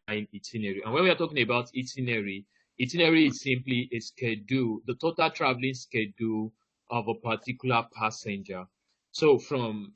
itinerary. And when we are talking about itinerary, itinerary is simply a schedule, the total traveling schedule of a particular passenger. So from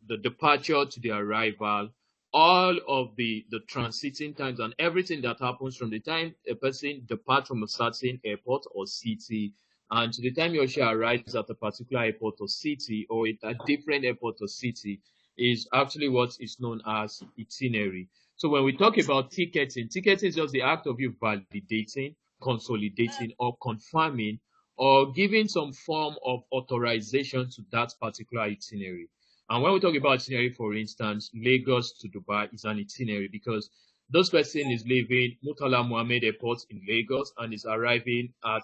the departure to the arrival, all of the transiting times and everything that happens from the time a person departs from a certain airport or city and to the time he or she arrives at a particular airport or city or a different airport or city is actually what is known as itinerary. So when we talk about ticketing, ticketing is just the act of you validating, consolidating, or confirming or giving some form of authorization to that particular itinerary. And when we talk about itinerary, for instance, Lagos to Dubai is an itinerary because this person is leaving Murtala Mohammed Airport in Lagos and is arriving at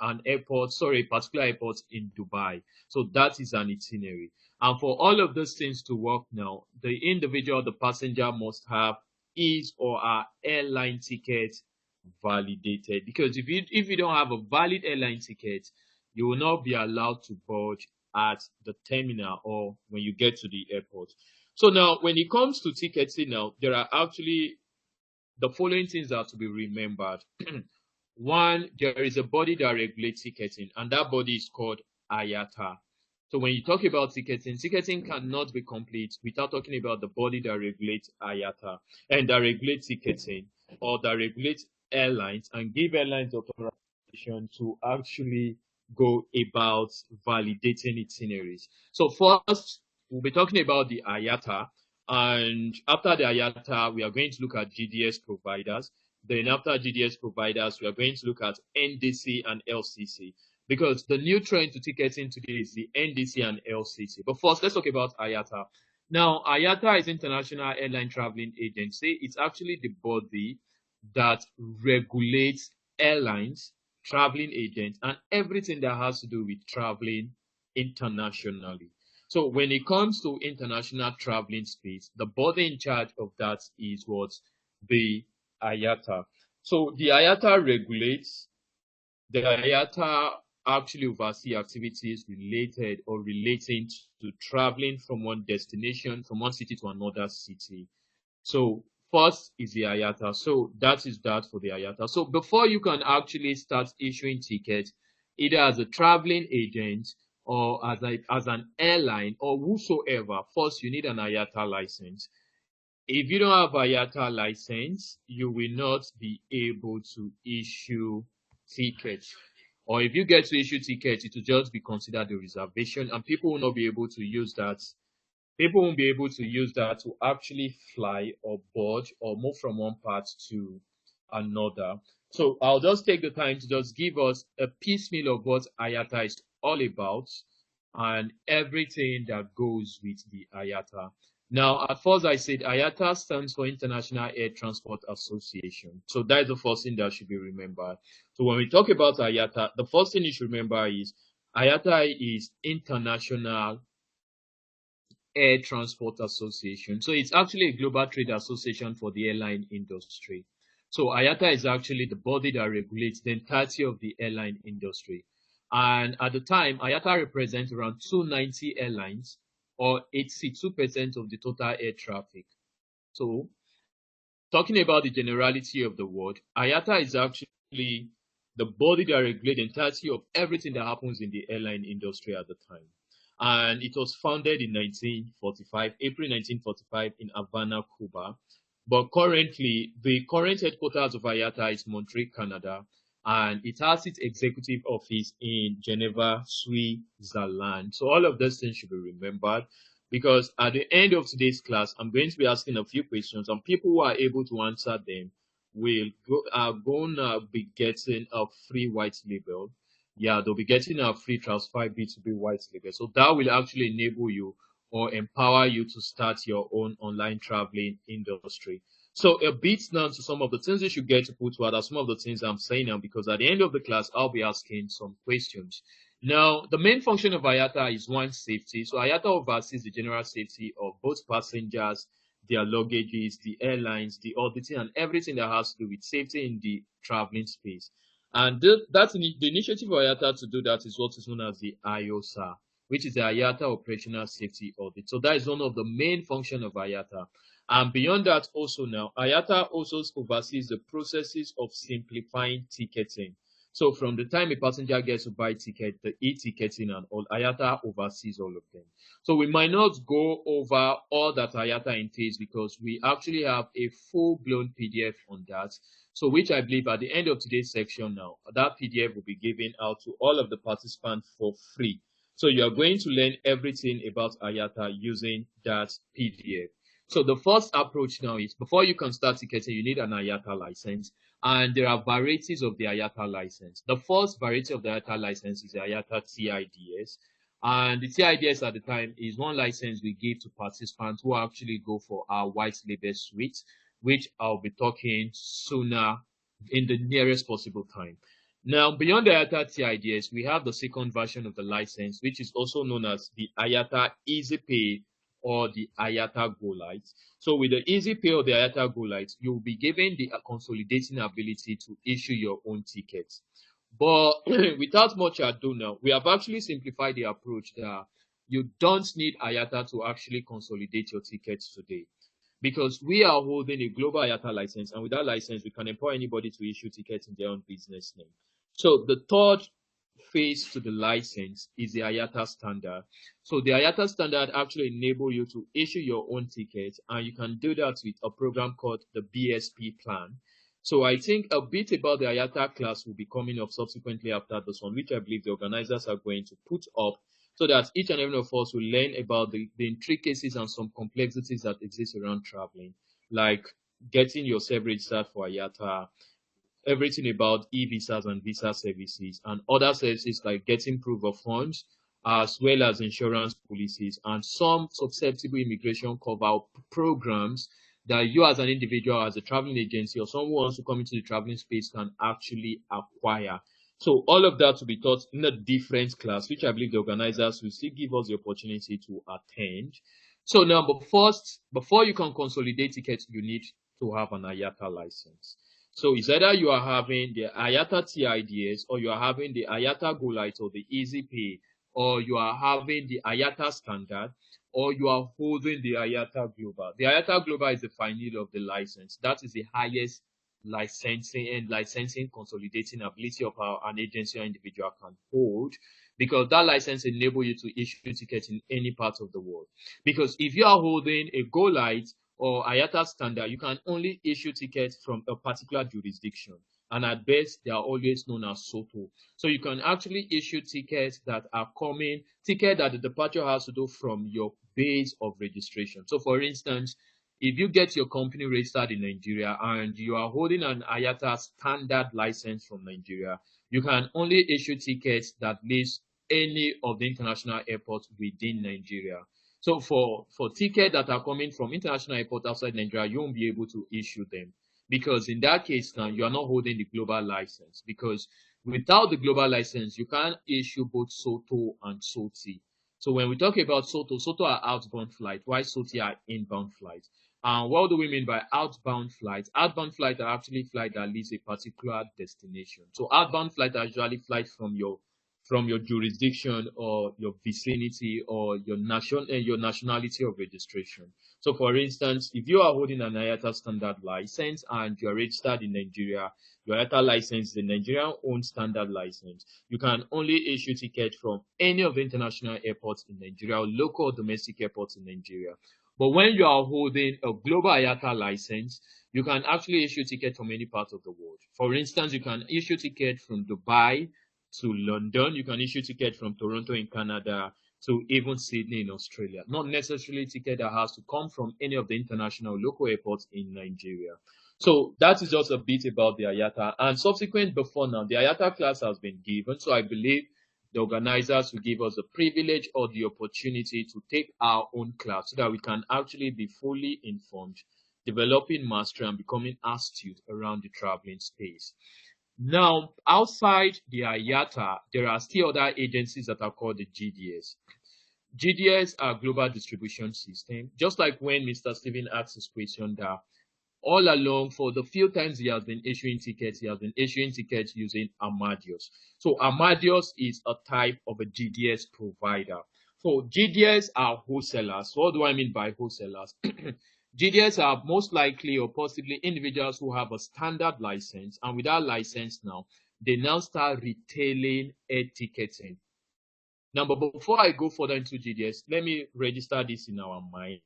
an airport, sorry, a particular airport in Dubai. So that is an itinerary. And for all of those things to work now, the individual, the passenger must have his or her airline ticket validated. Because if you don't have a valid airline ticket, you will not be allowed to board at the terminal or when you get to the airport. So now when it comes to ticketing now, there are actually the following things are to be remembered. One, there is a body that regulates ticketing, and that body is called IATA. So when you talk about ticketing, ticketing cannot be complete without talking about the body that regulates IATA and that regulates ticketing or that regulates airlines and give airlines authorization to actually go about validating itineraries. So first, we'll be talking about the IATA, and after the IATA, we are going to look at GDS providers. Then after GDS providers, we are going to look at NDC and LCC because the new trend to ticketing today is the NDC and LCC. But first, let's talk about IATA. Now, IATA is International Airline Traveling Agency. It's actually the body that regulates airlines, traveling agents, and everything that has to do with traveling internationally. So when it comes to international traveling space, the body in charge of that is what? The IATA. So the IATA regulates, the IATA actually oversees activities related or relating to traveling from one destination, from one city to another city. So first is the IATA. So that is that for the IATA. So before you can actually start issuing tickets, either as a traveling agent or as an airline or whosoever, first you need an IATA license. If you don't have a IATA license, you will not be able to issue tickets. Or if you get to issue tickets, it will just be considered a reservation and people will not be able to use that. People won't be able to use that to actually fly or board or move from one part to another. So I'll just take the time to just give us a piecemeal of what IATA is all about and everything that goes with the IATA. Now, at first I said IATA stands for International Air Transport Association. So that is the first thing that should be remembered. So when we talk about IATA, the first thing you should remember is IATA is International Air Transport Association. So it's actually a global trade association for the airline industry. So IATA is actually the body that regulates the entirety of the airline industry. And at the time, IATA represents around 290 airlines or 82% of the total air traffic. So talking about the generality of the word, IATA is actually the body that regulates the entirety of everything that happens in the airline industry at the time. And it was founded in 1945, April 1945 in Havana, Cuba. But currently, the current headquarters of IATA is Montreal, Canada, and it has its executive office in Geneva, Switzerland. So all of those things should be remembered because at the end of today's class, I'm going to be asking a few questions, and people who are able to answer them are going to be getting a free white label. Yeah, they'll be getting a free transfer B2B white label. So that will actually enable you or empower you to start your own online traveling industry. So a bit now to some of the things you should get to put together, some of the things I'm saying now, because at the end of the class, I'll be asking some questions. Now, the main function of IATA is one, safety. So IATA oversees the general safety of both passengers, their luggages, the airlines, the auditing, and everything that has to do with safety in the traveling space. And that's the initiative of IATA to do that is what is known as the IOSA, which is the IATA Operational Safety Audit. So that is one of the main functions of IATA. And beyond that, also now, IATA also oversees the processes of simplifying ticketing. So from the time a passenger gets to buy ticket, the e-ticketing and all, IATA oversees all of them. So we might not go over all that IATA entails because we actually have a full-blown PDF on that. So which I believe at the end of today's section now, that PDF will be given out to all of the participants for free. So you are going to learn everything about IATA using that PDF. So the first approach now is before you can start ticketing, you need an IATA license. And there are varieties of the IATA license. The first variety of the IATA license is the IATA TIDS. And the TIDS at the time is one license we give to participants who actually go for our white label suite, which I'll be talking sooner in the nearest possible time. Now, beyond the IATA TIDS, we have the second version of the license, which is also known as the IATA Easy Pay or the IATA Go Light. So with the Easy Pay or the IATA Go Light, you'll be given the consolidating ability to issue your own tickets. But without much ado now, we have actually simplified the approach that you don't need IATA to actually consolidate your tickets today. Because we are holding a global IATA license, and with that license, we can empower anybody to issue tickets in their own business name. So the third phase to the license is the IATA standard. So the IATA standard actually enable you to issue your own ticket, and you can do that with a program called the BSP plan. So I think a bit about the IATA class will be coming up subsequently after this one, which I believe the organizers are going to put up so that each and every one of us will learn about the intricacies and some complexities that exist around traveling, like getting yourself registered for IATA, everything about e-visas and visa services, and other services like getting proof of funds, as well as insurance policies, and some susceptible immigration cover programs that you as an individual, as a traveling agency, or someone who wants to come into the traveling space can actually acquire. So all of that will be taught in a different class, which I believe the organizers will still give us the opportunity to attend. So now, but first, before you can consolidate tickets, you need to have an IATA license. So it's either you are having the IATA TIDS, or you are having the IATA Go Light or the Easy Pay, or you are having the IATA Standard, or you are holding the IATA Global. The IATA Global is the final of the license. That is the highest licensing consolidating ability of an agency or individual can hold, because that license enables you to issue tickets in any part of the world. Because if you are holding a Go Light or IATA Standard, you can only issue tickets from a particular jurisdiction. And at best, they are always known as SOTO. So you can actually issue tickets that are coming, ticket that the departure has to do from your base of registration. So for instance, if you get your company registered in Nigeria and you are holding an IATA Standard license from Nigeria, you can only issue tickets that list any of the international airports within Nigeria. So for tickets that are coming from international airport outside Nigeria, you won't be able to issue them, because in that case now you are not holding the global license, because without the global license you can't issue both SOTO and SOTI. So when we talk about SOTO are outbound flights, while SOTI are inbound flights. And what do we mean by outbound flights? Outbound flights are actually flights that leaves a particular destination. So outbound flights are usually flights from your jurisdiction or your vicinity or your nationality of registration. So for instance, if you are holding an IATA Standard license and you are registered in Nigeria, your IATA license is a Nigerian owned standard license, you can only issue tickets from any of the international airports in Nigeria or local or domestic airports in Nigeria. But when you are holding a global IATA license, you can actually issue tickets from any part of the world. For instance, you can issue tickets from Dubai to London. You can issue tickets from Toronto in Canada to even Sydney in Australia. Not necessarily ticket that has to come from any of the international local airports in Nigeria. So that is just a bit about the IATA. And subsequent before now, the IATA class has been given. So I believe the organizers will give us the privilege or the opportunity to take our own class so that we can actually be fully informed, developing mastery and becoming astute around the traveling space. Now, outside the IATA, there are still other agencies that are called the GDS. GDS are global distribution system. Just like when Mr. Steven asked his question that all along, for the few times he has been issuing tickets, he has been issuing tickets using Amadeus. So Amadeus is a type of a GDS provider. So GDS are wholesalers. What do I mean by wholesalers? GDS are most likely or possibly individuals who have a standard license, and with that license now, they now start retailing air ticketing. Now, but before I go further into GDS, let me register this in our mind.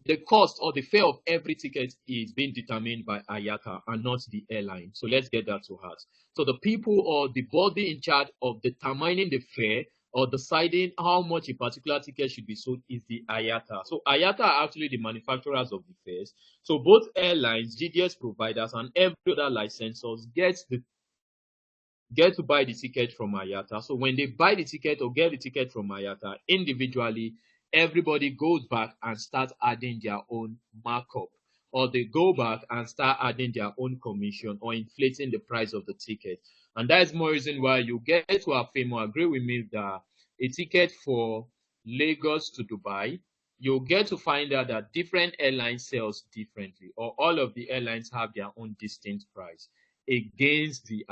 The cost or the fare of every ticket is being determined by IATA and not the airline. So let's get that to heart. So the people or the body in charge of determining the fare or deciding how much a particular ticket should be sold is the IATA. So IATA are actually the manufacturers of the fares. So both airlines, GDS providers, and every other licensors get to buy the ticket from IATA. So when they buy the ticket or get the ticket from IATA individually, everybody goes back and starts adding their own markup, or they go back and start adding their own commission or inflating the price of the ticket. And that is more reason why you get to have FAMO agree with me that a ticket for Lagos to Dubai, you'll get to find out that different airlines sells differently, or all of the airlines have their own distinct price against the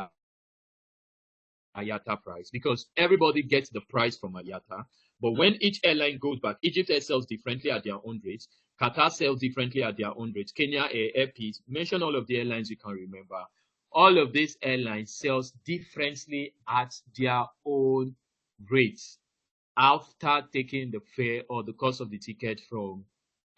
IATA price, because everybody gets the price from IATA. But when each airline goes back, Egypt Air sells differently at their own rates, Qatar sells differently at their own rates, Kenya Air, Air Peace, mention all of the airlines you can remember. All of these airlines sells differently at their own rates after taking the fare or the cost of the ticket from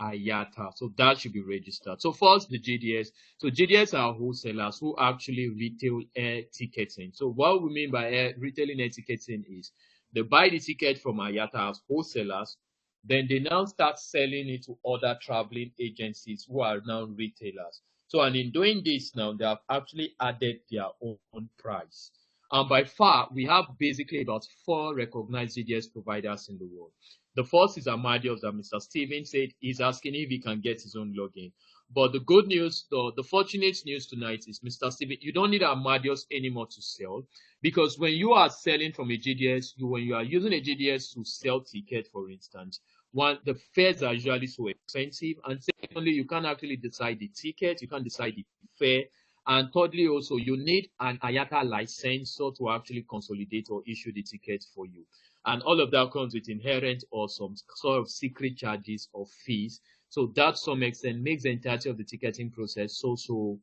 IATA. So that should be registered. So first, the GDS. So GDS are wholesalers who actually retail air ticketing. So what we mean by retailing air ticketing is they buy the ticket from IATA as wholesalers, then they now start selling it to other traveling agencies who are now retailers. So, and in doing this now, they have actually added their own price. And by far, we have basically about 4 recognized GDS providers in the world. The first is Amadeus that Mr. Steven said he's asking if he can get his own login. But the good news, the fortunate news tonight is, Mr. Steven, you don't need Amadeus anymore to sell, because when you are selling from a GDS, when you are using a GDS to sell ticket, for instance, one, the fares are usually so expensive, and secondly, you can't actually decide the ticket, you can't decide the fare, and thirdly, also, you need an IATA licensor to actually consolidate or issue the ticket for you. And all of that comes with inherent or some sort of secret charges or fees. So that, to some extent, makes the entirety of the ticketing process so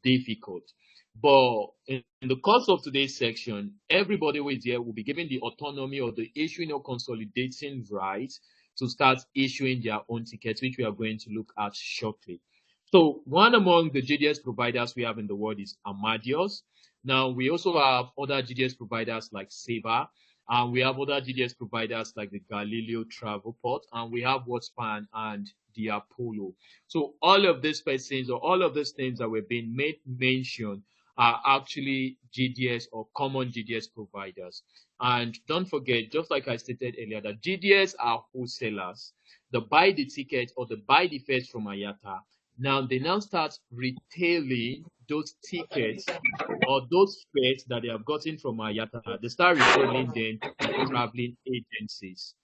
difficult. But in the course of today's section, everybody who is here will be given the autonomy or the issuing or consolidating right to start issuing their own tickets, which we are going to look at shortly. So one among the GDS providers we have in the world is Amadeus. Now, we also have other GDS providers like Sabre, and we have other GDS providers like the Galileo Travelport, and we have WhatsApp and the Apollo. So all of these persons or all of these things that were being mentioned are actually GDS or common GDS providers. And don't forget, just like I stated earlier, that GDS are wholesalers. They buy the ticket or they buy the fares from IATA. Now they now start retailing those tickets or those fares that they have gotten from IATA. They start retailing them to traveling agencies.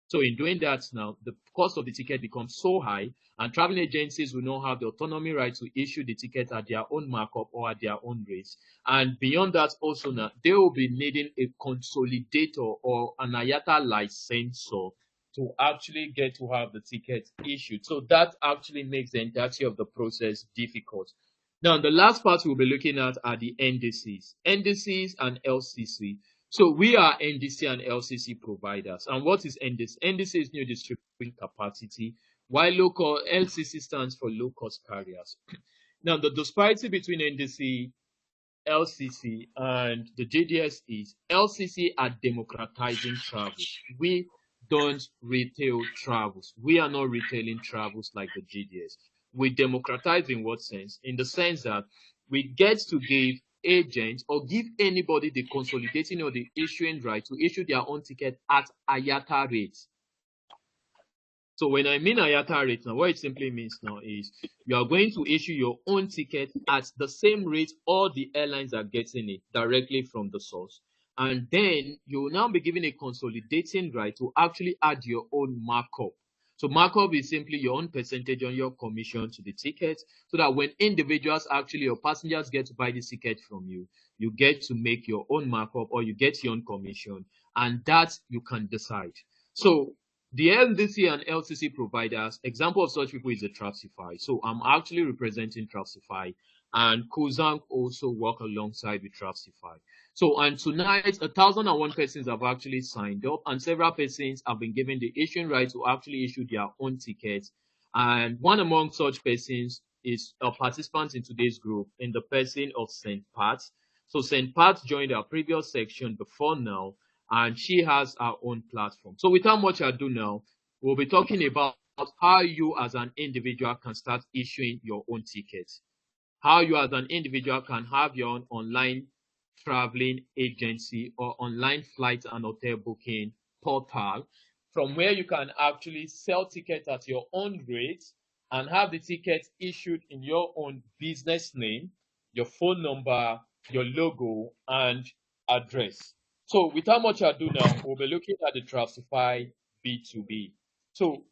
So in doing that now, the cost of the ticket becomes so high, and traveling agencies will not have the autonomy right to issue the ticket at their own markup or at their own rates. And beyond that also now, they will be needing a consolidator or an IATA licensor to actually get to have the ticket issued. So that actually makes the entirety of the process difficult. Now, the last part we'll be looking at are the NDCs. NDCs and LCC. So we are NDC and LCC providers. And what is NDC? NDC is new distribution capacity, while local LCC stands for low cost carriers. Now, the disparity between NDC, LCC, and the JDS is LCC are democratizing travel. We don't retail travels. We are not retailing travels like the JDS. We democratize in what sense? In the sense that we get to give agents or give anybody the consolidating or the issuing right to issue their own ticket at IATA rates. So when I mean IATA rate now, what it simply means now is you are going to issue your own ticket at the same rate all the airlines are getting it directly from the source. And then you will now be given a consolidating right to actually add your own markup. So markup is simply your own percentage on your commission to the ticket, so that when individuals actually or passengers get to buy the ticket from you, you get to make your own markup or you get your own commission, and that you can decide. So The LDC and LCC providers, example of such people is the Trafsify. So I'm actually representing Trafsify, and Kuzang also work alongside with Trafsify. So, and tonight, 1,001 persons have actually signed up, and several persons have been given the issuing right to actually issue their own tickets. And one among such persons is a participant in today's group in the person of St. Pat. So St. Pat joined our previous section before now, and she has her own platform. So without much ado now, we'll be talking about how you as an individual can start issuing your own tickets. How you as an individual can have your own online traveling agency or online flight and hotel booking portal from where you can actually sell tickets at your own rate and have the tickets issued in your own business name, your phone number, your logo, and address. So without much ado now, we'll be looking at the Trustify B2B. So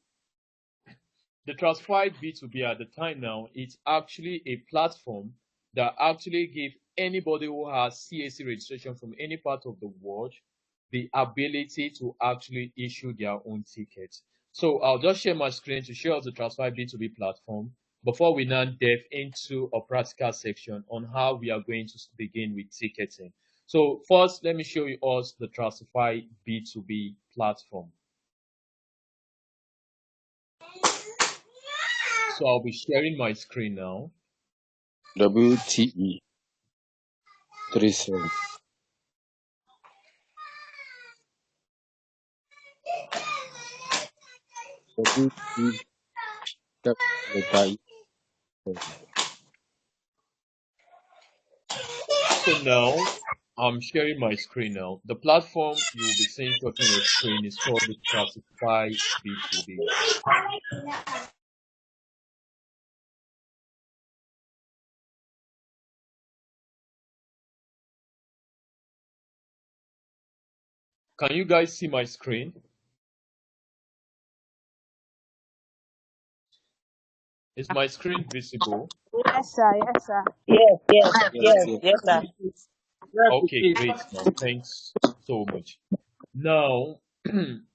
the Trustfy B2B at the time now, it's actually a platform that actually gives anybody who has CAC registration from any part of the world the ability to actually issue their own tickets. So I'll just share my screen to show us the Trustfy B2B platform before we now delve into a practical section on how we are going to begin with ticketing. So first, let me show you us the Trustify B2B platform. So I'll be sharing my screen now. WTE 37. WTE letter So now I'm sharing my screen now. The platform you will be seeing shortly on your screen is called the Classify B2B. Can you guys see my screen? Is my screen visible? Yes, sir. Yes, sir. Yes. Sir. Okay, great now. Thanks so much. Now,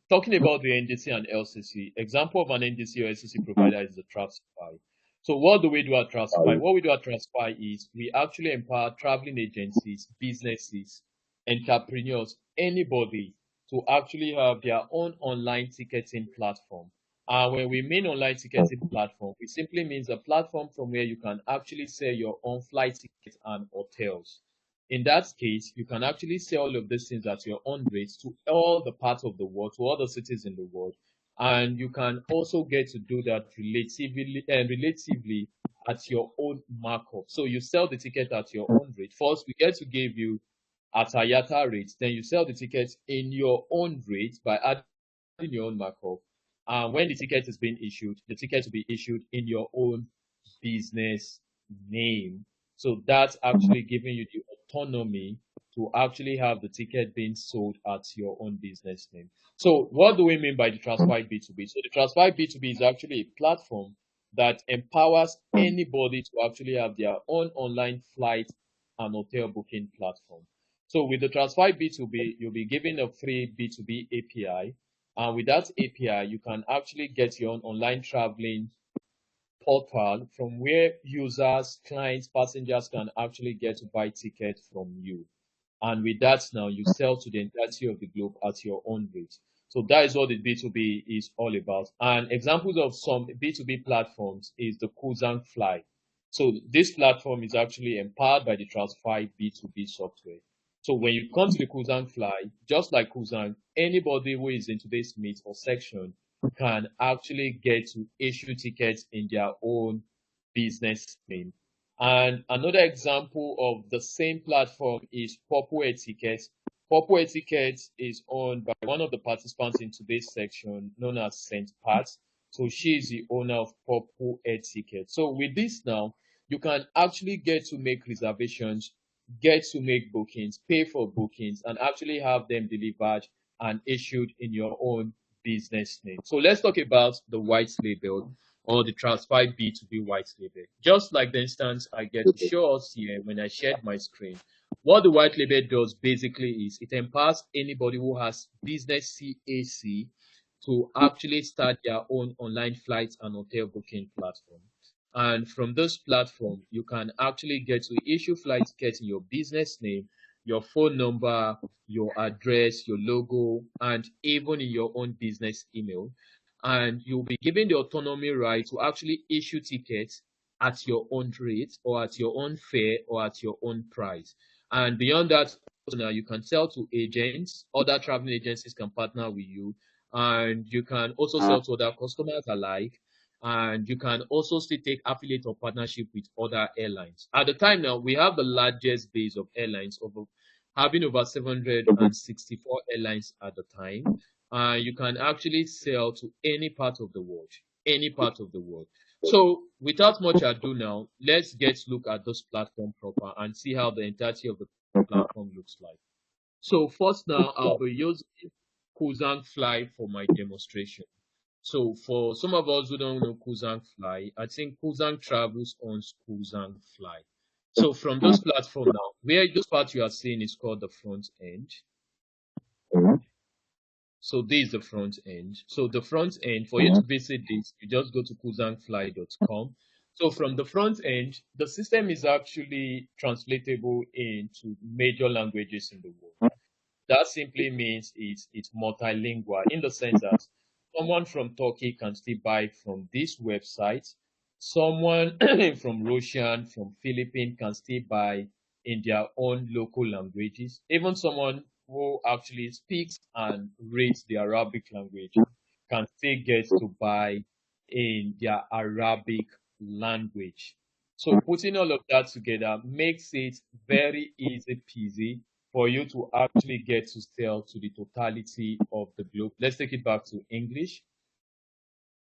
talking about the NDC and LCC, example of an NDC or LCC provider is the Trustfy. So what do we do at Trustfy? What we do at Trustfy is we actually empower traveling agencies, businesses, entrepreneurs, anybody to actually have their own online ticketing platform. When we mean online ticketing platform, it simply means a platform from where you can actually sell your own flight tickets and hotels. In that case, you can actually sell all of these things at your own rate to all the parts of the world, to all the cities in the world. And you can also get to do that relatively at your own markup. So you sell the ticket at your own rate. First, we get to give you at IATA rate. Then you sell the ticket in your own rate by adding your own markup. And when the ticket is being issued, the ticket will be issued in your own business name. So that's actually giving you the autonomy to actually have the ticket being sold at your own business name. So what do we mean by the Transfer B2B? So the Transfer B2B is actually a platform that empowers anybody to actually have their own online flight and hotel booking platform. So with the Transfer B2B, you'll be given a free B2B API. And with that API, you can actually get your own online traveling portal from where users, clients, passengers can actually get to buy tickets from you. And with that now, you sell to the entirety of the globe at your own rate. So that is what the B2B is all about. And examples of some B2B platforms is the Kuzang Fly. So this platform is actually empowered by the Transfy B2B software. So when you come to the Kuzang Fly, just like Kuzang, anybody who is in today's meet or section can actually get to issue tickets in their own business name. And another example of the same platform is Purple Etiquette. Purple Etiquette is owned by one of the participants in today's section, known as St. Pat. So she is the owner of Purple Etiquette. So with this now, you can actually get to make reservations, get to make bookings, pay for bookings, and actually have them delivered and issued in your own business name. So let's talk about the white label or the Transfer B2B white label. Just like the instance I get to show us here when I shared my screen. What the white label does basically is it empowers anybody who has business CAC to actually start their own online flights and hotel booking platform. And from this platform, you can actually get to issue flight tickets in your business name, your phone number, your address, your logo, and even in your own business email. And you'll be given the autonomy right to actually issue tickets at your own rate or at your own fare or at your own price. And beyond that, now you can sell to agents, other traveling agencies can partner with you, and you can also sell to other customers alike. And you can also still take affiliate or partnership with other airlines. At the time now, we have the largest base of airlines, over having over 764 airlines at the time. You can actually sell to any part of the world, any part of the world. So without much ado now, let's get look at this platform proper and see how the entirety of the platform looks like. So first now, I'll be using Kuzang Fly for my demonstration. So for some of us who don't know Kuzang Fly, I think Kuzang travels on Kuzang Fly. So from this platform now, where this part you are seeing is called the front end. So this is the front end. So the front end, for you to visit this, you just go to kuzangfly.com. So from the front end, the system is actually translatable into major languages in the world. That simply means it's multilingual in the sense that someone from Turkey can still buy from this website. Someone from Russian, from Philippines can still buy in their own local languages. Even someone who actually speaks and reads the Arabic language can still get to buy in their Arabic language. So putting all of that together makes it very easy peasy for you to actually get to sell to the totality of the globe. Let's take it back to English.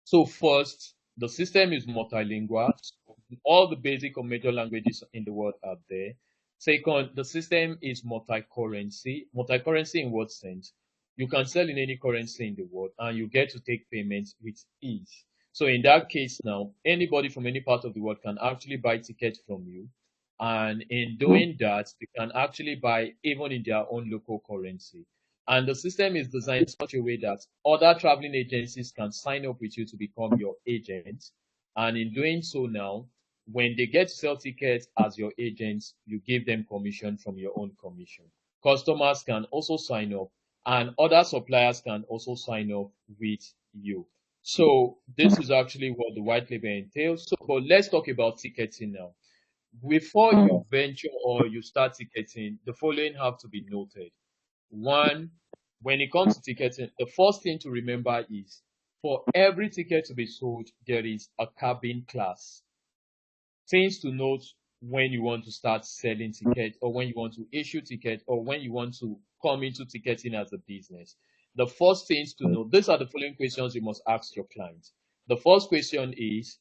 So first, the system is multilingual. So all the basic or major languages in the world are there. Second, the system is multi-currency. Multi-currency in what sense? You can sell in any currency in the world and you get to take payments with ease. So in that case now, anybody from any part of the world can actually buy tickets from you. And in doing that, they can actually buy even in their own local currency. And the system is designed in such a way that other traveling agencies can sign up with you to become your agent. And in doing so now, when they get to sell tickets as your agents, you give them commission from your own commission. Customers can also sign up, and other suppliers can also sign up with you. So this is actually what the white label entails. So, but let's talk about ticketing now. Before you venture or you start ticketing, the following have to be noted. One, when it comes to ticketing, the first thing to remember is for every ticket to be sold, there is a cabin class. Things to note when you want to start selling tickets or when you want to issue tickets or when you want to come into ticketing as a business. The first things to know, these are the following questions you must ask your clients. The first question is,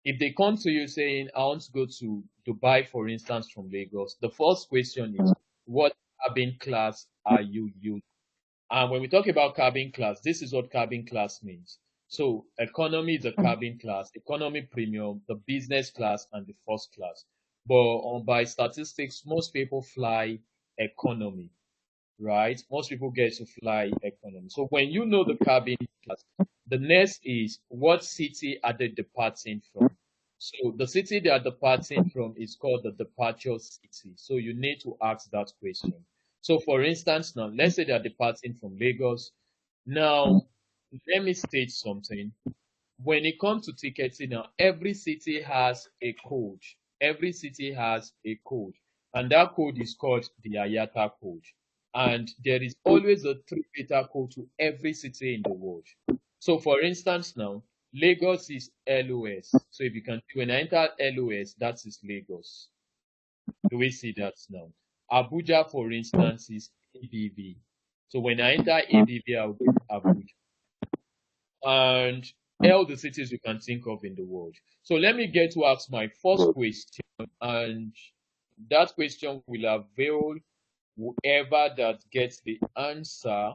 if they come to you saying, I want to go to Dubai, for instance, from Lagos, the first question is, what cabin class are you using? And when we talk about cabin class, this is what cabin class means. So economy is a cabin class, economy premium, the business class, and the first class. But by statistics, most people fly economy, right? Most people get to fly economy. So when you know the cabin class, the next is what city are they departing from? So the city they are departing from is called the departure city. So you need to ask that question. So for instance, now let's say they are departing from Lagos. Now, let me state something. When it comes to ticketing now, every city has a code. Every city has a code. And that code is called the IATA code. And there is always a three-letter code to every city in the world. So for instance now, Lagos is LOS. So if you can, when I enter LOS, that is Lagos. Do we see that now? Abuja, for instance, is ABV. So when I enter ABV, I'll get Abuja. And all the cities you can think of in the world. So let me get to ask my first question, and that question will avail whoever that gets the answer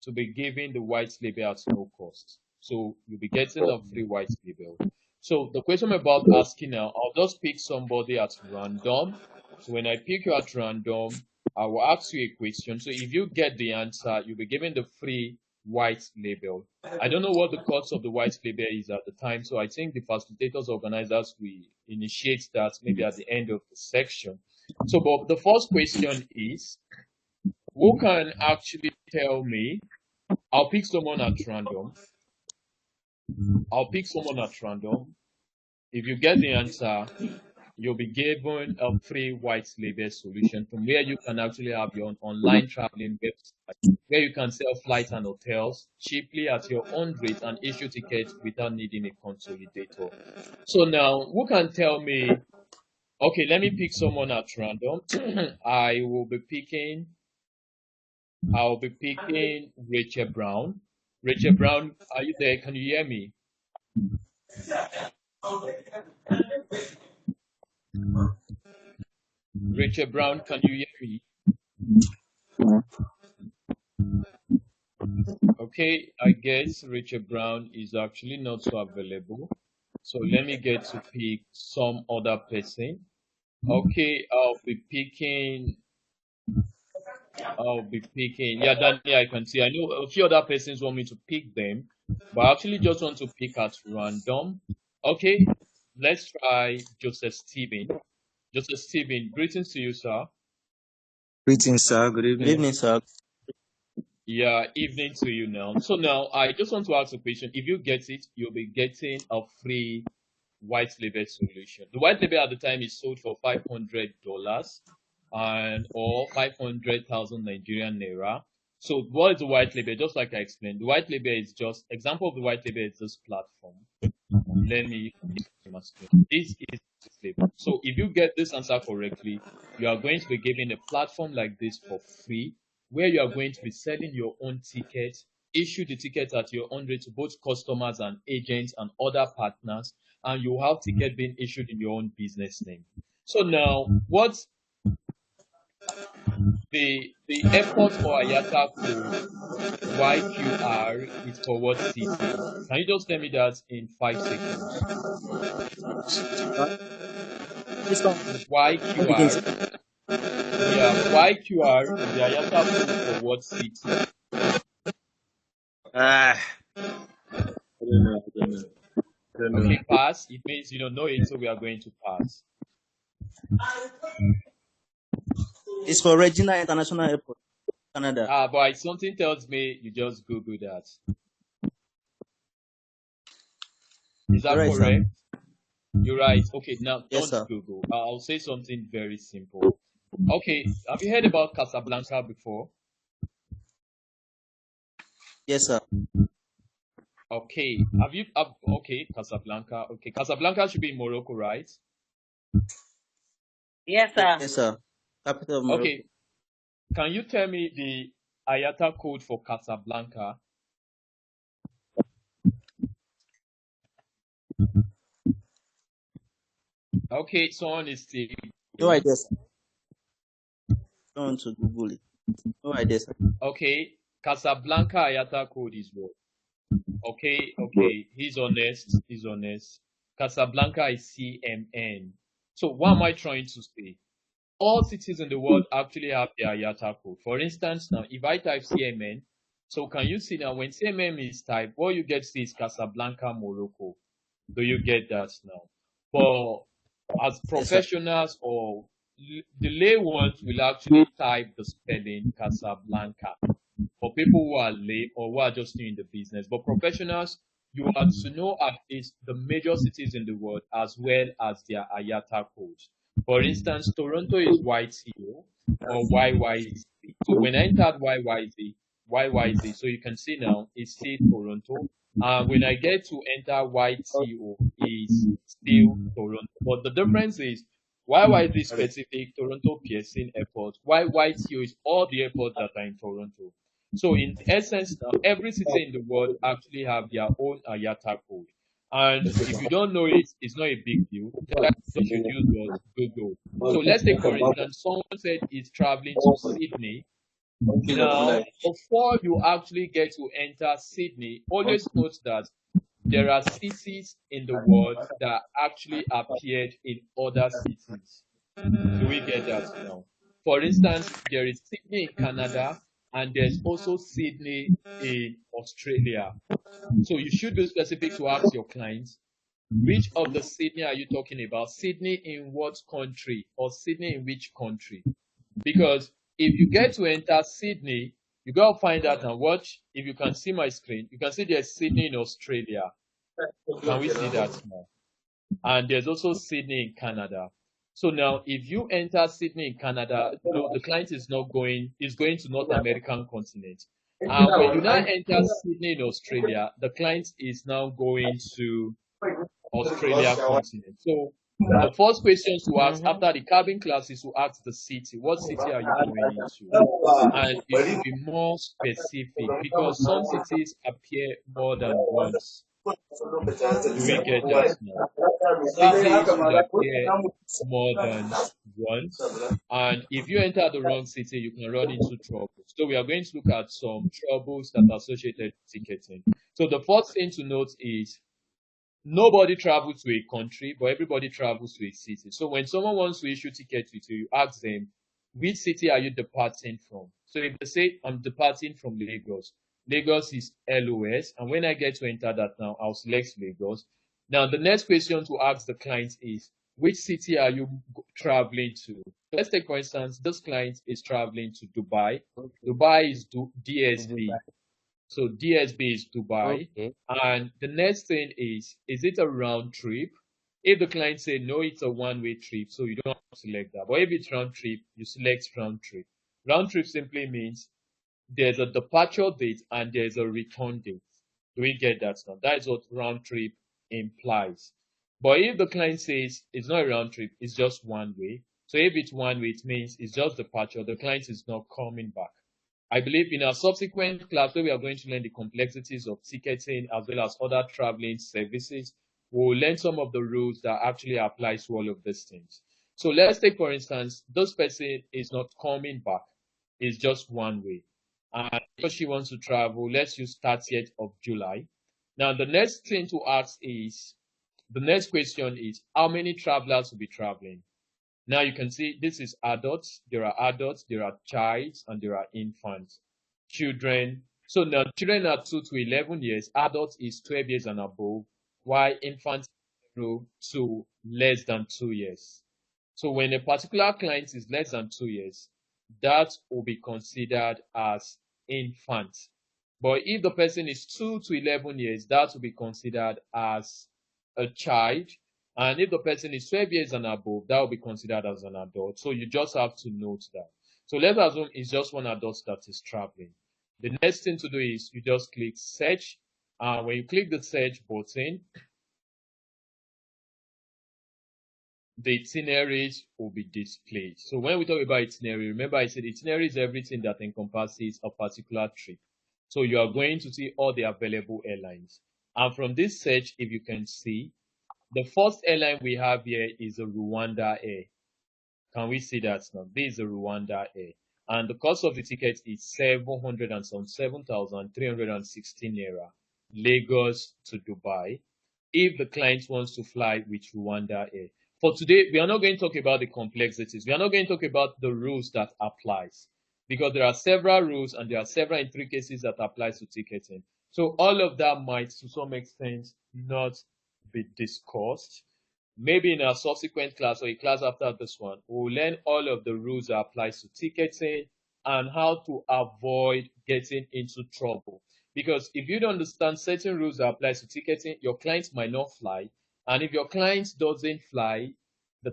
to be given the white label at no cost. So you'll be getting a free white label. So the question I'm about asking now, I'll just pick somebody at random. So when I pick you at random, I will ask you a question. So if you get the answer, you'll be given the free white label. I don't know what the cost of the white label is at the time, so I think the facilitators organizers will initiate that maybe at the end of the section. So, but the first question is, who can actually tell me? I'll pick someone at random. I'll pick someone at random. If you get the answer, you'll be given a free white label solution from where you can actually have your own online traveling website where you can sell flights and hotels cheaply at your own rate and issue tickets without needing a consolidator. So now, who can tell me? Okay, let me pick someone at random. I'll be picking Rachel Brown. Rachel Brown, are you there? Can you hear me? Rachel Brown, can you hear me? Okay, I guess Richard Brown is actually not so available. So let me get to pick some other person. Okay, yeah, Danny, I can see. I know a few other persons want me to pick them, but I actually just want to pick at random. Okay, let's try Joseph Stephen. Joseph Stephen, greetings to you, sir. Greetings, sir. Good Good evening. evening, sir. Yeah, evening to you now. So now I just want to ask a question. If you get it, you'll be getting a free white label solution. The white label at the time is sold for $500 and or 500,000 Nigerian naira. So what is the white label? Just like I explained, the white label is just example of the white label is this platform. Let me this is this label. So if you get this answer correctly, you are going to be given a platform like this for free where you are going to be selling your own tickets, issue the tickets at your own rate to both customers and agents and other partners, and you have ticket being issued in your own business name. So now, what's the airport or IATA code YQR is for what city? Can you just tell me that in 5 seconds? This one YQR. Yeah, YQR is the IATA code for what city? I don't know. I don't know. I don't know. Okay, pass. It means you don't know it, so we are going to pass. It's for Regina International Airport, Canada. But something tells me you just Google that. Is that Right, sir. correct? You're right. Okay, now Yes, don't sir. Google. I'll say something very simple. Okay, have you heard about Casablanca before? Yes, sir. Okay, have you? Okay, Casablanca. Okay, Casablanca should be in Morocco, right? Yes, sir. Yes, sir. Capital of Morocco. Okay, can you tell me the IATA code for Casablanca? Okay, someone is still. No idea, sir. Don't want to Google it. No idea, sir. Okay, Casablanca IATA code is what? Okay, he's honest. He's honest. Casablanca is CMN. So what am I trying to say? All cities in the world actually have their IATA code. For instance, now if I type CMN, so can you see now when CMN is typed, what you get to see is Casablanca, Morocco. Do you get that now? But as professionals or the lay ones will actually type the spelling Casablanca for people who are lay or who are just new in the business. But professionals, you have to know at least the major cities in the world as well as their IATA codes. For instance, Toronto is YTO or YYZ. So when I entered YYZ, so you can see now it's still Toronto. When I get to enter YTO, is still Toronto. But the difference is YYZ specific Toronto Pearson Airport. YYTO is all the airports that are in Toronto. So in essence, now every city in the world actually have their own IATA code. And if you don't know it, it's not a big deal. That you should use was Google. So let's take for instance, someone said he's traveling to Sydney. Now, before you actually get to enter Sydney, always note that there are cities in the world that actually appeared in other cities. Do we get that now? For instance, there is Sydney in Canada, and there's also Sydney in Australia. So you should be specific to ask your clients, which of the Sydney are you talking about? Sydney in what country, or Sydney in which country? Because if you get to enter Sydney, you gotta find out and watch. If you can see my screen, you can see there's Sydney in Australia. Can we see that now? And there's also Sydney in Canada. So now, if you enter Sydney in Canada, no, the client is not going, is going to North American continent. And when you now enter Sydney in Australia, the client is now going to Australia continent. So the first question to ask Mm-hmm. after the cabin class is to ask the city. What city are you going into? And it should be more specific because some cities appear more than once. Do we get that now? Cities will appear more than once. And if you enter the wrong city, you can run into trouble. So we are going to look at some troubles that are associated with ticketing. So the first thing to note is nobody travels to a country, but everybody travels to a city. So when someone wants to issue tickets with you, you ask them, which city are you departing from? So if they say, I'm departing from Lagos, Lagos is LOS. And when I get to enter that now, I'll select Lagos. Now, the next question to ask the client is, which city are you traveling to? So let's take, for instance, this client is traveling to Dubai. Dubai is DSB. So DSB is Dubai. Okay. And the next thing is it a round trip? If the client say no, it's a one-way trip, so you don't have to select that. But if it's round trip, you select round trip. Round trip simply means there's a departure date and there's a return date. Do we get that now? That is what round trip implies. But if the client says it's not a round trip, it's just one way. So if it's one way, it means it's just departure. The client is not coming back. I believe in our subsequent class where we are going to learn the complexities of ticketing as well as other traveling services, we'll learn some of the rules that actually apply to all of these things. So let's take, for instance, this person is not coming back. It's just one way. And because she wants to travel, let's use 30th of July. Now, the next thing to ask is, the next question is, how many travelers will be traveling? Now you can see this is adults, there are childs, and there are infants. Children. So now children are 2 to 11 years, adults is 12 years and above, while infants 0 to less than 2 years. So when a particular client is less than 2 years, that will be considered as infant. But if the person is 2 to 11 years, that will be considered as a child. And if the person is 12 years and above, that will be considered as an adult. So you just have to note that. So let's assume it's just one adult that is traveling. The next thing to do is you just click search. When you click the search button, the itineraries will be displayed. So when we talk about itinerary, remember I said itinerary is everything that encompasses a particular trip. So you are going to see all the available airlines. And from this search, if you can see, the first airline we have here is a Rwanda Air. Can we see that now? This is a Rwanda Air. And the cost of the ticket is 707,316 naira. Lagos to Dubai. If the client wants to fly with Rwanda Air. For today, we are not going to talk about the complexities. We are not going to talk about the rules that applies because there are several rules and there are several intricacies that applies to ticketing. So all of that might, to some extent, not be discussed. Maybe in a subsequent class or a class after this one, we'll learn all of the rules that applies to ticketing and how to avoid getting into trouble. Because if you don't understand certain rules that apply to ticketing, your client might not fly. And if your client doesn't fly, the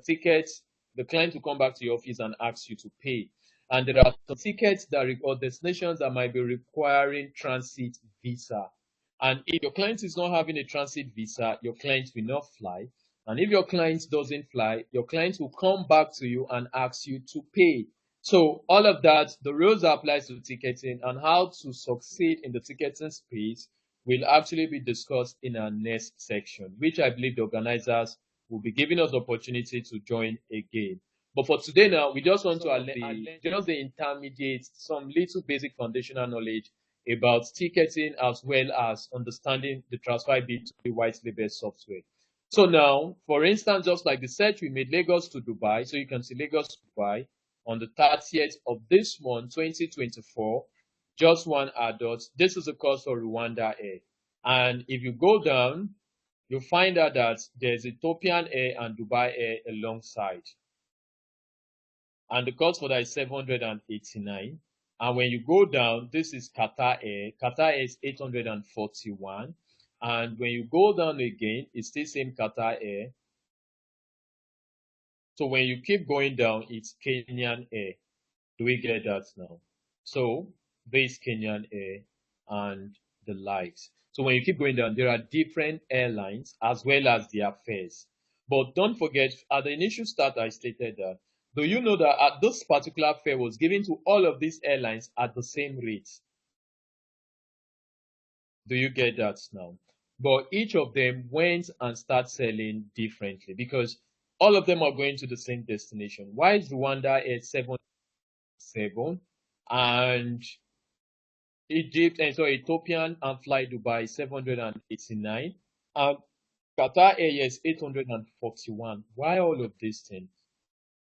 client will come back to your office and ask you to pay. And there are some tickets that or destinations that might be requiring transit visa. And if your client is not having a transit visa, your client will not fly. And if your client doesn't fly, your client will come back to you and ask you to pay. So all of that, the rules that apply to ticketing and how to succeed in the ticketing space will actually be discussed in our next section, which I believe the organizers will be giving us the opportunity to join again. But for today now, we just want to learn just the intermediate, some little basic foundational knowledge about ticketing as well as understanding the transfer B2B white label software. So now, for instance, just like the search we made Lagos to Dubai, so you can see Lagos to Dubai on the 30th of this month, 2024. just one adult. This is the cost for Rwanda Air. And if you go down, you'll find out that there's Ethiopian Air and Dubai Air alongside. And the cost for that is 789. And when you go down, this is Qatar Air. Qatar Air is 841. And when you go down again, it's still same Qatar Air. So when you keep going down, it's Kenyan Air. Do we get that now? So this Kenyan Air and the likes. So when you keep going down, there are different airlines as well as their fares. But don't forget, at the initial start, I stated that. Do you know that at this particular fare was given to all of these airlines at the same rate? Do you get that now? But each of them went and started selling differently because all of them are going to the same destination. Why is Rwanda at 7 and Egypt and so Ethiopian and Fly Dubai 789 and Qatar Airways 841? Why all of these things?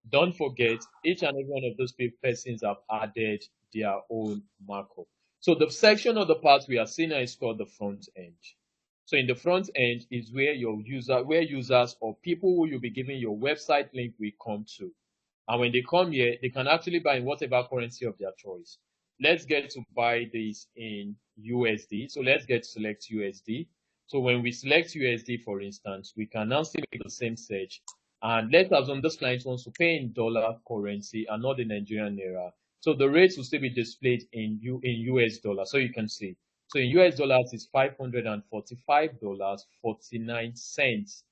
Don't forget, each and every one of those persons have added their own markup. So the section of the part we are seeing is called the front end. So in the front end is where where users or people who you'll be giving your website link will come to. And when they come here, they can actually buy in whatever currency of their choice. Let's get to buy this in USD. So let's get to select USD. So when we select USD, for instance, we can now still make the same search. And let's assume this client wants to pay in dollar currency and not the Nigerian naira. So the rates will still be displayed in US dollar. So you can see. So in US dollars, it's $545.49.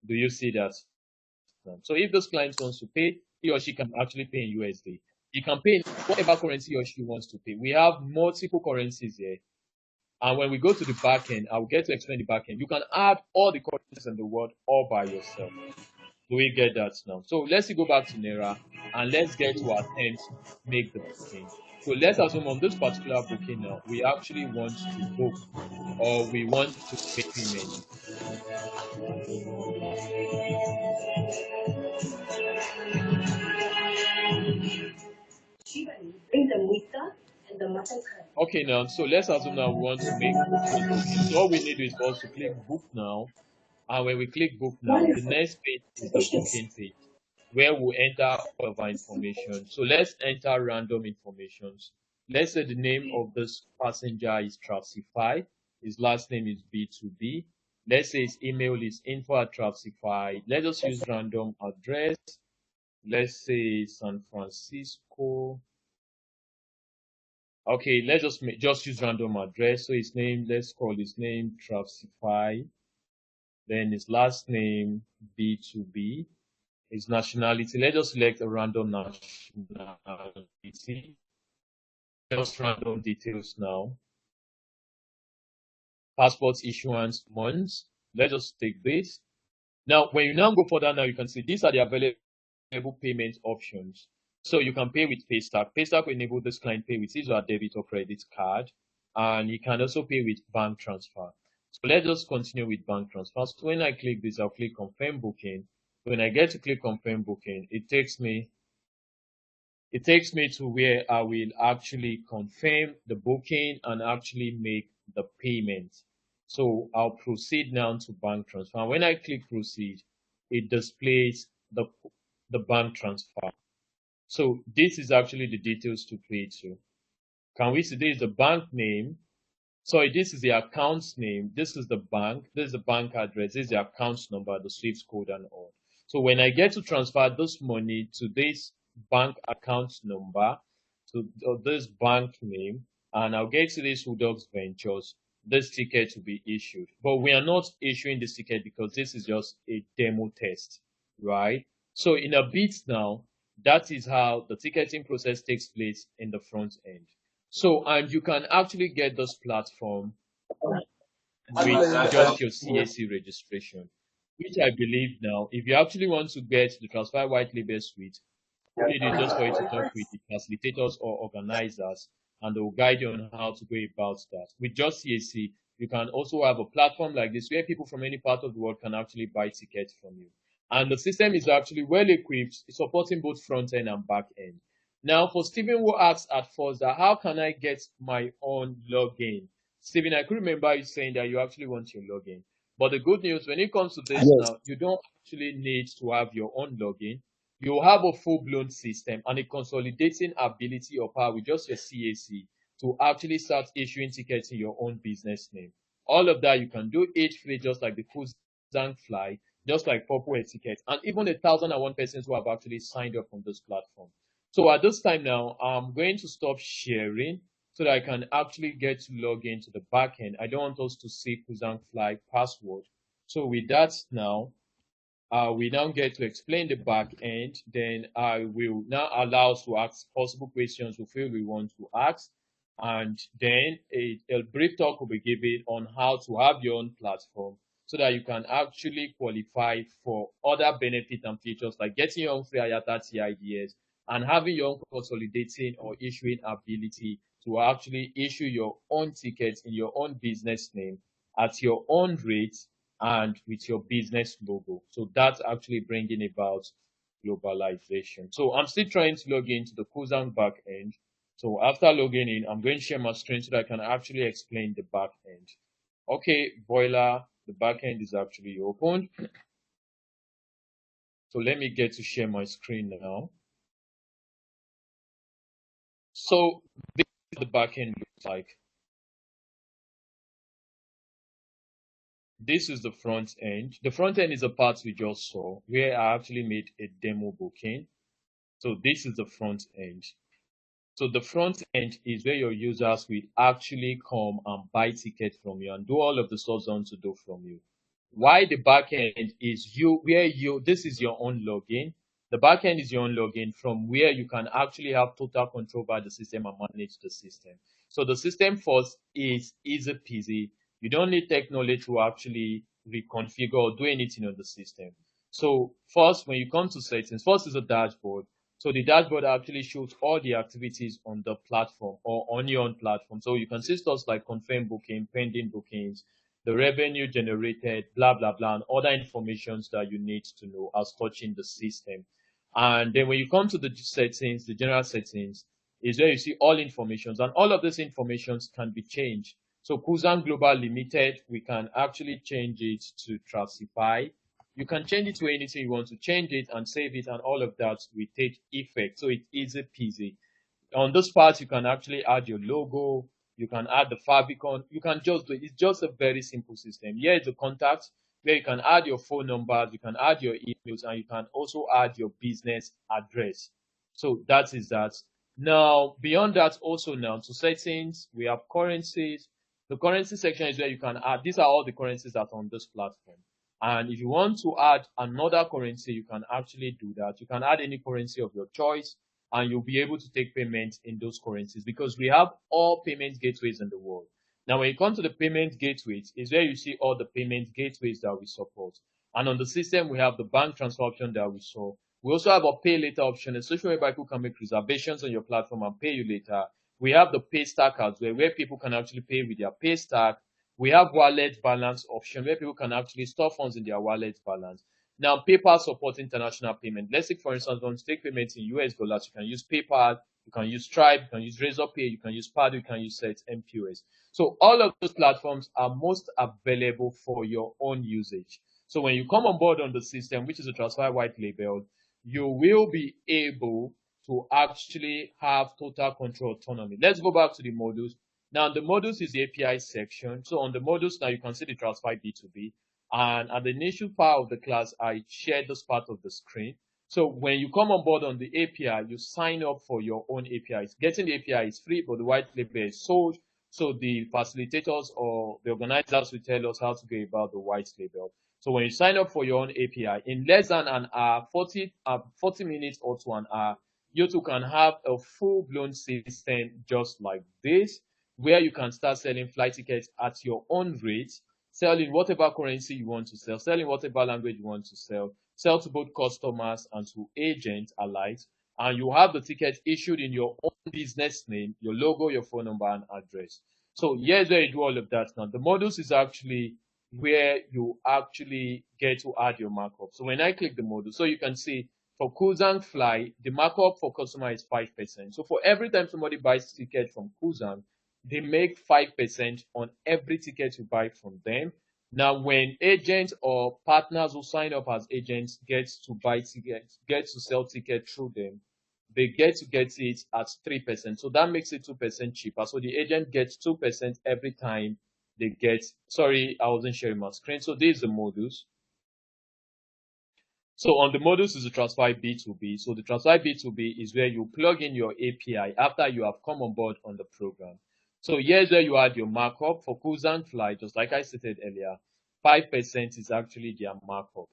Do you see that? So if this client wants to pay, he or she can actually pay in USD. He can pay in whatever currency he or she wants to pay. We have multiple currencies here. And when we go to the back end, I'll get to explain the back end. You can add all the currencies in the world all by yourself. Do we get that now? So let's go back to Naira and let's get to attempt to make the booking. So let's assume on this particular booking now, we actually want to book or we want to make payment. Okay, now, so let's assume now we want to make this booking. So all we need is also click book now. And when we click book now, the next page is the booking page where we'll enter all of our information. So let's enter random informations. Let's say the name of this passenger is Trafsify. His last name is B2B. Let's say his email is info@Trafsify. Let us use random address. Let's say San Francisco. Okay, let's just use random address. So his name, let's call his name Trafsify. Then his last name B2B. His nationality, let's just select a random nationality. Just random details now. Passport issuance months. Let's just take this. Now, when you now go further, now you can see these are the available payment options. So you can pay with Paystack. Paystack will enable this client pay with either a debit or credit card. And you can also pay with bank transfer. So let's just continue with bank transfer. So when I click this, I'll click confirm booking. When I get to click confirm booking, it takes me to where I will actually confirm the booking and actually make the payment. So I'll proceed now to bank transfer. When I click proceed, it displays the bank transfer. So this is actually the details to pay to. Can we see this is the bank name? Sorry, this is the account's name. This is the bank. This is the bank address. This is the account number, the SWIFT code and all. So when I get to transfer this money to this bank account number, to this bank name, and I'll get to this Hudox Ventures, this ticket will be issued. But we are not issuing this ticket because this is just a demo test, right? So in a bit now, that is how the ticketing process takes place in the front end. So, and you can actually get this platform with just your CAC registration, which I believe now, if you actually want to get the Transfer White Label Suite, all you need is just for you to talk with the facilitators or organizers, and they'll guide you on how to go about that. With just CAC, you can also have a platform like this where people from any part of the world can actually buy tickets from you. And the system is actually well equipped, supporting both front end and back end. Now, for Stephen who asked at first that how can I get my own login? Stephen, I could remember you saying that you actually want your login. But the good news, when it comes to this Yes. now, you don't actually need to have your own login. You have a full-blown system and a consolidating ability or power with just your CAC to actually start issuing tickets in your own business name. All of that you can do it free, just like the Kuzang fly, just like Purple Etiquette, and even 1,001 persons who have actually signed up on this platform. So at this time now, I'm going to stop sharing so that I can actually get to log into the backend. I don't want us to see Kuzang Fly password. So with that now, we now get to explain the back end. Then I will now allow us to ask possible questions we feel we want to ask. And then a brief talk will be given on how to have your own platform so that you can actually qualify for other benefits and features like getting your own free IATA TIDS and having your own consolidating or issuing ability to actually issue your own tickets in your own business name at your own rate and with your business logo. So that's actually bringing about globalization. So I'm still trying to log into the Kuzang back end. So after logging in, I'm going to share my screen so that I can actually explain the back end. Okay, Boiler, the back end is actually opened. So let me get to share my screen now. So this is the back end looks like. This is the front end. The front end is the part we just saw where I actually made a demo booking. So this is the front end. So the front end is where your users will actually come and buy tickets from you and do all of the stuff they want to do from you. Why the back end is this is your own login. The back end is your own login from where you can actually have total control over the system and manage the system. So the system first is easy peasy. You don't need tech knowledge to actually reconfigure or do anything on the system. So first, when you come to settings, first is a dashboard. So the dashboard actually shows all the activities on the platform or on your own platform. So you can see stuff like confirm booking, pending bookings, the revenue generated, blah, blah, blah, and other informations that you need to know as touching the system. And then when you come to the settings, the general settings is where you see all informations, and all of these informations can be changed. So Kuzan Global Limited, we can actually change it to Trustify. You can change it to anything you want to change it and save it, and all of that will take effect. So it's easy peasy. On this part, you can actually add your logo, you can add the favicon, you can just do it. It's just a very simple system. Here is the contact where you can add your phone numbers, you can add your emails, and you can also add your business address. So that is that. Now, beyond that, also now to settings, we have currencies. The currency section is where you can add, these are all the currencies that are on this platform. And if you want to add another currency, you can actually do that. You can add any currency of your choice and you'll be able to take payments in those currencies because we have all payment gateways in the world. Now, when you come to the payment gateways, is where you see all the payment gateways that we support. And on the system, we have the bank transfer option that we saw. We also have a pay later option, a social whereby people can make reservations on your platform and pay you later. We have the pay stack as well, where people can actually pay with their pay stack. We have wallet balance option where people can actually store funds in their wallet balance. Now, PayPal supports international payment. Let's say, for instance, want to take payments in US dollars. You can use PayPal, you can use Stripe, you can use Razorpay, you can use Pad, you can use Set MPOS. So all of those platforms are most available for your own usage. So when you come on board on the system, which is a Transfer White Label, you will be able to actually have total control autonomy. Let's go back to the modules. Now, the modules is the API section. So on the modules now, you can see the Transfer B2B. And at the initial part of the class, I shared this part of the screen. So when you come on board on the API, you sign up for your own APIs. Getting the API is free, but the white label is sold. So the facilitators or the organizers will tell us how to go about the white label. So when you sign up for your own API, in less than an hour, 40 minutes or to an hour, you too can have a full-blown system just like this, where you can start selling flight tickets at your own rate, sell in whatever currency you want to sell in whatever language you want to sell to both customers and to agents alike, and you have the ticket issued in your own business name, your logo, your phone number, and address. So here's where you do all of that now. The modules is actually where you actually get to add your markup. So when I click the module, so you can see For Kuzang Fly, the markup for customer is 5%. So for every time somebody buys ticket from Kuzang, they make 5% on every ticket you buy from them. Now, when agents or partners who sign up as agents get to buy tickets, get to sell tickets through them, they get to get it at 3%. So that makes it 2% cheaper. So the agent gets 2% every time they get. Sorry, I wasn't sharing my screen. So this is the modus. So on the modus is the transfer B2B. So the transfer B2B is where you plug in your API after you have come on board on the program. So here's where you add your markup for Kuzang Fly, just like I stated earlier. 5% is actually their markup,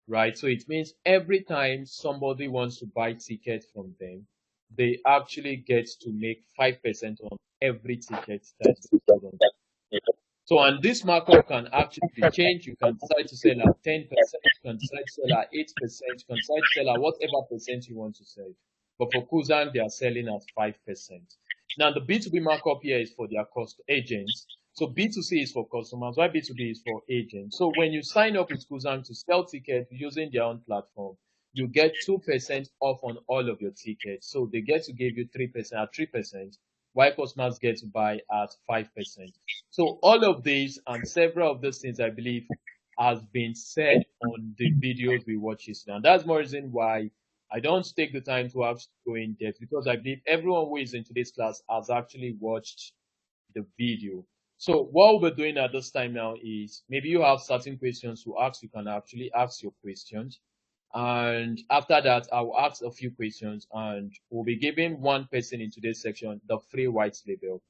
right? So it means every time somebody wants to buy tickets from them, they actually get to make 5% on every ticket that is sold on. So, and this markup can actually be changed. You can decide to sell at 10%, you can decide to sell at 8%, you can decide to sell at whatever percent you want to sell. But for Kuzan, they are selling at 5%. Now, the B2B markup here is for their cost agents. So B2C is for customers, while B2B is for agents. So when you sign up with Kuzan to sell tickets using their own platform, you get 2% off on all of your tickets. So they get to give you 3% at 3%, while customers get to buy at 5%. So all of these and several of those things, I believe, has been said on the videos we watch yesterday. And that's more reason why I don't take the time to have to go in depth, because I believe everyone who is in today's class has actually watched the video. So what we're doing at this time now is, maybe you have certain questions to ask, you can actually ask your questions. And after that, I'll ask a few questions and we'll be giving one person in today's section the free white label.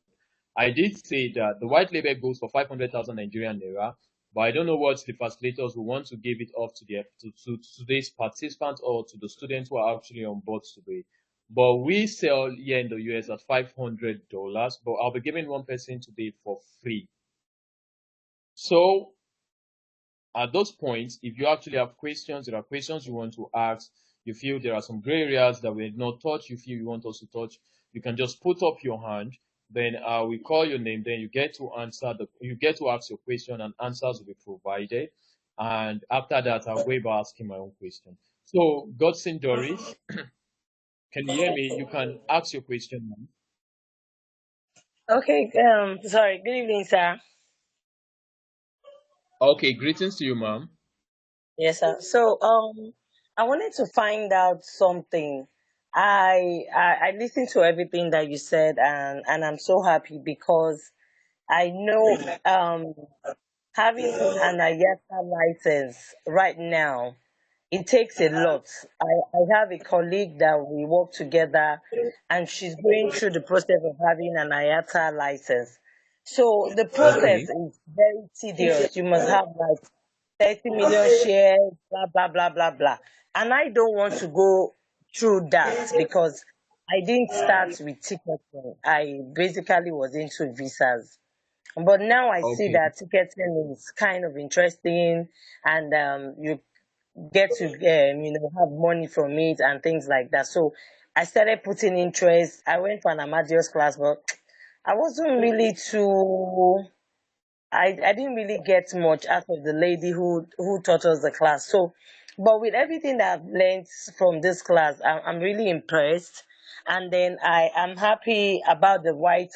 I did say that the white label goes for 500,000 Nigerian naira, but I don't know what the facilitators will want to give it off to to today's participants or to the students who are actually on board today. But we sell here in the US at $500, but I'll be giving one person today for free. So at those points, if you actually have questions, there are questions you want to ask, you feel there are some gray areas that we have not touched, you feel you want us to touch, you can just put up your hand. Then we call your name. Then you get to ask your question, and answers will be provided. And after that, I'll go about asking my own question. So, Godson Doris, can you hear me? You can ask your question now. Okay, sorry. Good evening, sir. Okay, greetings to you, ma'am. Yes, sir. So, I wanted to find out something. I listened to everything that you said, and I'm so happy because I know having an IATA license right now, it takes a lot. I have a colleague that we work together, and she's going through the process of having an IATA license. So the process Okay. is very tedious. You must have like 30 million shares, blah, blah, blah, blah, blah. And I don't want to go through that because I didn't start with ticketing. I basically was into visas. But now I see Okay. that ticketing is kind of interesting, and you get to have money from it and things like that. So I started putting interest. I went for an Amadeus class, but I wasn't really too. I didn't really get much out of the lady who taught us the class. So, but with everything that I've learned from this class, I'm really impressed. And then I am happy about the white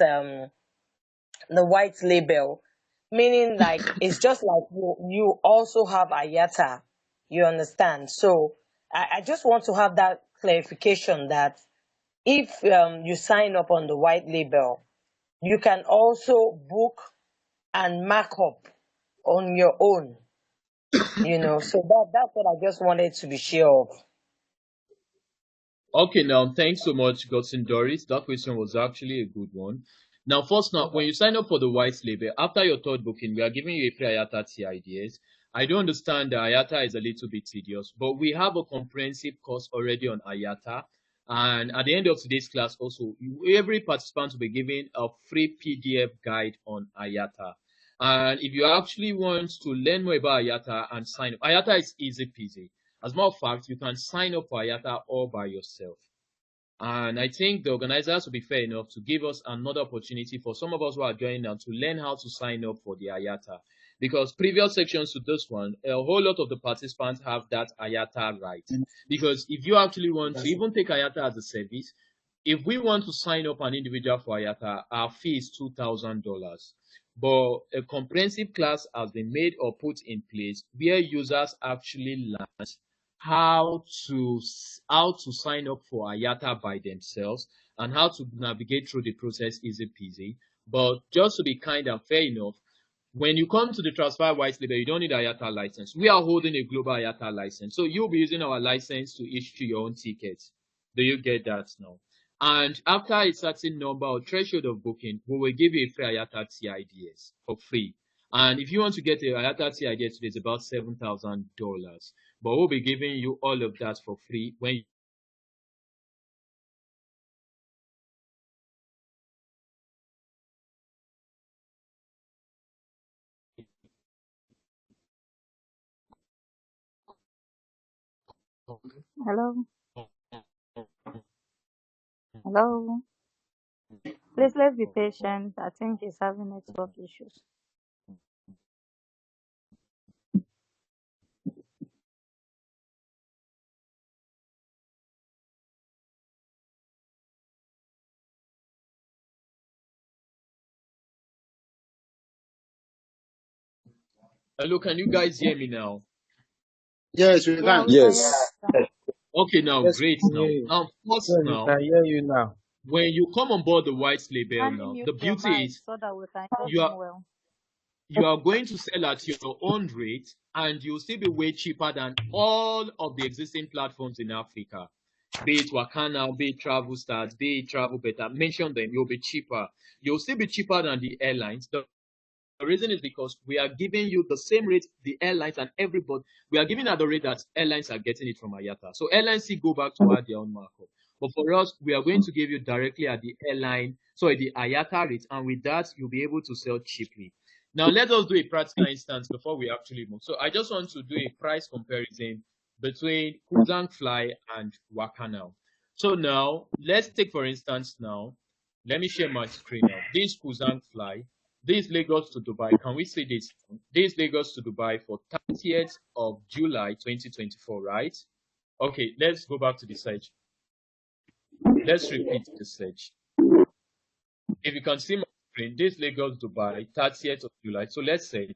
label, meaning like it's just like you also have Ayata, you understand? So I just want to have that clarification that if you sign up on the white label, you can also book and mark up on your own, So that's what I just wanted to be sure of. Okay, now thanks so much, Godson Doris. That question was actually a good one. Now, first, now when you sign up for the white label, after your third booking, we are giving you a free IATA TIDS. I do understand that IATA is a little bit tedious, but we have a comprehensive course already on IATA. And at the end of today's class, also, every participant will be given a free PDF guide on IATA. And if you actually want to learn more about IATA and sign up, IATA is easy peasy. As a matter of fact, you can sign up for IATA all by yourself. And I think the organizers will be fair enough to give us another opportunity for some of us who are joining now to learn how to sign up for the IATA. because previous sections to this one, a whole lot of the participants have that IATA right. Because if you actually want to even take IATA as a service, if we want to sign up an individual for IATA, our fee is $2,000. But a comprehensive class has been made or put in place where users actually learn how to sign up for IATA by themselves and how to navigate through the process easy peasy. But just to be kind and fair enough, when you come to the transfer white label, you don't need a IATA license. We are holding a global IATA license. So you'll be using our license to issue your own tickets. Do you get that now? And after a certain number or threshold of booking, we will give you a free IATA TIDS for free. And if you want to get a IATA TIDS, it's about $7,000. But we'll be giving you all of that for free when Hello? Hello? Please, let's be patient. I think he's having network issues. Hello, can you guys hear me now? Yes, we Yeah, can. we can hear Yes. you. Okay, now Yes, great we now. hear you. Now, first Yes, we now, can hear you now. when you come on board the white label Kindly now, mute the your beauty mic is so that we can hear you him are well. you are going to sell at your own rate and you'll still be way cheaper than all of the existing platforms in Africa. Be it Wakana, be it Travel Stars, be it Travel Better, mention them, you'll be cheaper. You'll still be cheaper than the airlines. The reason is because we are giving you the same rate the airlines and everybody. We are giving at the rate that airlines are getting it from IATA. So airlines still go back to add their own markup. But for us, we are going to give you directly at the airline, sorry, the IATA rate, and with that, you'll be able to sell cheaply. Now, let us do a practical instance before we actually move. So I just want to do a price comparison between Kuzang Fly and Wakana. So now, let's take for instance now, let me share my screen now. This Kuzang Fly, this Lagos to Dubai. Can we see this? This Lagos to Dubai for 30th of July 2024, right? Okay, let's go back to the search. Let's repeat the search. If you can see my screen, this Lagos Dubai, 30th of July. So let's search.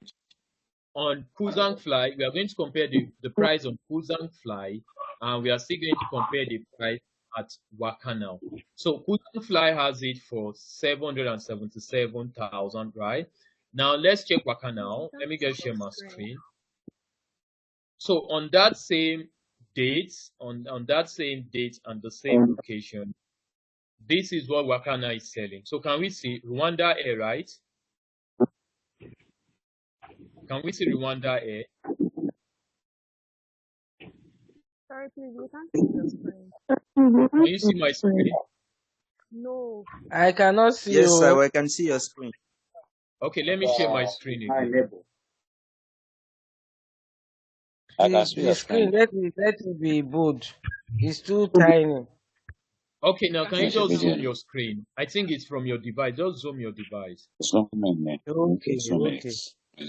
On Kuzang Fly, we are going to compare the price on Kuzang Fly, and we are still going to compare the price at Wakana. So Kuzang Fly has it for 777,000, right? Now let's check Wakana. Let me just share my screen. So on that same date, on that same date and the same location, this is what Wakana is selling. So can we see Rwanda Air, right? Can we see Rwanda Air? Sorry, please, we can't see your screen. Can you see my screen? No. I cannot see Yes, sir, you. I can see your screen. Okay, let me share my screen again. I can see The your screen, screen. let it be bold. It's too tiny. Okay, now can you Yes, just zoom obedient. your screen? I think it's from your device. Just zoom your device. Zoom in. Okay, Zoom okay. in.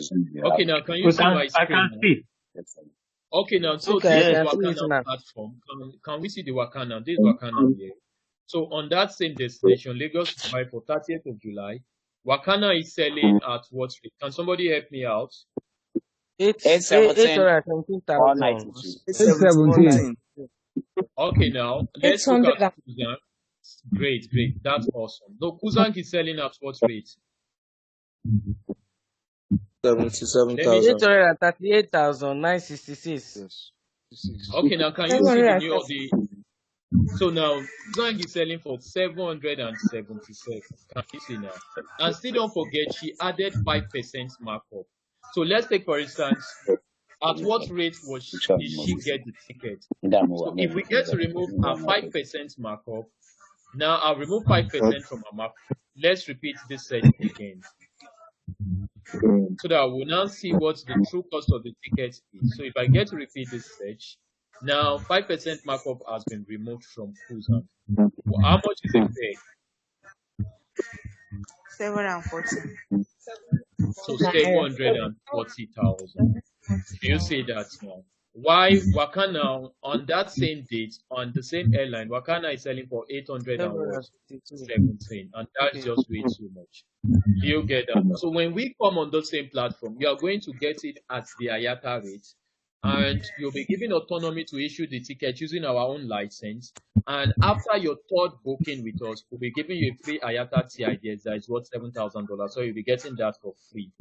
Zoom in. Okay, now can you see my I can screen now? see. Okay, now so Okay, I this is can see it Wakana now. platform. Can we see the Wakana? This is Wakana here. So on that same destination, Lagos to Dubai for 30th of July, Wakana is selling at what rate? Can somebody help me out? 817 or 817,000. 92. 817. Okay, now let's look 800 at Kuzang. Great, great. That's awesome. No, Kuzang is selling at what rate? Let me 77,000. 838,966. Yes. Okay, now can you see the new so now Kuzang is selling for 777. Can you see now? And still don't forget she added 5% markup. So let's take for instance, at what rate did she get the ticket? So if we get to remove our 5% markup, now I'll remove 5% from our markup. Let's repeat this search again. So that we'll now see what the true cost of the ticket is. So if I get to repeat this search, now 5% markup has been removed from Kuzang. Well, how much is it paid? 714. So 740,000. Do you see that now? Why Wakana on that same date on the same airline, Wakana is selling for 800 and what? 752. 17, and that's Okay. just way too much. Do you get that? So when we come on the same platform, you are going to get it at the IATA rate, and you'll be given autonomy to issue the ticket using our own license. And after your third booking with us, we'll be giving you a free IATA TIDS that is worth $7,000. So you'll be getting that for free.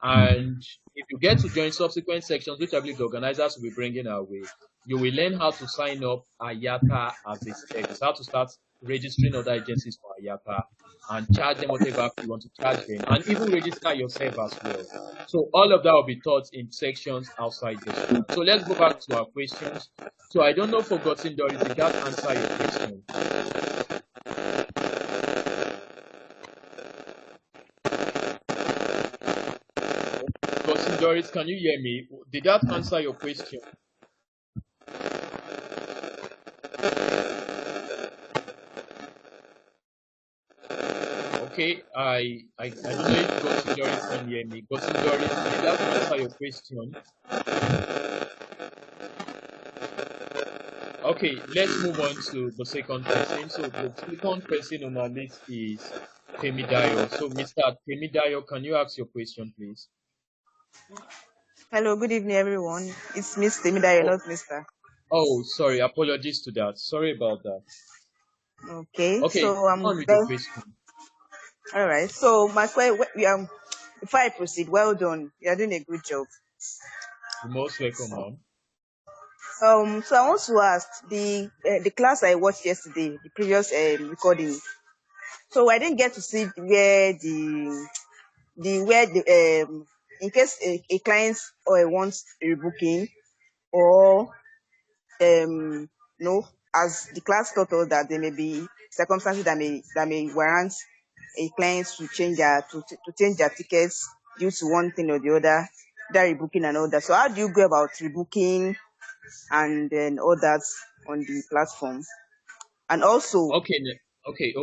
And if you get to join subsequent sections, which I believe the organizers will be bringing our way, you will learn how to sign up IATA as a service, how to start registering other agencies for IATA and charge them whatever you want to charge them, and even register yourself as well. So all of that will be taught in sections outside the school. So let's go back to our questions. So I don't know, Forgotten Doris, did that answer your question? Forgotten Doris, can you hear me? Did that answer your question? Okay, I don't know if Gossip Doris can hear me. Gossip Doris, did that answer your question? Okay, let's move on to the second person. So the second person on our list is Temidayo. So Mr. Temidayo, can you ask your question, please? Hello, good evening, everyone. It's Miss Temidayo, not Mr. Oh, sorry. Apologies to that. Sorry about that. Okay, Okay, so on with your question. all right. So my question, before I proceed, well done. You're doing a good job. You're most welcome, ma'am. So I want to ask the class I watched yesterday, the previous recording. So I didn't get to see where in case a client wants a rebooking or no, as the class taught us that there may be circumstances that may warrant a client to change their tickets due to one thing or the other, that rebooking and all that. So how do you go about rebooking and then all that on the platform? And also, Okay.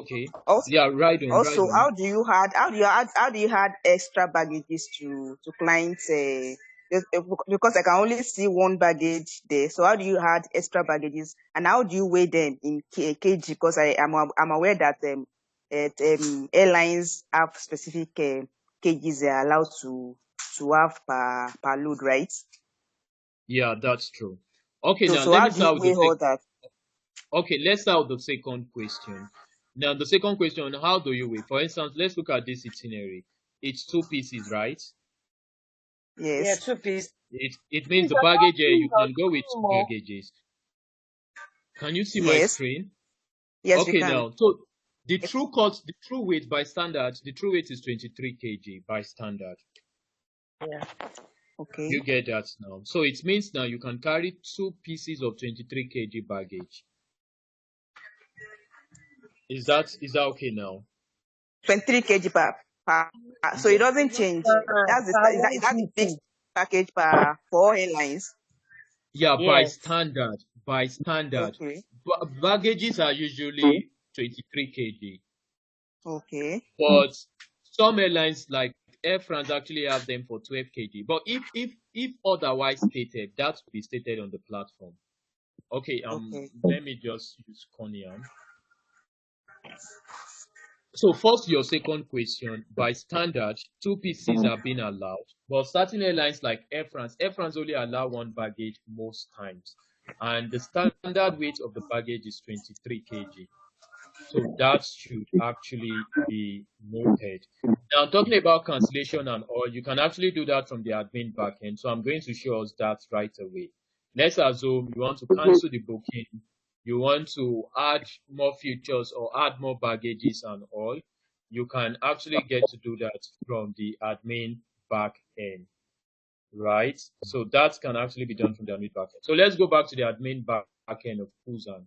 Yeah, right on. how do you add extra baggages to clients? Because I can only see one baggage there. So how do you add extra baggages, and how do you weigh them in kg? Because I'm aware that airlines have specific kgs they are allowed to have per load, right? Yeah, that's true. Okay, So now so let how me do you start with weigh all that? Okay, let's start with the second question. Now, the second question, how do you weigh? For instance, let's look at this itinerary. It's 2 pieces, right? Yes. Yeah, 2 piece. It means the baggage here, you can go with 2 baggages. Can you see my Yes. screen? Yes, Okay, we can. now, so the true weight by standard, the true weight is 23 kg by standard. Yeah. Okay. You get that now. So it means now you can carry 2 pieces of 23 kg baggage. Is that okay now? 23 kg per so it doesn't change. That's is that the fixed package for all airlines? Yeah, Yes. by standard. Okay. Baggages are usually 23 kg, Okay. but some airlines like Air France actually have them for 12 kg. But if otherwise stated, that will be stated on the platform. Okay, Okay. let me just use Coniam. So first, your second question, by standard, 2 pieces are being allowed. But certain airlines like Air France only allow 1 baggage most times. And the standard weight of the baggage is 23 kg. So that should actually be noted. Now, talking about cancellation and all, you can actually do that from the admin backend. So I'm going to show us that right away. Let's assume you want to cancel the booking, you want to add more features or add more baggages and all. You can actually get to do that from the admin backend, right? So that can actually be done from the admin backend. So let's go back to the admin backend of Kuzang.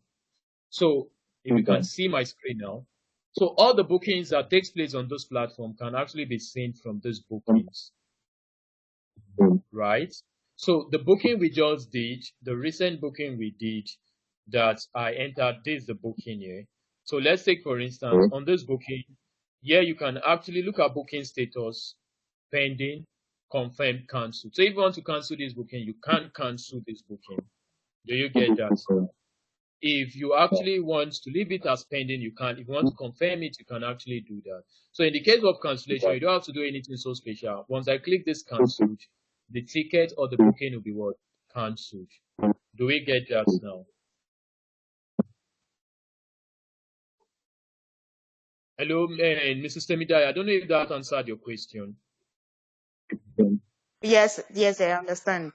So if you can see my screen now, so all the bookings that takes place on this platform can actually be seen from these bookings, right? So the booking we just did, the recent booking we did that I entered, this is the booking here. So let's take, for instance, on this booking, here you can actually look at booking status. pending, confirmed, cancelled. So if you want to cancel this booking, you can't cancel this booking. Do you get that? If you actually want to leave it as pending, you can. If you want to confirm it, you can actually do that. So in the case of cancellation, you don't have to do anything so special. Once I click this cancelled, the ticket or the booking will be what? Cancelled. Do we get that now? Hello, Mrs. Temidai. I don't know if that answered your question. Yes, I understand.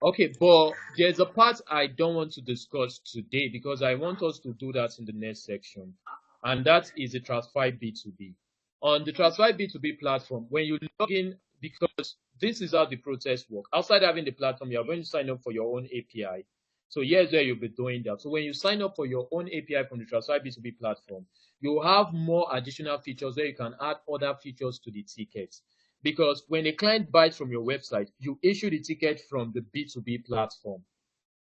Okay, but there's a part I don't want to discuss today because I want us to do that in the next section, and that is the Transfer B2B. On the Transfer B2B platform, when you log in, because this is how the process works. Outside having the platform, you are going to sign up for your own API. So here's where you'll be doing that. So when you sign up for your own API from the Transfer B2B platform, you have more additional features where you can add other features to the tickets. Because when a client buys from your website, you issue the ticket from the B2B platform.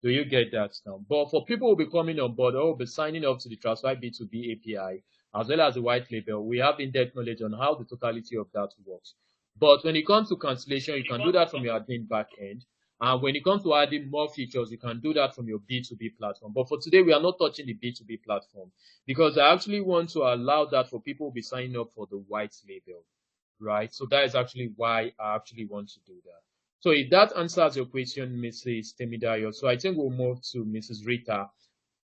Do you get that now? But for people who will be coming on board or will be signing up to the Transfer B2B API, as well as the white label, we have in-depth knowledge on how the totality of that works. But when it comes to cancellation, you can do that from your admin backend. And when it comes to adding more features, you can do that from your B2B platform. But for today, we are not touching the B2B platform because I actually want to allow that for people who will be signing up for the white label. Right? So that is actually why I actually want to do that. So if that answers your question, Mrs. Temidayo, so I think we'll move to Mrs. Rita.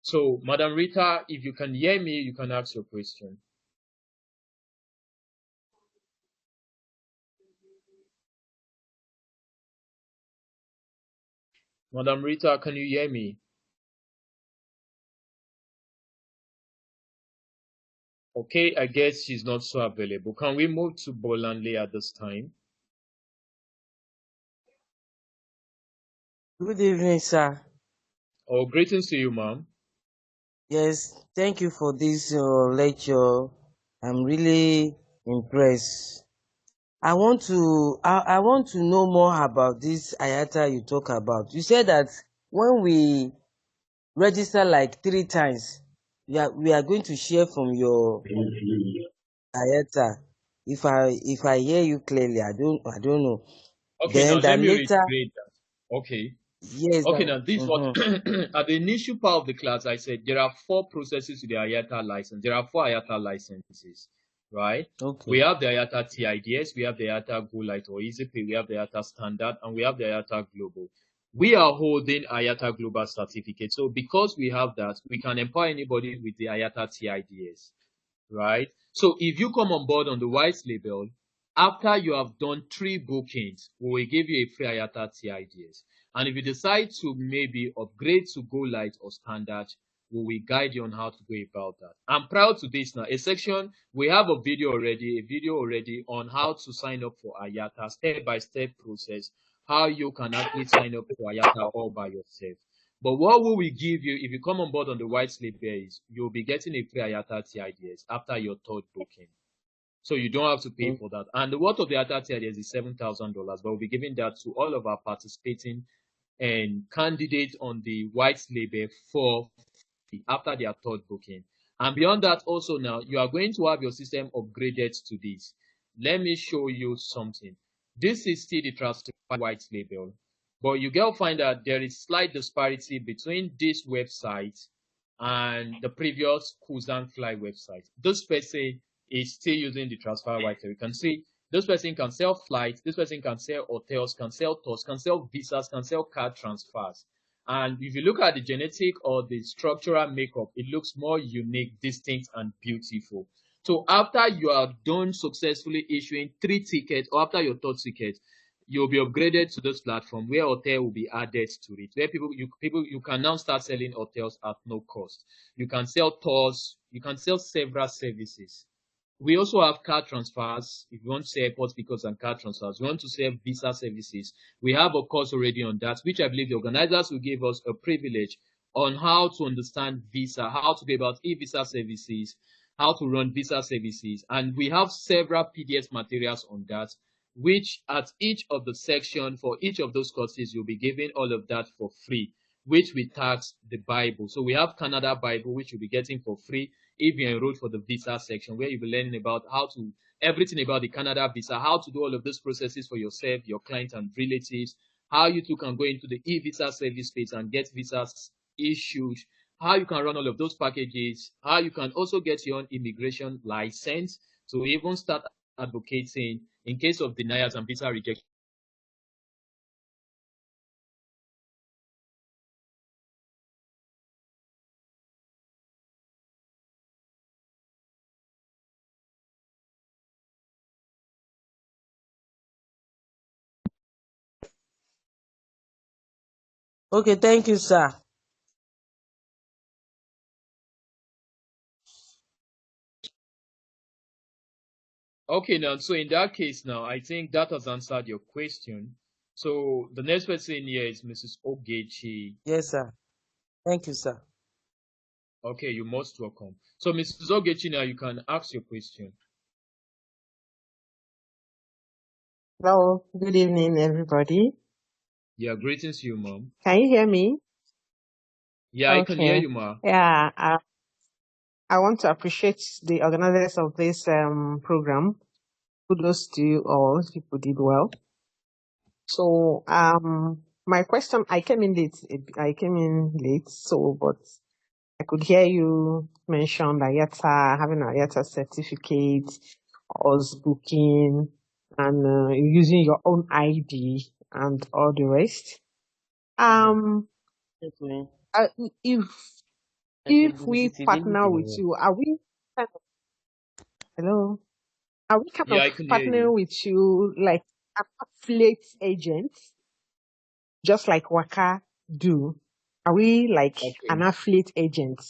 So, Madam Rita, if you can hear me, you can ask your question. Madam Rita, can you hear me? Okay, I guess she's not so available. Can we move to Bolanle at this time? Good evening, sir. Oh, greetings to you, ma'am. Yes, thank you for this lecture. I'm really impressed. I want to know more about this IATA you talk about. You said that when we register like 3 times, we are going to share from your IATA. If I hear you clearly, I don't know. Okay, now Then let that me later, reiterate that. Okay. yes, Okay, that, now this what at the initial part of the class I said there are 4 processes to the IATA license. There are 4 IATA licenses, right? okay. We have the IATA TIDS, we have the IATA Go Light or Easy Pay, we have the IATA Standard, and we have the IATA Global. We are holding IATA Global certificate. So because we have that, we can empower anybody with the IATA TIDS, right? So if you come on board on the white label, after you have done 3 bookings, we will give you a free IATA TIDS. And if you decide to maybe upgrade to Go Light or Standard, we will guide you on how to go about that. And prior to this now, we have a video already on how to sign up for IATA, step-by-step process, how you can actually sign up for IATA all by yourself. But what will we give you if you come on board on the white slip is you'll be getting a free IATA TIDS after your 3rd booking. So you don't have to pay for that. And the worth of the IATA TIDS is $7,000, but we'll be giving that to all of our participating and candidates on the white label for after their 3rd booking. And beyond that, also now you are going to have your system upgraded to this. Let me show you something. This is still the Trusted white label, but you will find that there is slight disparity between this website and the previous Kuzang Fly website. This person is still using the Transfer white label. You can see this person can sell flights, this person can sell hotels, can sell tours, can sell visas, can sell card transfers. And if you look at the genetic or the structural makeup, it looks more unique, distinct, and beautiful. So after you are done successfully issuing 3 tickets, or after your 3rd ticket, you'll be upgraded to this platform where hotel will be added to it. Where you can now start selling hotels at no cost. You can sell tours, you can sell several services. We also have card transfers. If you want to say airport tickets and card transfers, we want to sell visa services. We have a course already on that, which I believe the organizers will give us a privilege on how to understand visa, how to go about e-visa services, how to run visa services. And we have several PDS materials on that, which at each of the section for each of those courses, you'll be given all of that for free, which we tax the Bible. So we have Canada Bible, which you'll be getting for free if you enroll for the visa section, where you'll be learning about how to everything about the Canada visa, how to do all of those processes for yourself, your clients, and relatives, how you too can go into the e-visa service space and get visas issued, how you can run all of those packages, how you can also get your own immigration license to even start advocating in case of denials and visa rejection. Okay, thank you, sir. Okay, now, so in that case, now, I think that has answered your question. So the next person here is Mrs. Ogechi. Yes, sir. Thank you, sir. Okay, you're most welcome. So, Mrs. Ogechi, now you can ask your question. Hello, good evening, everybody. Yeah, greetings to you, mom. Can you hear me? Yeah, I can hear Okay. you, ma. Yeah, I want to appreciate the organizers of this program. Kudos to you all. People did well. So, my question, I came in late, so, but I could hear you mention IATA, having an IATA certificate, us booking, and using your own ID and all the rest. Okay. If we partner with you, are we kind of, hello? Are we kind Yeah, of I can hear partnering you. with you like an affiliate agent, just like Waka do? Are we like an Okay. affiliate agent?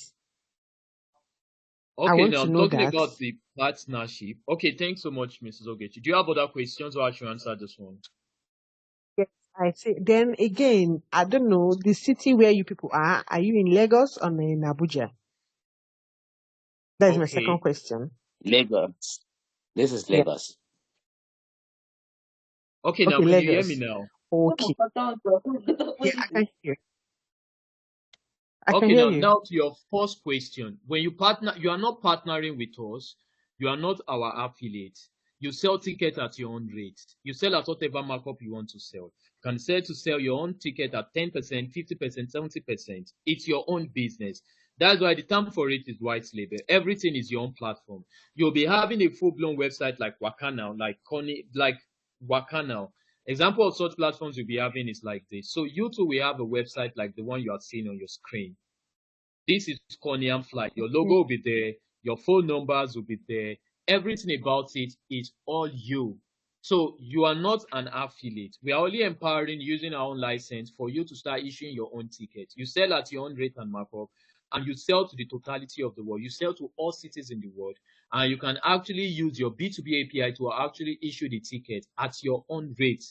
I Okay, want now to know talking that. about the partnership. Okay, thanks so much, Mrs. Ogechi. Do you have other questions or I should answer this one? Yes, I see. Then again, I don't know the city where you people are. Are you in Lagos or in Abuja? That is my second Okay. question. Lagos. This is Yeah. Lagos. Okay, now Okay, can you hear me Lagos. now? Okay. Yeah, I can hear. I can Okay, hear now you. now to your first question. When you partner, you are not partnering with us. You are not our affiliate. You sell tickets at your own rate. You sell at whatever markup you want to sell. You can sell your own ticket at 10%, 50%, 70%. It's your own business. That's why the term for it is white label. Everything is your own platform. You'll be having a full-blown website like Wakana, like Connie, like Wakana. Example of such platforms you'll be having is like this. So you too will have a website like the one you are seeing on your screen. This is Cornium Flight. Your logo will be there. Your phone numbers will be there. Everything about it is all you. So you are not an affiliate. We are only empowering using our own license for you to start issuing your own ticket. You sell at your own rate and markup, and you sell to the totality of the world. You sell to all cities in the world, and you can actually use your B2B API to actually issue the ticket at your own rate.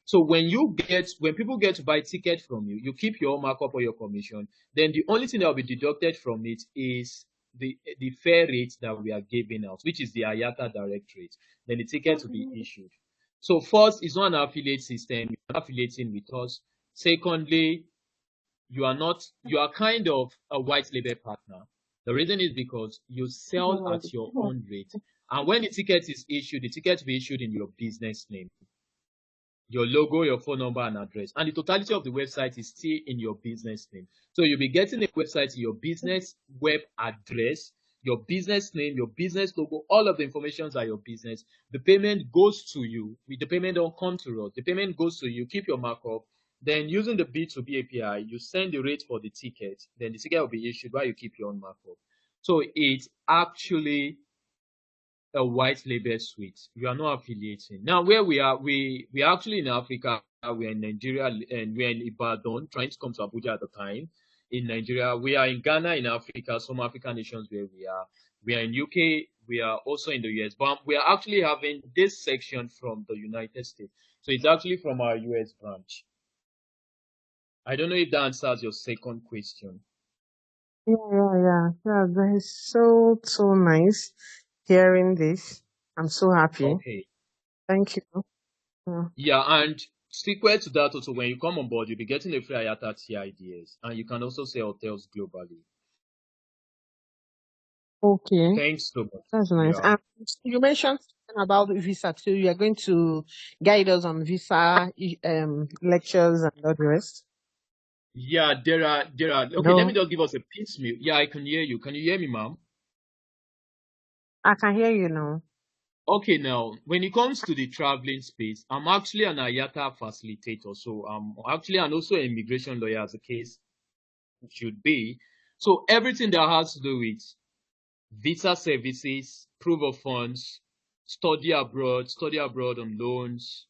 So when people get to buy ticket from you, you keep your own markup or your commission. Then the only thing that will be deducted from it is the fair rate that we are giving out, which is the IATA direct rate. Then the ticket will be issued. So first, it's not an affiliate system. You're not affiliating with us. Secondly, you are kind of a white label partner. The reason is because you sell at your own rate. And when the ticket is issued, the ticket will be issued in your business name, your logo, your phone number, and address. And the totality of the website is still in your business name. So you'll be getting a website in your business web address, your business name, your business logo, all of the informations are your business. The payment goes to you. The payment don't come to us. The payment goes to you. Keep your markup. Then using the B2B API, you send the rate for the ticket. Then the ticket will be issued while you keep your own markup. So it's actually a white label suite. We are not affiliating. Now, where we are, we are actually in Africa. We are in Nigeria, and we are in Ibadan, trying to come to Abuja at the time. In Nigeria, we are in Ghana, in Africa, some African nations where we are. We are in UK. We are also in the US, but we are actually having this section from the United States. So it's actually from our US branch. I don't know if that answers your second question. Yeah. That is so nice hearing this. I'm so happy. Okay. Thank you. Yeah. Yeah, and sequel to that also, when you come on board, you'll be getting a free IATA TIDS, and you can also sell hotels globally. Okay, Thanks so much. that's nice. Yeah. And you mentioned something about the visa too. You are going to guide us on visa lectures and all the rest. Yeah, there are okay, let me No, just give us a piecemeal. Yeah, I can hear you. Can you hear me, ma'am? I can hear you now. Okay, now when it comes to the traveling space, I'm actually an IATA facilitator. So I'm actually and also an immigration lawyer as the case should be. So everything that has to do with visa services, proof of funds, study abroad on loans,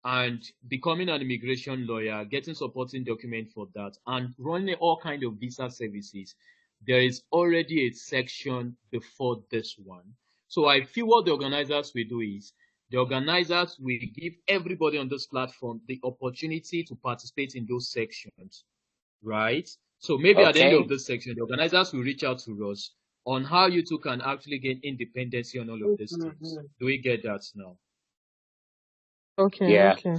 and becoming an immigration lawyer, getting supporting document for that, and running all kind of visa services, there is already a section before this one. So I feel what the organizers will do is the organizers will give everybody on this platform the opportunity to participate in those sections, right? So maybe at the end Okay. of this section, the organizers will reach out to us on how you two can actually gain independency on all of these things. Do we get that now? Okay, Yeah. okay.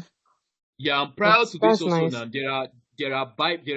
Yeah, and prior to this That's also nice. now there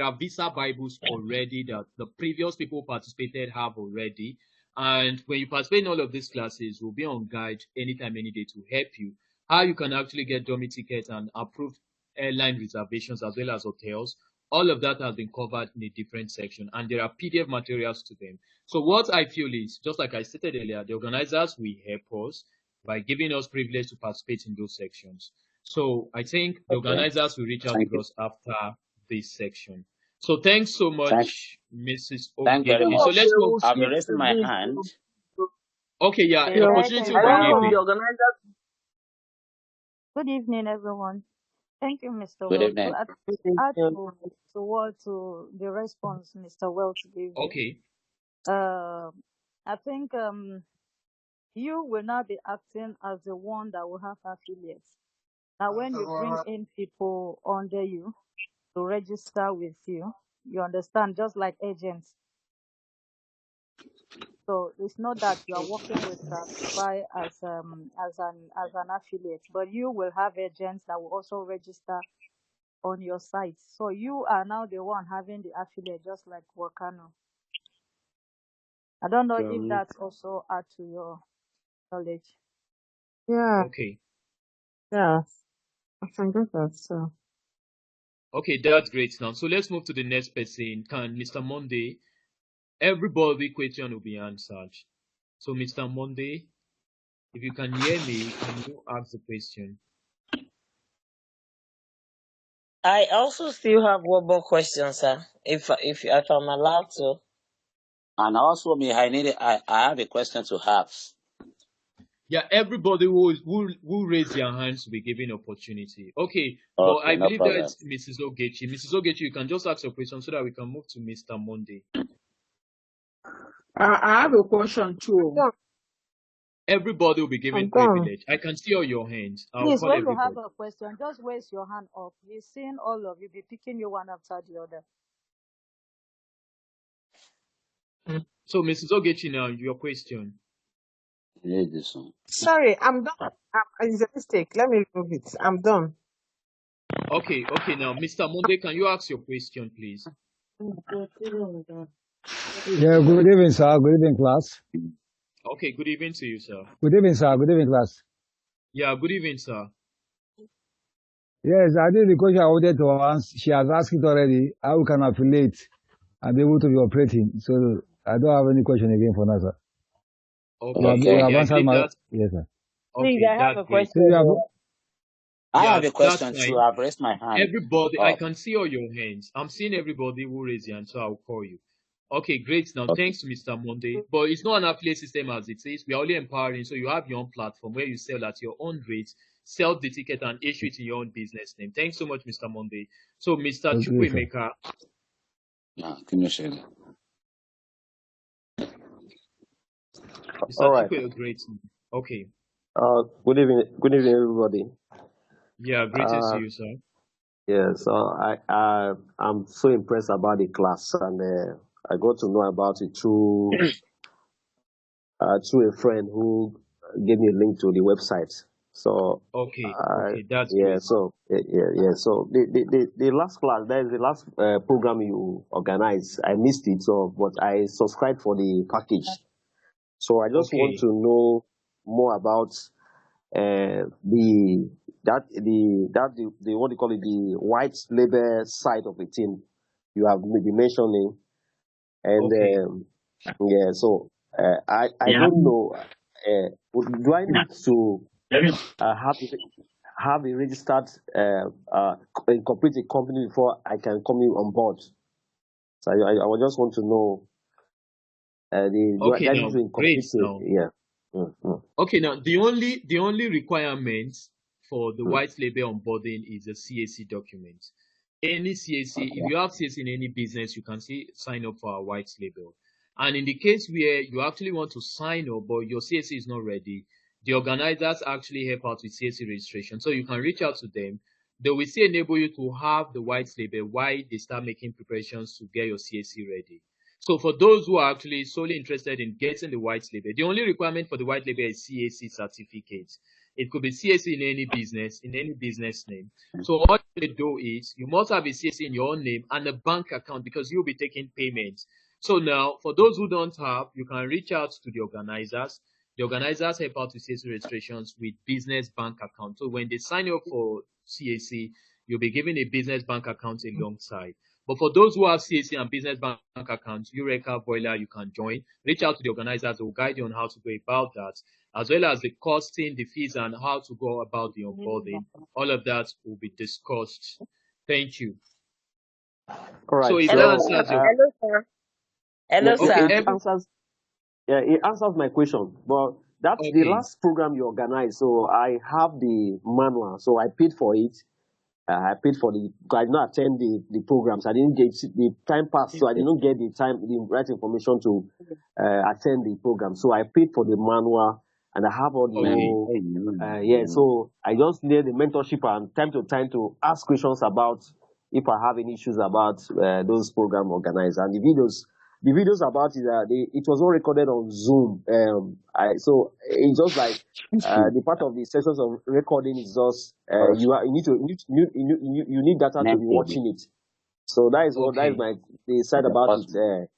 are visa Bibles already that the previous people participated have already. And when you participate in all of these classes, we'll be on guide anytime, any day to help you how you can actually get dummy tickets and approved airline reservations as well as hotels. All of that has been covered in a different section, and there are PDF materials to them. So what I feel is, just like I stated earlier, the organizers will help us by giving us privilege to participate in those sections. So I think the Okay. organizers will reach out Thank to you. us after this section. So thanks so Thank much, Mrs. thank very Ogechi. So much. let's move. I'll be raising my hand. Okay, yeah, You're opportunity will Second, be welcome. given. good evening, everyone. Thank you, Mr. Good Well. To evening. add to the response Mr. Wells gave you, Okay, I think you will now be acting as the one that will have affiliates. Now, when you bring in people under you to register with you, you understand, just like agents. So it's not that you are working with Classify as an affiliate, but you will have agents that will also register on your site. So you are now the one having the affiliate, just like Wakano. I don't know if that's also add to your knowledge. Yeah, okay, yeah. I can get that. So okay, that's great now. So let's move to the next person. Can Mr. Monday, everybody question will be answered. So Mr. Monday, if you can hear me, can you ask the question? I also still have one more question, sir, if I'm allowed to. And also me, I have a question to ask. Yeah, everybody who raise their hands will be given opportunity. Okay, but Okay, I no believe that problem. it's Mrs. Ogechi. Mrs. Ogechi, you can just ask your question so that we can move to Mr. Monday. I have a question too. yeah, Everybody will be given I'm done. privilege. I can see all your hands. I'll Please, call when you have everybody. a question, just raise your hand up. We've seen all of you be picking you one after the other. So, Mrs. Ogechi, now your question. I need this one. Sorry, I'm done. It's a mistake. Let me remove it. I'm done. Okay, now, Mr. Monday, can you ask your question, please? Yeah, good evening, sir. Good evening, class. Okay, good evening to you, sir. Good evening, sir. Good evening, class. Yeah, good evening, sir. Yes, I think the question I wanted to ask, she has asked it already, how we can affiliate and be able to be operating. So I don't have any question again for now, sir. Okay, You have I answered believe my, that. yes, sir. Please, Okay, I have that's a great. So question. you have, I Yeah, have a that's question too. fine. I've raised my hand Everybody, I up. can see all your hands. I'm seeing everybody who raised their hand, so I'll call you. Okay, great. Now, Okay. thanks to Mr. Monday. But it's not an affiliate system as it is. We are only empowering. So you have your own platform where you sell at your own rate, sell the ticket, and issue it in your own business name. Thanks so much, Mr. Monday. So, Mr. okay, sir. Chukwemeka, Yeah, give me a second. Mr. All right. Chukwe, great. Okay. Good evening, everybody. Yeah, greetings to Uh, you, sir. yeah, so I'm so impressed about the class, and I got to know about it through a friend who gave me a link to the website. So Okay, okay, that's yeah, great. so yeah. So the last class, that is the last program you organized. I missed it, so but I subscribed for the package. So I just want Okay, to know more about the what do you call it, the white label side of the team you have been mentioning, and okay. yeah. So I don't know. Do I need to have a registered incorporated company before I can come in on board? So I would just want to know Okay, do I need now to great. incorporate it? Now, Yeah. Mm, mm, okay, now the only requirement for the mm. white label onboarding is a CAC document. Any CAC, if you have CAC in any business, you can see sign up for a white label. And in the case where you actually want to sign up but your CAC is not ready, the organizers actually help out with CAC registration. So you can reach out to them. They will still enable you to have the white label while they start making preparations to get your CAC ready. So for those who are actually solely interested in getting the white label, the only requirement for the white label is CAC certificate. It could be CAC in any business name. So what they do is you must have a CAC in your own name and a bank account because you'll be taking payments. So now, for those who don't have, you can reach out to the organizers. The organizers help out with CAC registrations with business bank account. So when they sign up for CAC, you'll be given a business bank account alongside. But for those who have CAC and business bank accounts, Eureka, Boiler, you can join. Reach out to the organizers. They will guide you on how to go about that, as well as the costing, the fees, and how to go about the onboarding. All of that will be discussed. Thank you. All So right. if that Hello, So sir. answers your Hello, sir. yeah, Hello, okay, it sir. answers. Yeah, it answers my question. But that's the okay, last program you organized. So I have the manual. So I paid for it. I paid for the. I did not attend the programs. I didn't get the time passed, so I did not get the right information to attend the program. So I paid for the manual, and I have all the okay, whole. Yeah, so I just need the mentorship and time to time to ask questions about if I have any issues about those program organized and the videos. The videos about it, it was all recorded on Zoom. So it's just like the part of the sessions of recording is just you need data to be watching it. So that is okay, my the side about it.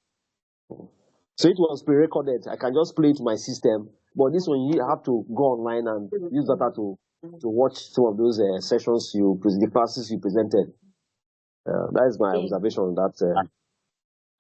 So it was pre-recorded. I can just play it to my system, but this one you have to go online and use data to watch some of those sessions the classes you presented. That is my observation on that.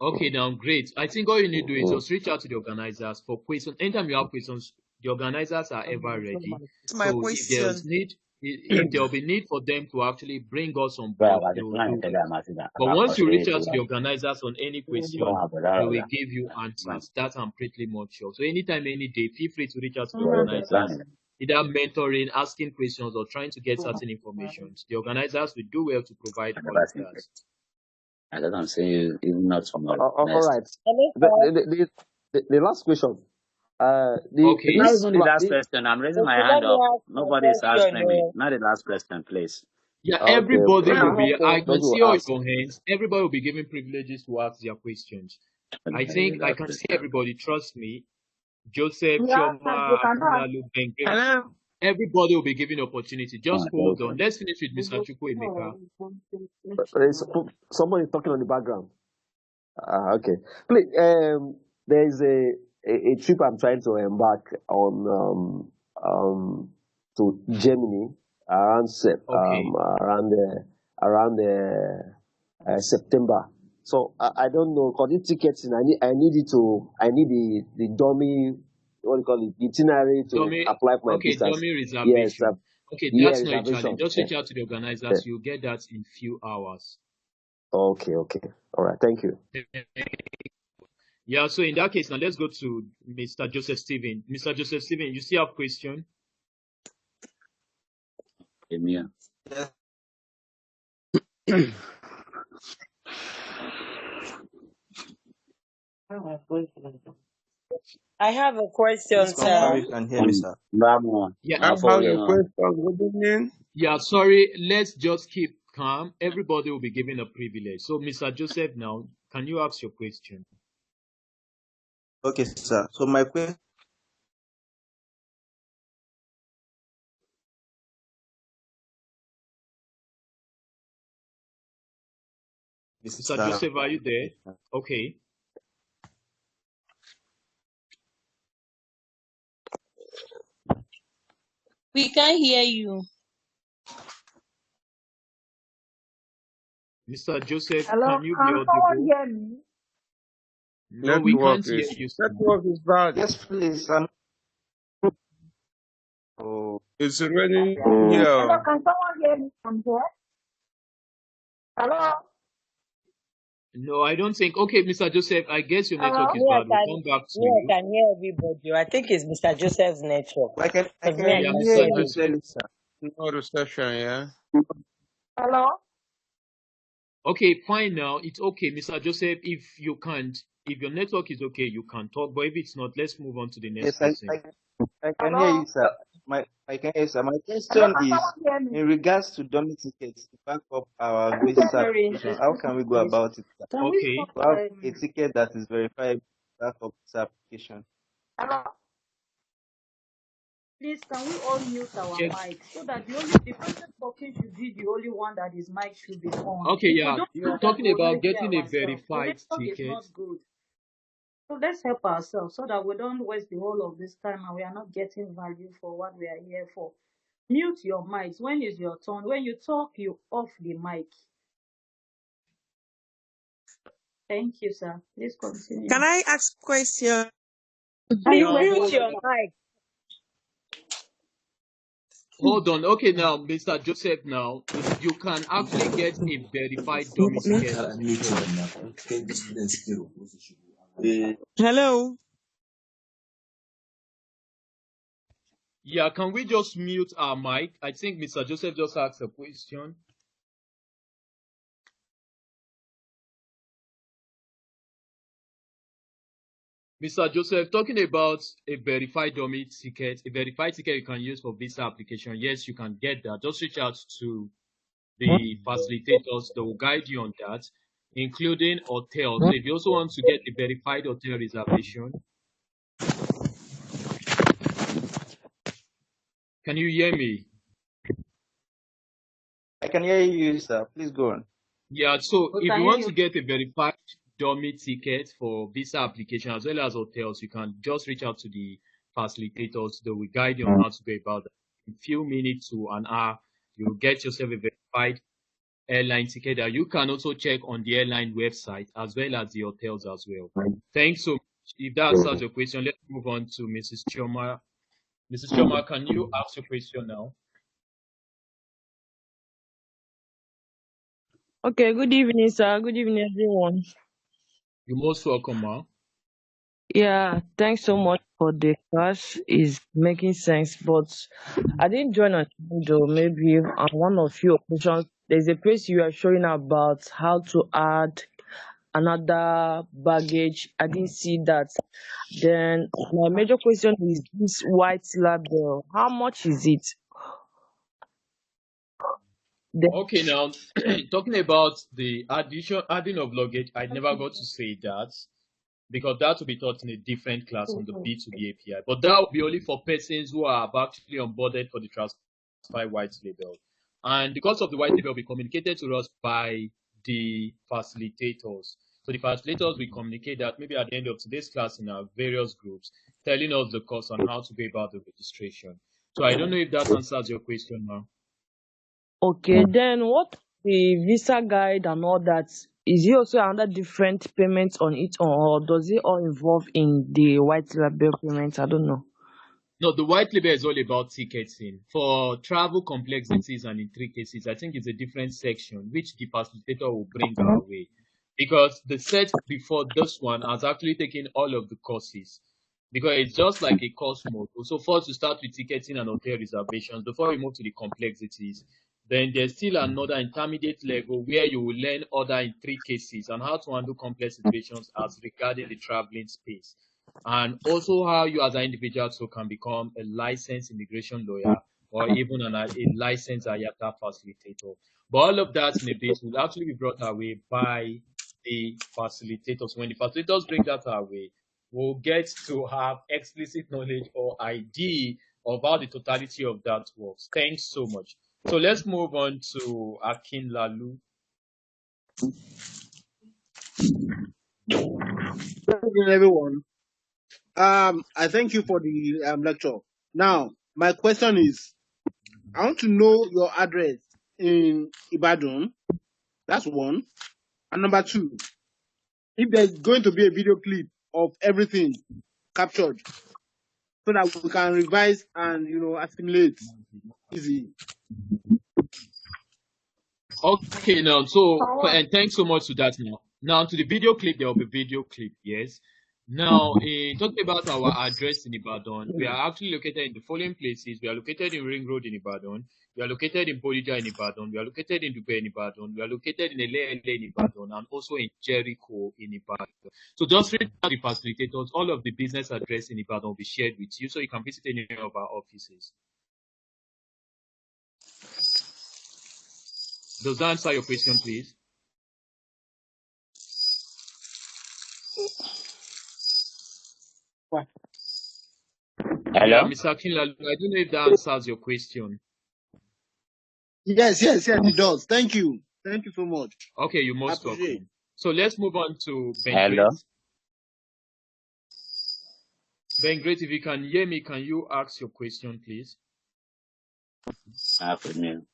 okay. Now, great. I think all you need to do is just reach out to the organizers for questions. Anytime you have questions, the organizers are ever ready. It's my So if there's question. need, if there will be need for them to actually bring us on board, they will do that. But once you reach out to the organizers on any question, they will give you answers. That I'm pretty much sure. So anytime, any day, feel free to reach out to the organizers, either mentoring, asking questions, or trying to get certain information. The organizers will do well to provide all of that. All right. Hello, The, sir. the last question. Okay. Okay, let me ask my question. Yeah, okay, everybody okay. will be. I Those can who see all ask. your hands. Everybody will be given privileges to ask their questions. I think I can see everybody. Trust me. Joseph, Yeah, you Chioma, cannot. Akinalu, Bengrem. Hello. Everybody will be given opportunity. Just hold on. Let's finish with Mr. Chukwu Emeka. Somebody talking on the background. Okay. Please, there is a trip I'm trying to embark on to Germany around Okay. September. So I don't know. For the tickets, I need the dummy, what do you call it, itinerary to Dummy. apply for my Okay, visas. dummy Yes, reservation. Okay, yeah, that's not a challenge. reservation. Just reach out to the organizers. You'll get that in few hours. Okay, all right. Thank you. Yeah. So in that case, now let's go to Mr. Joseph Stephen. Mr. Joseph Stephen, you still have question? Yes. I have a question, Please confirm sir. you can hear me, sir. Yeah. I have a question. Good evening. Yeah, sorry, let's just keep calm. Everybody will be given a privilege. So, Mr. Joseph, now, can you ask your question? Okay, sir. So my question Mr. Joseph, are you there? Okay. We can't hear you. Mr. Joseph, Hello, can you be can someone audible? hear me? No, we can't hear you, sir. Network is bad. Yes, please. Oh, It's raining Hello, here. can someone hear me from here? Hello? No, I don't think. Okay, Mr. Joseph, I guess your network Hello? is bad. We'll come back to I you. can hear everybody. I think it's Mr. Joseph's network. I can Because me, I Yeah, can't I Mr. hear hear you him. Joseph. clearly, sir. No reception, yeah? Hello? Okay, fine now. It's okay, Mr. Joseph. If you can't, if your network is okay, you can talk. But if it's not, let's move on to the next Yes, person. I can hear Hello? you, sir. I can hear you, sir. My Hello, question can is, someone hear me? in regards to dummy tickets to back up our visa Sorry, application, excuse how me, can we go please. about it, sir? Can we Okay. stop? To have a ticket that is verified to back up this application. Hello? Please, can we all mute our Check. mics so that the person talking should be the only one that his mic should be on. Okay, If we yeah. don't do You're that, talking we'll not about hear getting a ourselves. The verified network is ticket. not good. So let's help ourselves so that we don't waste the whole of this time and we are not getting value for what we are here for. Mute your mics. When is your turn? When you talk, you off the mic. Thank you, sir. Please continue. Can I ask a question? Please Now, mute your mic. hold on. Okay, now, Mr. Joseph, now, you can actually get a verified dummy ticket for. Hello. Yeah, can we just mute our mic? I think Mr. Joseph just asked a question. Mr. Joseph, talking about a verified dummy ticket, a verified ticket you can use for visa application. Yes, you can get that. Just reach out to the facilitators. They will guide you on that, including hotels. So if you also want to get a verified hotel reservation, can you hear me? I can hear you, sir. Please go on. Yeah, so We if can you hear want you. to get a verified dummy ticket for visa application as well as hotels, you can just reach out to the facilitators. They will guide you on how to go about that. In a few minutes to an hour, you will get yourself a verified airline ticket that you can also check on the airline website as well as the hotels as well. Thanks so much. If that answers your question, let's move on to Mrs. Choma. Mrs. Choma, can you ask your question now? Okay, good evening, sir. Good evening, everyone. You're most welcome, ma. Yeah, thanks so much for the class. It's making sense, but I didn't join on time though. Maybe on one of few occasions, there's a place you are showing about how to add another baggage. I didn't see that. Then my major question is this white label. How much is it? Then Okay, now talking about the adding of luggage, I never got to say that because that will be taught in a different class on the B2B API. But that will be only for persons who are actually onboarded for the transfer white label. And the cost of the white label will be communicated to us by the facilitators. So the facilitators will communicate that maybe at the end of today's class in our various groups, telling us the cost on how to go about the registration. So I don't know if that answers your question, ma'am. okay, then what the visa guide and all that? Is it also another different payment on it, or does it all involve in the white label payment? I don't know. No, the white label is all about ticketing. For travel complexities and intricacies, I think it's a different section which the facilitator will bring our way. Because the set before this one has actually taken all of the courses. Because it's just like a course model. So first we start with ticketing and hotel reservations before we move to the complexities. Then there's still another intermediate level where you will learn other intricacies and how to handle complex situations as regarding the traveling space. And also how you as an individual so can become a licensed immigration lawyer or even a licensed IATA facilitator. But all of that in a bit will actually be brought our way by the facilitators. When the facilitators bring that our way, we'll get to have explicit knowledge or idea of how the totality of that works. Thanks so much. So let's move on to Akin Lalu. Good evening, everyone. I thank you for the lecture. Now, my question is, I want to know your address in Ibadan. That's one. And number two, if there's going to be a video clip of everything captured, so that we can revise and assimilate easy. Okay, now, and thanks so much to that. Now to the video clip, there will be video clip. Yes. Now, talking about our address in Ibadan, we are actually located in the following places. We are located in Ring Road in Ibadan. We are located in Bodija in Ibadan. We are located in Dubai in Ibadan. We are located in Ele in Ibadan, and also in Jericho in Ibadan. So just read out the facilitators. All of the business address in Ibadan will be shared with you, so you can visit any of our offices. Does that answer your question, please? Hello? Yeah, Mr. Akinlalu, I don't know if that answers your question. Yes, it does. Thank you. Thank you so much. Okay, you're most welcome. So let's move on to Ben Hello? Great. Ben Great, if you can hear me, can you ask your question, please? Afternoon.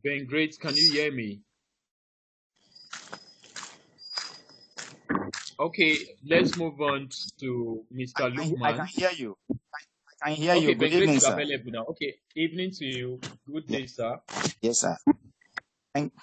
Ben Great, can you hear me? Okay, let's move on to Mr. Lukman. I can hear you. I can hear you. Okay, Good Ben Great evening, is sir. available now. Okay, evening to you. Good day, sir. Yes, sir.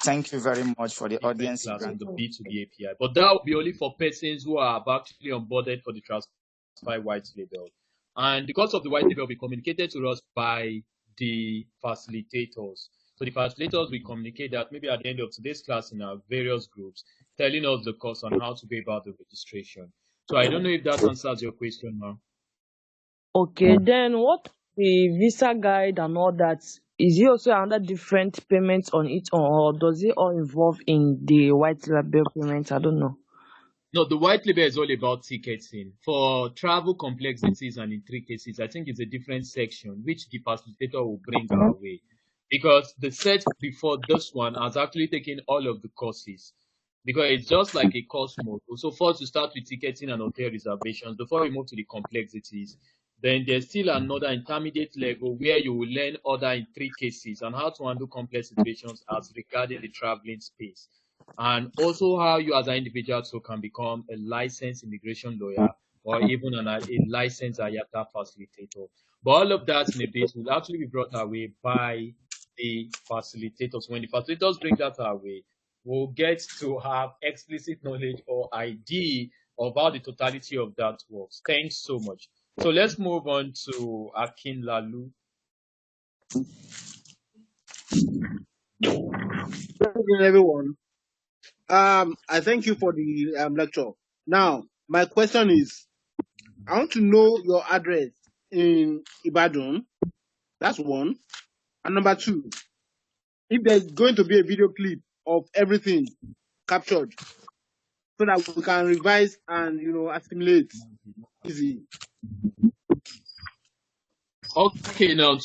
Thank you very much for the Different audience. class on the B2B API, but that will be only for persons who are actually onboarded for the Transfer White Label. And because of the white label, will be communicated to us by the facilitators. So the facilitators will communicate that maybe at the end of today's class in our various groups, telling us the course on how to go about the registration. So I don't know if that answers your question now. Okay, then what the visa guide and all that? Is it also another different payment on it, or does it all involve in the white label payment? I don't know. No, the white label is all about ticketing. For travel complexities and intricacies, I think it's a different section which the facilitator will bring our way. Because the set before this one has actually taken all of the courses. Because it's just like a course model. So first you start with ticketing and hotel reservations before we move to the complexities. Then there's still another intermediate level where you will learn other intricacies and how to handle complex situations as regarding the traveling space. And also how you as an individual so can become a licensed immigration lawyer or even a licensed IATA facilitator. But all of that in a bit will actually be brought our way by the facilitators. When the facilitators bring that our way, we'll get to have explicit knowledge or idea of how the totality of that works. Thanks so much. So let's move on to Akin Lalu. Good evening, everyone. I thank you for the lecture. Now, my question is, I want to know your address in Ibadan. That's one. And number two, if there's going to be a video clip of everything captured, so that we can revise and assimilate easy. Okay, now,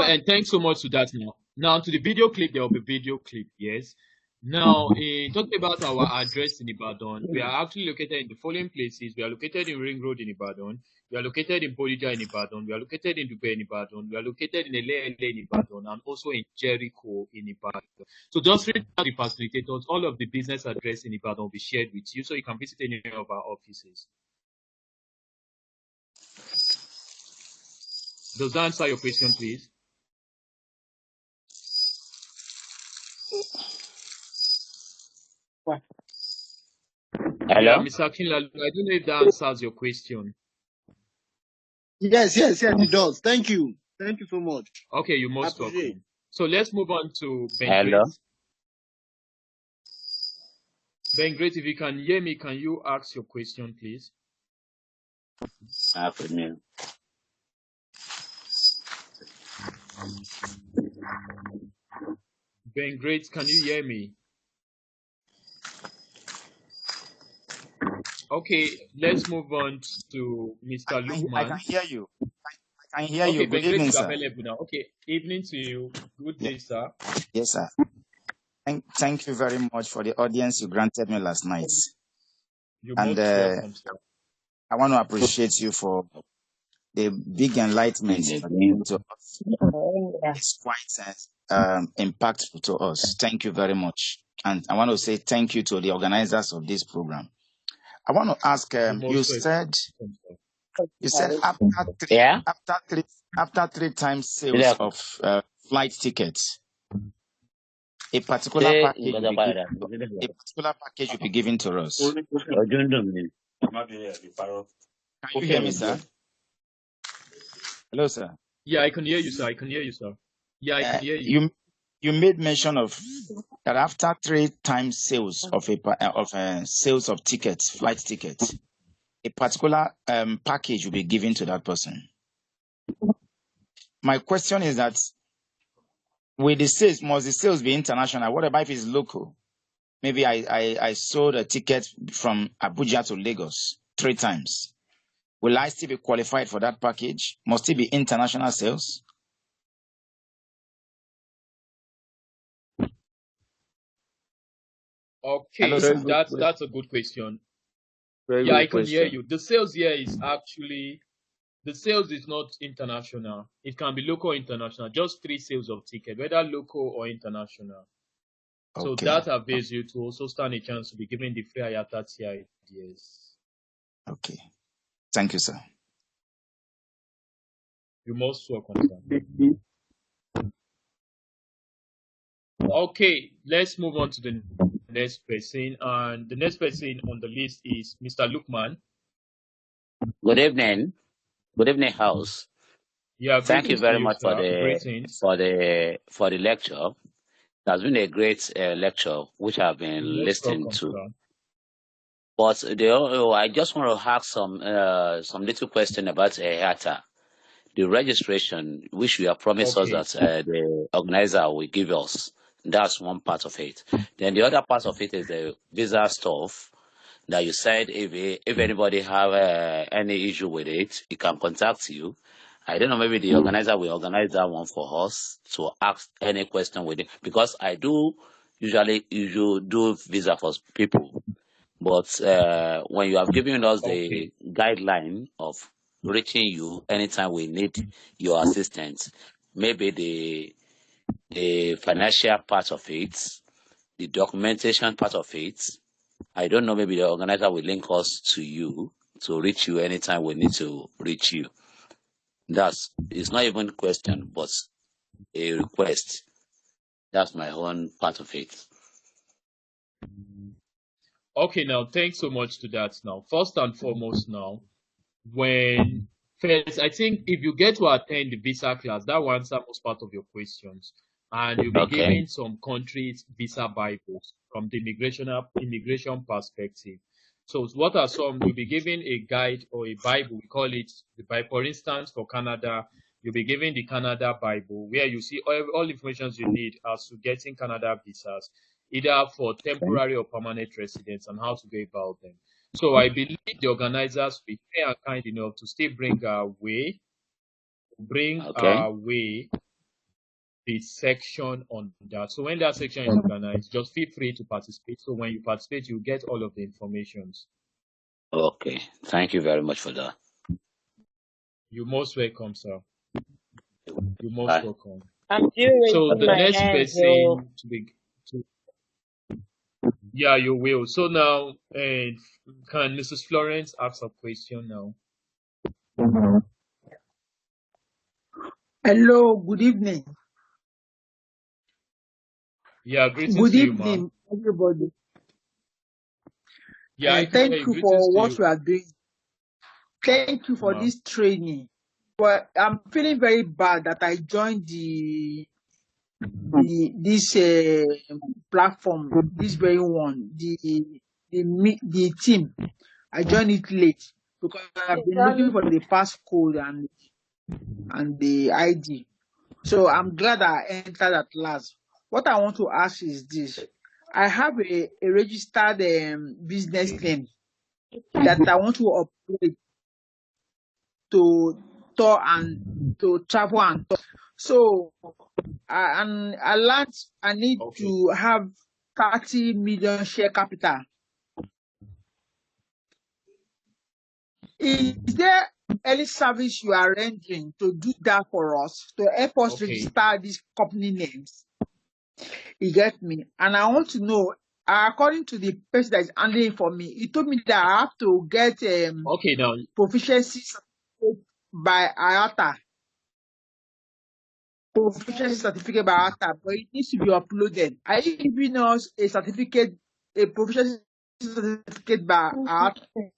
and thanks so much to that now. Now, to the video clip, there will be video clip, yes. Now, talking about our address in Ibadan, we are actually located in the following places. We are located in Ring Road in Ibadan. We are located in Bodija in Ibadan. We are located in Dubai in Ibadan. We are located in Ele in Ibadan and also in Jericho in Ibadan. So just read out the facilitators. All of the business address in Ibadan will be shared with you, so you can visit any of our offices. Does that answer your question, please? Hello? Yeah, Mr. Akinlalu, I don't know if that answers your question. Yes, it does. Thank you. Thank you so much. Okay, you're most welcome. So let's move on to Ben Hello? Great. Ben Great, if you can hear me, can you ask your question, please? Afternoon. Ben Great, can you hear me? Okay, let's move on to Mr. Lukman. I can hear you. can hear Okay, you. Good Ben Grace evening, is sir. available now. Okay, evening to you. Good Yeah. day, sir. Yes, sir. Thank you very much for the audience you granted me last night. You're And most welcome, sir. I want to appreciate you for the big enlightenment you have given to us. It's quite impactful to us. Thank you very much. And I want to say thank you to the organizers of this program. I want to ask, You're you most said Yeah? after three times sales of flight tickets, a particular package will be given to us. Can you hear me, sir? Hello, sir. Yeah, I can hear you, sir. I can hear you, sir. Yeah, I can hear you. You made mention of that after three times sales of sales of tickets, flight tickets, a particular package will be given to that person. My question is that with the sales, must the sales be international? What about if it's local? Maybe I sold a ticket from Abuja to Lagos 3 times. Will I still be qualified for that package? Must it be international sales? Okay, Hello, sir. that's a good question. Very Yeah, I good can hear question. you. The sales here is actually the sales is not international. It can be local or international. Just 3 sales of ticket, whether local or international. So Okay. that avails you to also stand a chance to be given the free IATA TIDS. Okay. Thank you, sir. You're most welcome, sir. Okay, let's move on to the next person. And the next person on the list is Mr. Lukman. Good evening. Good evening, house. Yeah, Thank you greetings to very you, much for sir. Greetings. the lecture. It has been a great lecture which I've been You're most listening welcome, to. sir. But I just want to ask some little question about HATA. The registration, which you have promised us Okay. that the organizer will give us. That's one part of it. Then the other part of it is the visa stuff that you said if anybody have any issue with it, he can contact you. I don't know, maybe the organizer will organize that one for us to ask any question with it, because I do usually do visa for people, but when you have given us the guideline of reaching you anytime we need your assistance, maybe the financial part of it, the documentation part of it, I don't know, maybe the organizer will link us to you to reach you anytime we need to reach you. It's not even a question, but a request. That's my own part of it. Okay, now thanks so much to that. Now, first and foremost, now, when first, I think if you get to attend the visa class, that will answer most part of your questions, and you'll be given some countries' visa bibles from the immigration perspective. So, what are some? You'll be given a guide or a Bible. We call it the Bible. For instance, for Canada, you'll be given the Canada Bible, where you see all information you need as to getting Canada visas, either for temporary or permanent residents, and how to go about them. So I believe the organizers will be fair and kind enough to still bring our way the section on that. So when that section is organized, just feel free to participate. So when you participate, you get all of the informations. Okay. Thank you very much for that. You're most welcome, sir. You're most welcome. I'm still So raising the my next hand, person yeah, you will. So now, can Mrs. Florence ask a question now? Hello, good evening. Yeah, greetings Good to you, evening, ma'am. everybody. Yeah, I can Thank hear you Greetings for to what you, you are doing. Thank you for ma'am. this training. But I'm feeling very bad that I joined this platform, this very one, the team. I joined it late because I've been looking for the passcode and the ID. So I'm glad I entered at last. What I want to ask is this. I have a registered business name that I want to upgrade to tour and to travel and tour. So and I learned I need Okay. to have 30 million share capital. Is there any service you are rendering to do that for us, to help us Okay. register these company names? You get me? And I want to know, according to the person that is handling for me, he told me that I have to get Okay. Now, proficiency certificate by IATA. Proficiency certificate by IATA, but it needs to be uploaded. Are you giving us a certificate, a proficiency certificate by IATA?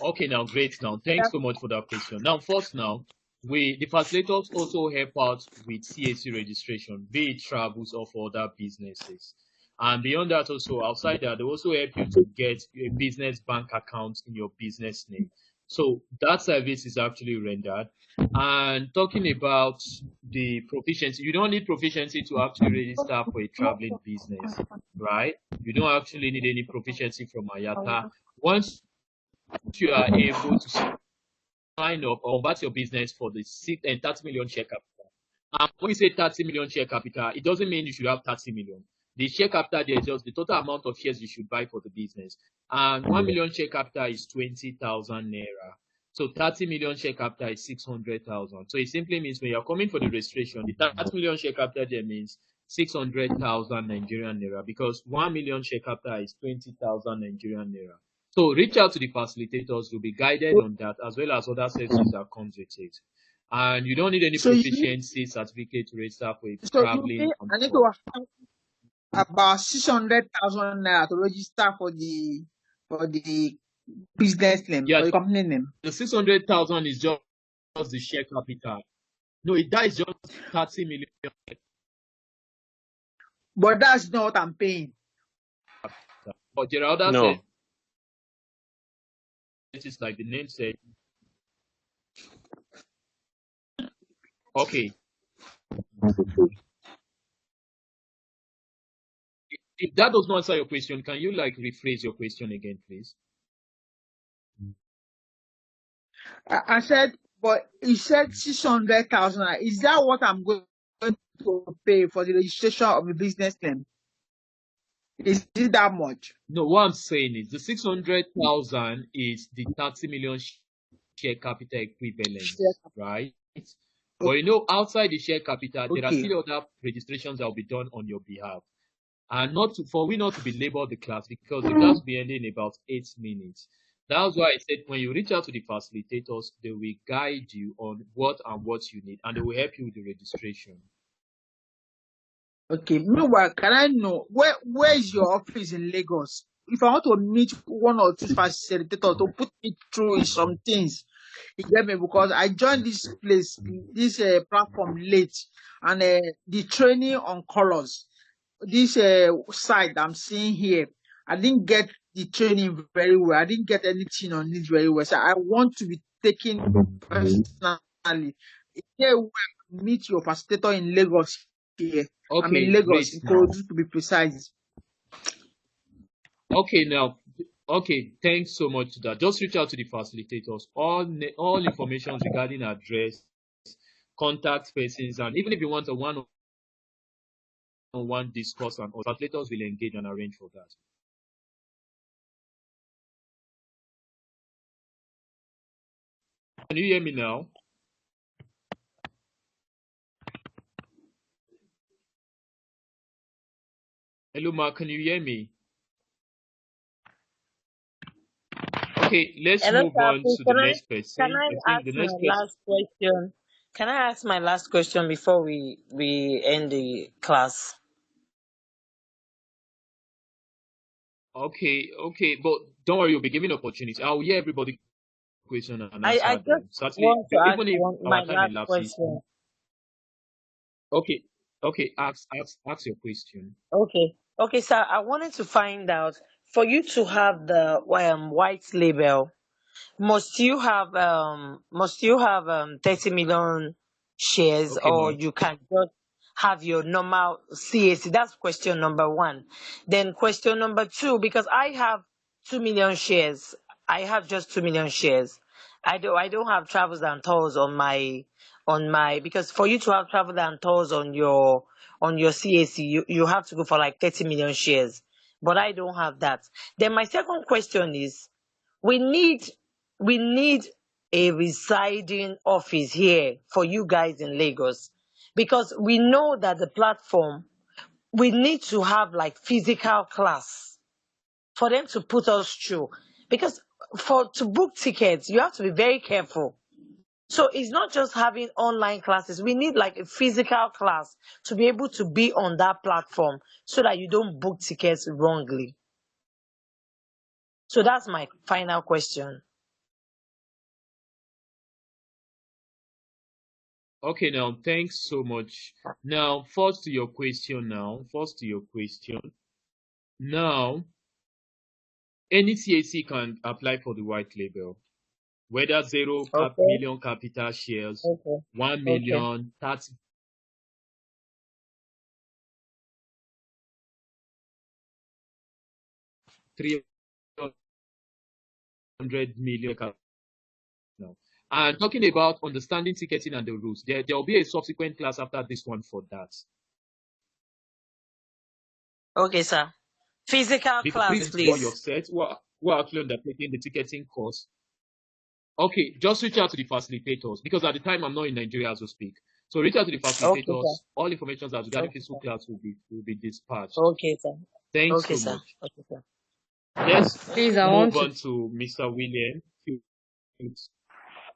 okay. Now, great. Now, thanks so much for that question. Now, first, now, the facilitators also help out with CAC registration, be it travels or for other businesses. And beyond that, also outside that, they also help you to get a business bank account in your business name. So that service is actually rendered. And talking about the proficiency, you don't need proficiency to actually register for a traveling business, right? You don't actually need any proficiency from IATA. Once you are able to sign up or convert your business for the 30 million share capital. And when you say 30 million share capital, it doesn't mean you should have 30 million. The share capital there is just the total amount of shares you should buy for the business. And 1 million share capital is 20,000 naira. So 30 million share capital is 600,000. So it simply means when you're coming for the registration, the 30 million share capital there means 600,000 Nigerian naira because 1 million share capital is 20,000 Nigerian naira. So reach out to the facilitators. You'll be guided on that as well as other services that comes with it. And you don't need any So you proficiency certificate to register for a so you traveling mean and I need tour. to have about 600,000 naira to register for the business name, Yeah, for the company name. the 600,000 is just the share capital. No, that is just 30 million. But that's not what I'm paying. But there are other No. services like the name said. Okay. If that does not answer your question, can you like rephrase your question again, please? I said, but he said 600,000. Is that what I'm going to pay for the registration of the business name? Is it that much? No, what I'm saying is the 600,000 is the 30 million share capital equivalent, right? But you know, outside the share capital, there are Okay. still other registrations that will be done on your behalf. And for we not to be labeled the class because the class will be ending in about 8 minutes. That's why I said when you reach out to the facilitators, they will guide you on what you need and they will help you with the registration. Okay. Meanwhile, can I know where is your office in Lagos? If I want to meet one or two facilitators to put me through some things, you get me? Because I joined this platform late, and the training on colors, this site I'm seeing here, I didn't get the training very well. I didn't get anything on it very well. So I want to be taken personally. Here, we meet your facilitator in Lagos. Here, I'm in Okay, Lagos, great in now. Kuzang, to be precise. Okay, now, okay, thanks so much to that. Just reach out to the facilitators. All information regarding address, contact persons, and even if you want a one-on-one discourse, and facilitators will engage and arrange for that. Can you hear me now? Hello, Mark, can you hear me? Okay, let's Hello, move on Papi. to the Can I next can person. I I think ask the my next person. last question? Can I ask my last question before we end the class? Okay, but don't worry, you'll be given opportunity. I'll hear everybody question and I answer just them. So actually, want to ask even if my our time last elapses, question. okay, ask your question. Okay, sir. I wanted to find out for you to have the white label. Must you have 30 million shares, Okay, or now. you can just have your normal CAC? That's question number one. Then question number two, because I have 2 million shares, I have just 2 million shares. I don't have travels and tours on my because for you to have travel and tours on your CAC, you have to go for like 30 million shares. But I don't have that. Then my second question is, we need we need a residing office here for you guys in Lagos, because we know that the platform, we need to have like physical class for them to put us through, because for to book tickets you have to be very careful. So it's not just having online classes, we need like a physical class to be able to be on that platform so that you don't book tickets wrongly. So that's my final question. Okay, now thanks so much. Now, first to your question. Now, any CAC can apply for the white label, whether Okay. million capital shares, Okay. 1 Okay. million, 30, 300 million capital. Now. And talking about understanding ticketing and the rules, there will be a subsequent class after this one for that. Okay, sir. Physical Because class, this is what please. you've said, who are actually undertaking the ticketing course. Okay, just reach out to the facilitators, because at the time I'm not in Nigeria as we speak. So reach out to the Okay, sir. facilitators. All information that's regarding Okay, physical sir. class will be dispatched. Okay, sir. Thanks Okay, so sir. much. Okay, sir. Let's Please, I want move to. on to Mr. William. Please,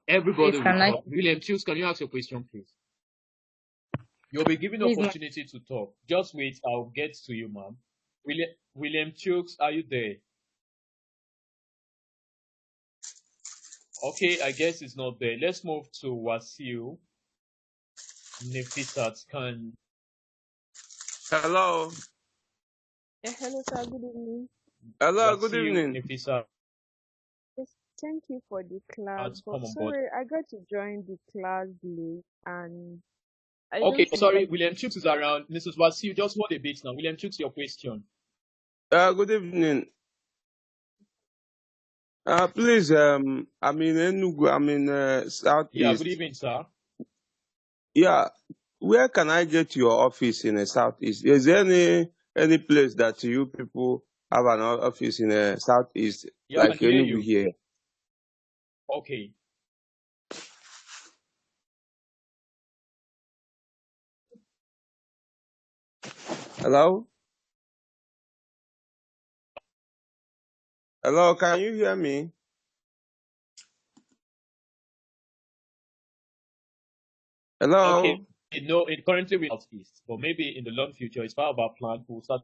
Everybody will can I? talk. William Chills, can you ask your question, please? You'll be given Please, opportunity to talk. Just wait, I'll get to you, ma'am. William Chooks, are you there? Okay, I guess it's not there. Let's move to Wasil Nefisat. Can Hello. Hello, sir. Good evening. Hello, good Wasil evening. Nefisat Yes, thank you for the class, but come on board? sorry, I got to join the class late and I Okay, don't think sorry, I. William Chooks is around. Mrs. Wasil, just hold a bit now. William Chooks, your question. Good evening. Please, I'm in Enugu. I'm in Yeah, good Southeast. evening, sir. Yeah, where can I get your office in the Southeast? Is there any place that you people have an office in the Southeast, Yeah, I like can hear Enugu you. here? Okay. Hello? Hello, can you hear me? Okay. Hello? No, it currently we're Southeast, but maybe in the long future, it's part of our plan. We'll start.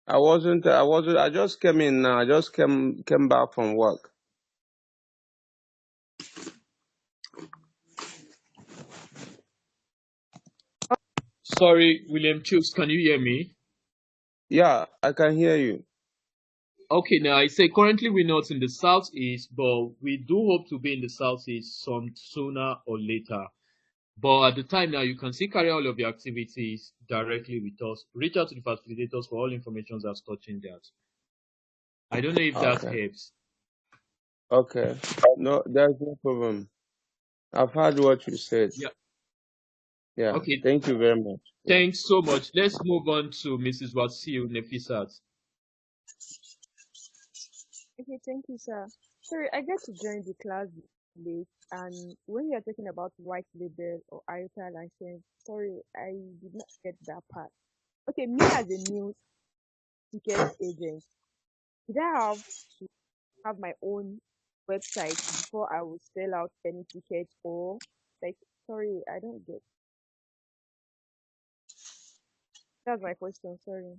I just came in now. I just came back from work. Sorry, William Chooks, can you hear me? Yeah, I can hear you. Okay, now I say currently we're not in the southeast, but we do hope to be in the southeast some sooner or later. But at the time now, you can still carry all of your activities directly with us. Reach out to the facilitators for all information that's touching that. I don't know if that Okay. helps. Okay. No, there's no problem. I've heard what you said. Yeah. Yeah. Okay. Thank you very much. Yeah. Thanks so much. Let's move on to Mrs. Wasil Nefisat. Okay, thank you, sir. Sorry, I got to join the class late, and when you're talking about white label or IOTA license, sorry, I did not get that part. Okay, me as a new ticket agent, did I have my own website before I would sell out any tickets, or like, sorry, I don't get. That's my question. Sorry.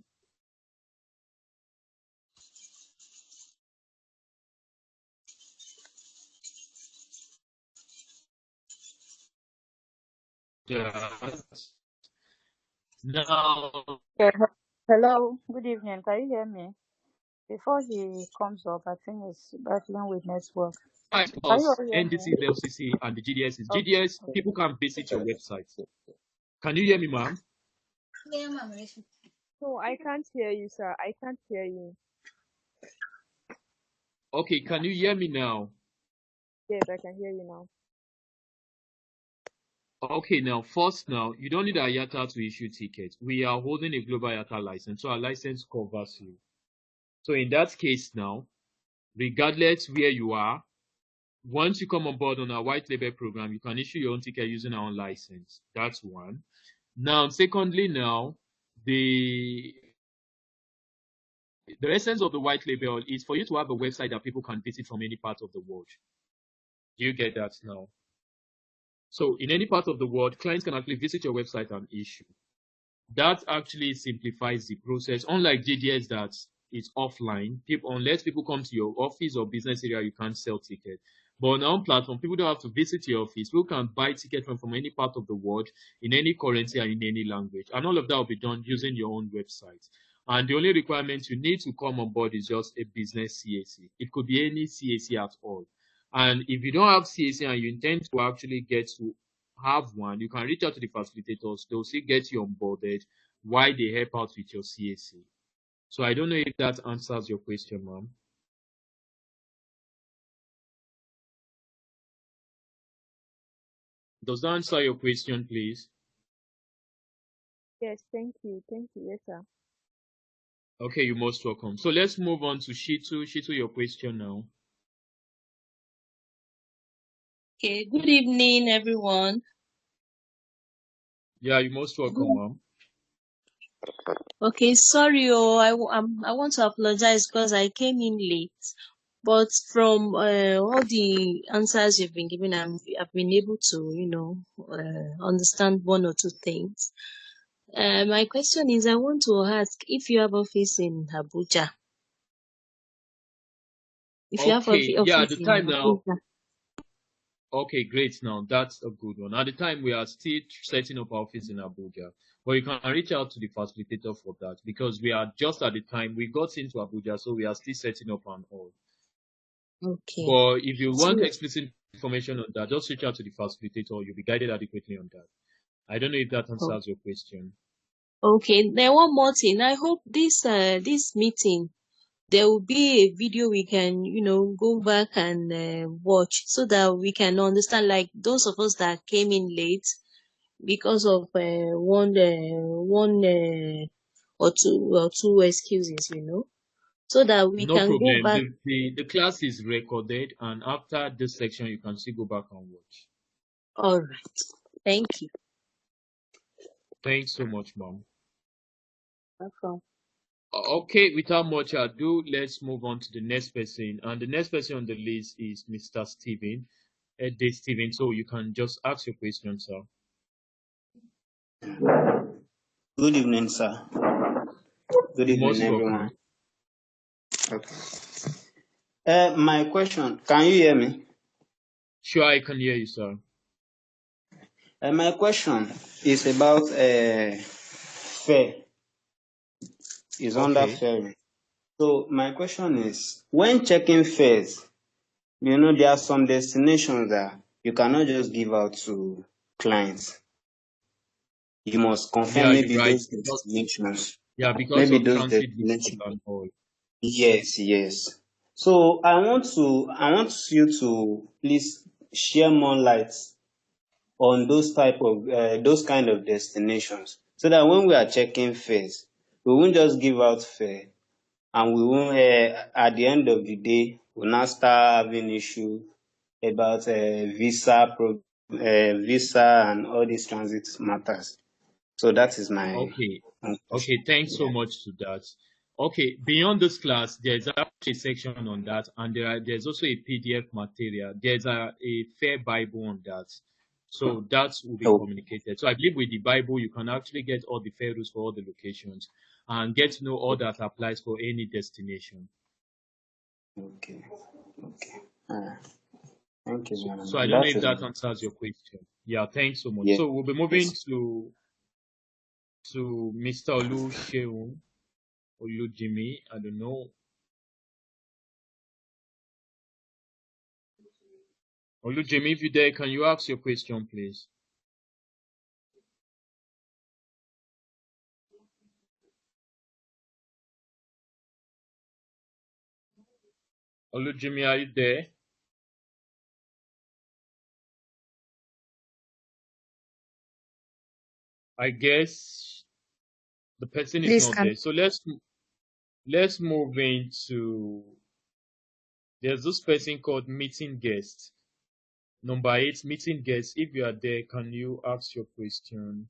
Yeah. Now, Yeah. Hello. Good evening. Can you hear me? Before he comes up, I think he's battling with network. Can you us, all hear me? NDC, the FCC, and the GDS is Okay. GDS. People Okay. can visit your website. Can you hear me, ma'am? No, I can't hear you, sir. I can't hear you. Okay, can you hear me now? Yes, I can hear you now. Okay, now, first, now, you don't need a IATA to issue tickets. We are holding a global IATA license, so our license covers you. So in that case now, regardless where you are, once you come on board on our white label program, you can issue your own ticket using our own license. That's one. Now, secondly, now, the the essence of the white label is for you to have a website that people can visit from any part of the world. Do you get that now? So in any part of the world, clients can actually visit your website and issue. That actually simplifies the process. Unlike JDS that is offline, unless people come to your office or business area, you can't sell tickets. But on our platform, people don't have to visit your office. People can buy tickets from any part of the world in any currency and in any language. And all of that will be done using your own website. And the only requirement you need to come on board is just a business CAC. It could be any CAC at all. And if you don't have CAC and you intend to actually get to have one, you can reach out to the facilitators. They'll still get you onboarded while they help out with your CAC. So I don't know if that answers your question, ma'am. Does that answer your question, please? Yes, thank you. Thank you. Yes, sir. Okay, you're most welcome. So let's move on to Shitu. Shitu, your question now. Okay, good evening, everyone. Yeah, you're most welcome, ma'am. Okay, sorry, I want to apologize because I came in late. But from all the answers you've been giving, I've been able to, understand one or two things. My question is, I want to ask if you have office in Abuja. If you have Okay, yeah, at office the in time now. Abuja. Okay, great. Now that's a good one. At the time, we are still setting up our office in Abuja, but you can reach out to the facilitator for that because we are just at the time we got into Abuja, so we are still setting up and all. Okay. But if you want So, explicit information on that, just reach out to the facilitator. You'll be guided adequately on that. I don't know if that answers your question. okay. Then one more thing. I hope this meeting there will be a video we can, go back and watch so that we can understand, like those of us that came in late because of one or two excuses, so that we No can go problem. back. The class is recorded, and after this section, you can still go back and watch. All right. Thank you. Thanks so much, mom. Welcome. Okay, without much ado, let's move on to the next person. And the next person on the list is Mr. Steven. Day Steven, so you can just ask your question, sir. Good evening, sir. Good You're evening, most everyone. welcome. Okay. My question, can you hear me? Sure, I can hear you, sir. My question is about fair. It's under fair. So my question is, when checking fares, there are some destinations that you cannot just give out to clients. You must confirm maybe those destinations. Yeah, because maybe of those transit destinations. and all. Yes. So I want you to please share more light on those kind of destinations, so that when we are checking fares, we won't just give out fare, and we won't at the end of the day we'll now start having issue about visa and all these transit matters. So that is my Okay. question. Okay, thanks so much to that. Okay, beyond this class, there's actually a section on that, and there's also a PDF material. There's a fair Bible on that. So that will be communicated. So I believe with the Bible, you can actually get all the fair rules for all the locations and get to know all that applies for any destination. Okay. Thank you very much. So I don't know if that answers your question. Yeah, thanks so much. Yes. So we'll be moving to Mr. Oluseun Olujimi. I don't know. Olujimi, if you're there, can you ask your question, please? Olujimi, are you there? I guess the person is Please, not there. So let's move into, there's this person called meeting guest. Number 8, meeting guest. If you are there, can you ask your question?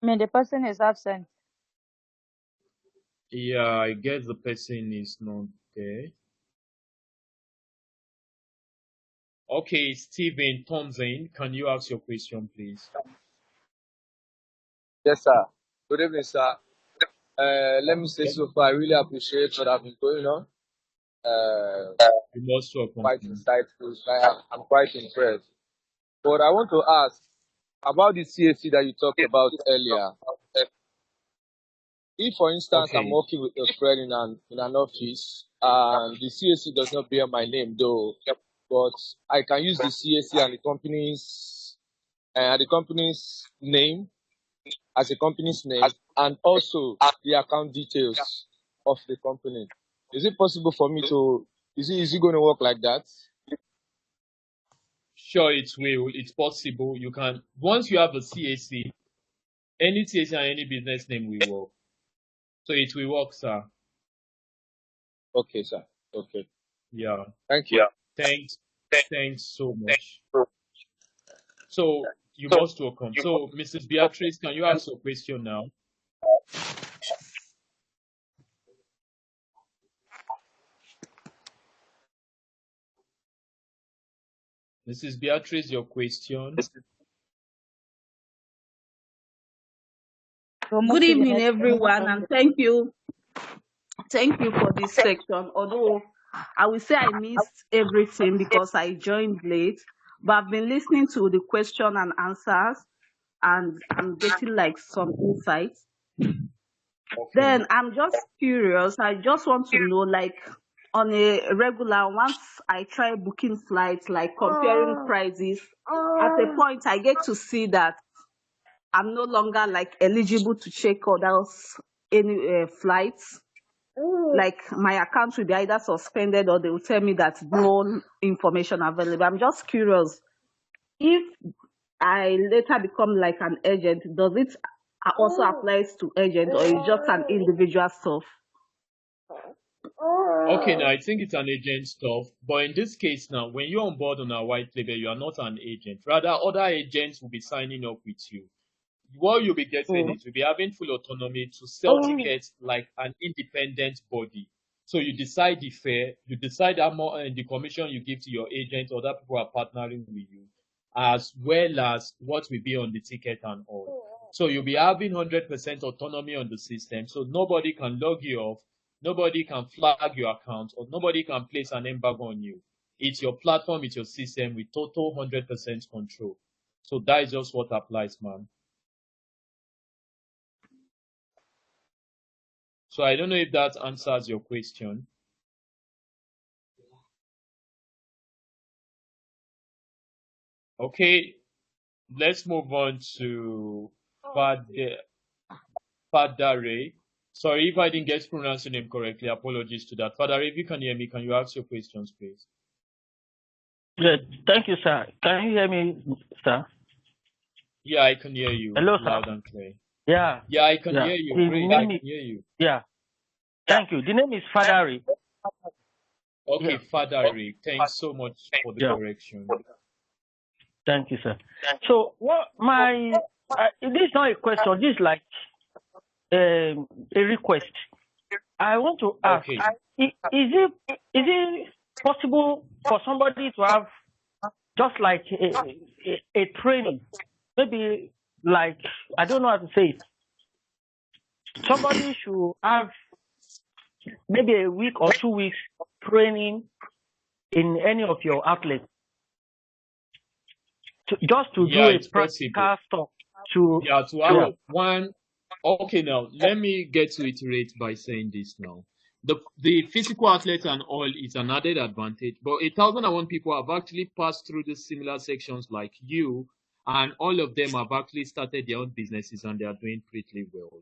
I mean, the person is absent. Yeah, I guess the person is not there. Okay, Stephen Thompson, can you ask your question, please? Yes, sir. Good evening, sir. Let me say so far, I really appreciate what I've been going on. You most welcome. Quite insightful. I'm quite impressed. But I want to ask about the CAC that you talked about earlier. If, for instance, I'm Okay. working with a friend in an office, and the CAC does not bear my name, though, but I can use the CAC and the company's name as a company's name, and also the account details of the company. Is it possible for me to? Is it going to work like that? Sure, it will. It's possible. You can, once you have a CAC, any CAC and any business name will work. So it will work, sir. Okay, sir. Okay. Yeah. Thank you. Thanks. Thanks so much. So you most welcome. So Mrs. Beatrice, can you ask your question now? Mrs. Beatrice, your question. Good evening, everyone, and thank you for this section. Although I will say I missed everything because I joined late, but I've been listening to the question and answers, and I'm getting like some insights. Okay. Then I'm just curious. I just want to know, like, on a regular, once I try booking flights, like comparing prices, at a point I get to see that I'm no longer like eligible to check others any flights. Like my account will be either suspended or they will tell me that no information available. I'm just curious, if I later become like an agent, does it also applies to agent or is just an individual stuff? Okay, now I think it's an agent stuff, but in this case now, when you're on board on a white label, you are not an agent. Rather, other agents will be signing up with you. What you'll be getting is you'll be having full autonomy to sell tickets like an independent body. So you decide the fare, you decide how much and the commission you give to your agent, other people are partnering with you, as well as what will be on the ticket and all. So you'll be having 100% autonomy on the system. So nobody can log you off, nobody can flag your account, or nobody can place an embargo on you. It's your platform, it's your system with total 100% control. So that is just what applies, man. So I don't know if that answers your question. Okay, let's move on to Fadare. Sorry if I didn't get to pronounce your name correctly. Apologies to that. Fadare, if you can hear me, can you ask your questions, please? Yeah, thank you, sir. Can you hear me, sir? Yeah, I can hear you. Hello, Loud sir. and clear. Yeah. Yeah, I can Yeah. hear you. The Great, I name can is, hear you. yeah. Thank you. The name is Fadari. Okay, Yeah. Fadare, thanks so much for the Yeah. correction. Thank you, sir. So, what this is not a question. This is like a request. I want to ask: Okay. is it possible for somebody to have just like a training, maybe like, I don't know how to say it. Somebody should have maybe a week or 2 weeks training in any of your outlets, just to do Yeah, a it's possible. practical stuff. To have one. Okay, now let me get to iterate by saying this now. The physical outlet and all is an added advantage, but 1,001 people have actually passed through the similar sections like you, and all of them have actually started their own businesses and they are doing pretty well.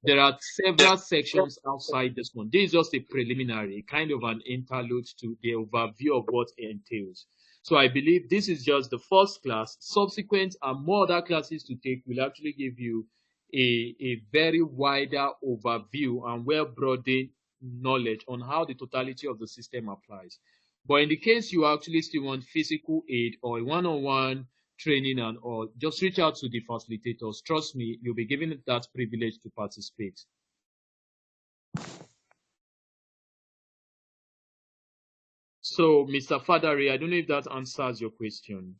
There are several sections outside this one. This is just a preliminary, kind of an interlude to the overview of what it entails. So I believe this is just the first class. Subsequent and more other classes to take will actually give you a very wider overview and well-broadened knowledge on how the totality of the system applies. But in the case you actually still want physical aid or a one-on-one training and all, just reach out to the facilitators. Trust me, you'll be given that privilege to participate. So, Mr. Fadari, I don't know if that answers your question.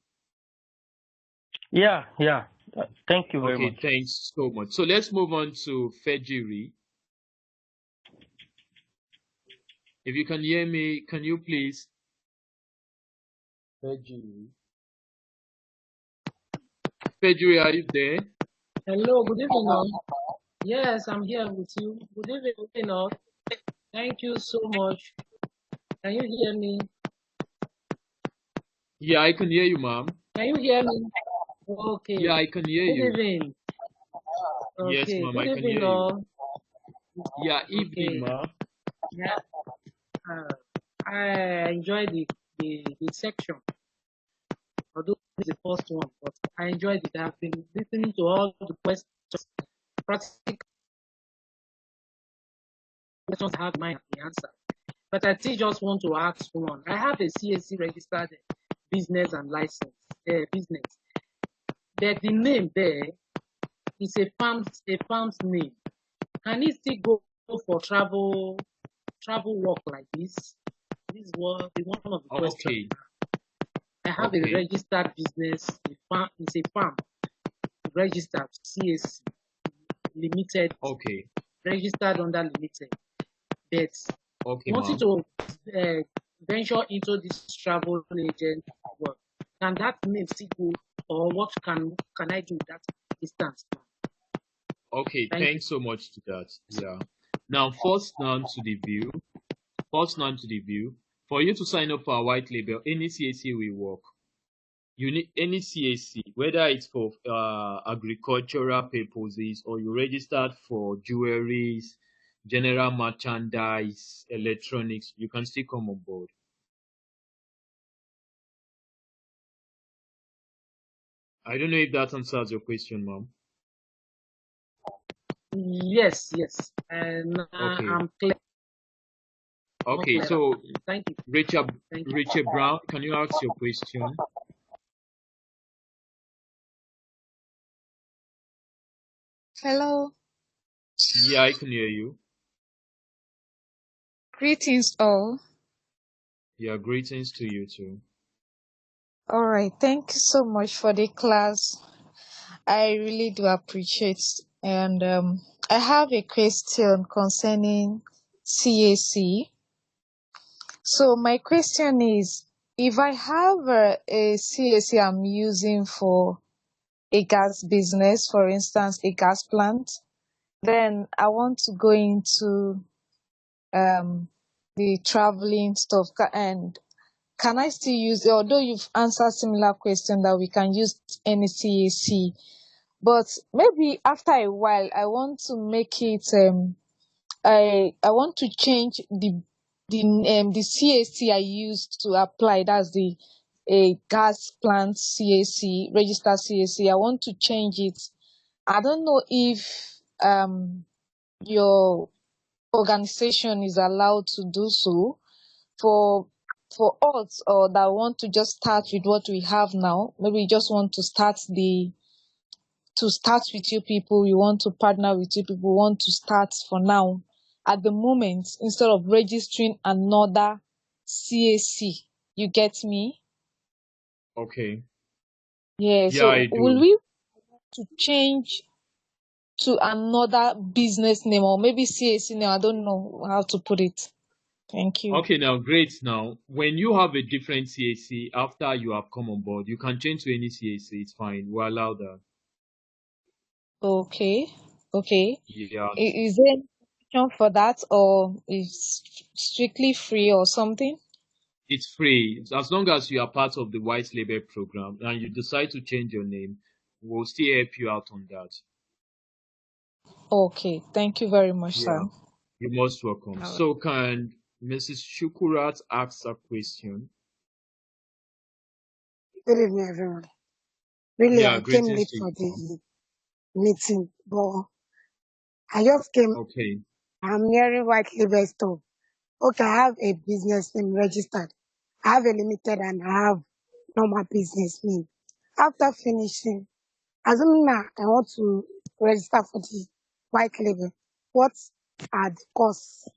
Yeah. Thank you very Okay, much. thanks so much. So let's move on to Fejiri. If you can hear me, can you please? Fejiri. Fejiri, are you there? Hello, good evening all. Yes, I'm here with you. Good evening all. Thank you so much. Can you hear me? Yeah, I can hear you, ma'am. Can you hear me? Okay. Yeah, I can hear you. Good evening. Yes, Okay, ma'am, good I can evening hear you. all. Yeah, evening, Okay. ma'am. Yeah. I enjoyed the section. Although it's the first one, but I enjoyed it. I've been listening to all the questions, practical questions I have in mind the answer. But I still just want to ask one. I have a CAC registered business and license business. But the name there is a farm's name. Can it still go for travel work like this? This is one of the questions. Okay. I have a registered business. It's a farm registered CAC limited. Okay. Registered under limited. But wanting to venture into this travel agent work, can that name still go, or what can I do with that distance? Okay, thanks so much to that. Yeah. Now, first down to the view. For you to sign up for a white label, any CAC will work. You need any CAC, whether it's for agricultural purposes or you registered for jewelries, general merchandise, electronics, you can still come on board. I don't know if that answers your question, ma'am. Yes. And I'm clear. Okay, so thank you. Richard Brown, can you ask your question? Hello. Yeah, I can hear you. Greetings all. Yeah, greetings to you too. All right. Thank you so much for the class. I really do appreciate. And I have a question concerning CAC. So my question is, if I have a CAC I'm using for a gas business, for instance, a gas plant, then I want to go into the traveling stuff, and can I still use, although you've answered similar question that we can use any CAC, but maybe after a while I want to make it I want to change the CAC I used to apply. That's the gas plant CAC, registered CAC. I want to change it. I don't know if your organization is allowed to do so for us, or that want to just start with what we have now. Maybe you just want to start with you people. You want to partner with you people. Want to start for now at the moment instead of registering another CAC. You get me? Okay. Yeah. Yeah, So I do. will we to change to another business name or maybe CAC name? I don't know how to put it. Thank you. Okay, now great. Now, when you have a different CAC after you have come on board, you can change to any CAC. It's fine. We allow that. Okay. Yeah. Is there subscription for that, or is strictly free or something? It's free. As long as you are part of the white label program and you decide to change your name, we'll still help you out on that. Okay, thank you very much, sir. Yeah, you're most welcome. All right. So can Mrs. Shukurat ask a question? Good evening, everyone. Really, Yeah, I came greetings late to for you. the meeting, but I just came. Okay. I'm nearing white label store. Okay, I have a business name registered. I have a limited and I have normal business name. After finishing, assuming now I want to register for the white label, what are the costs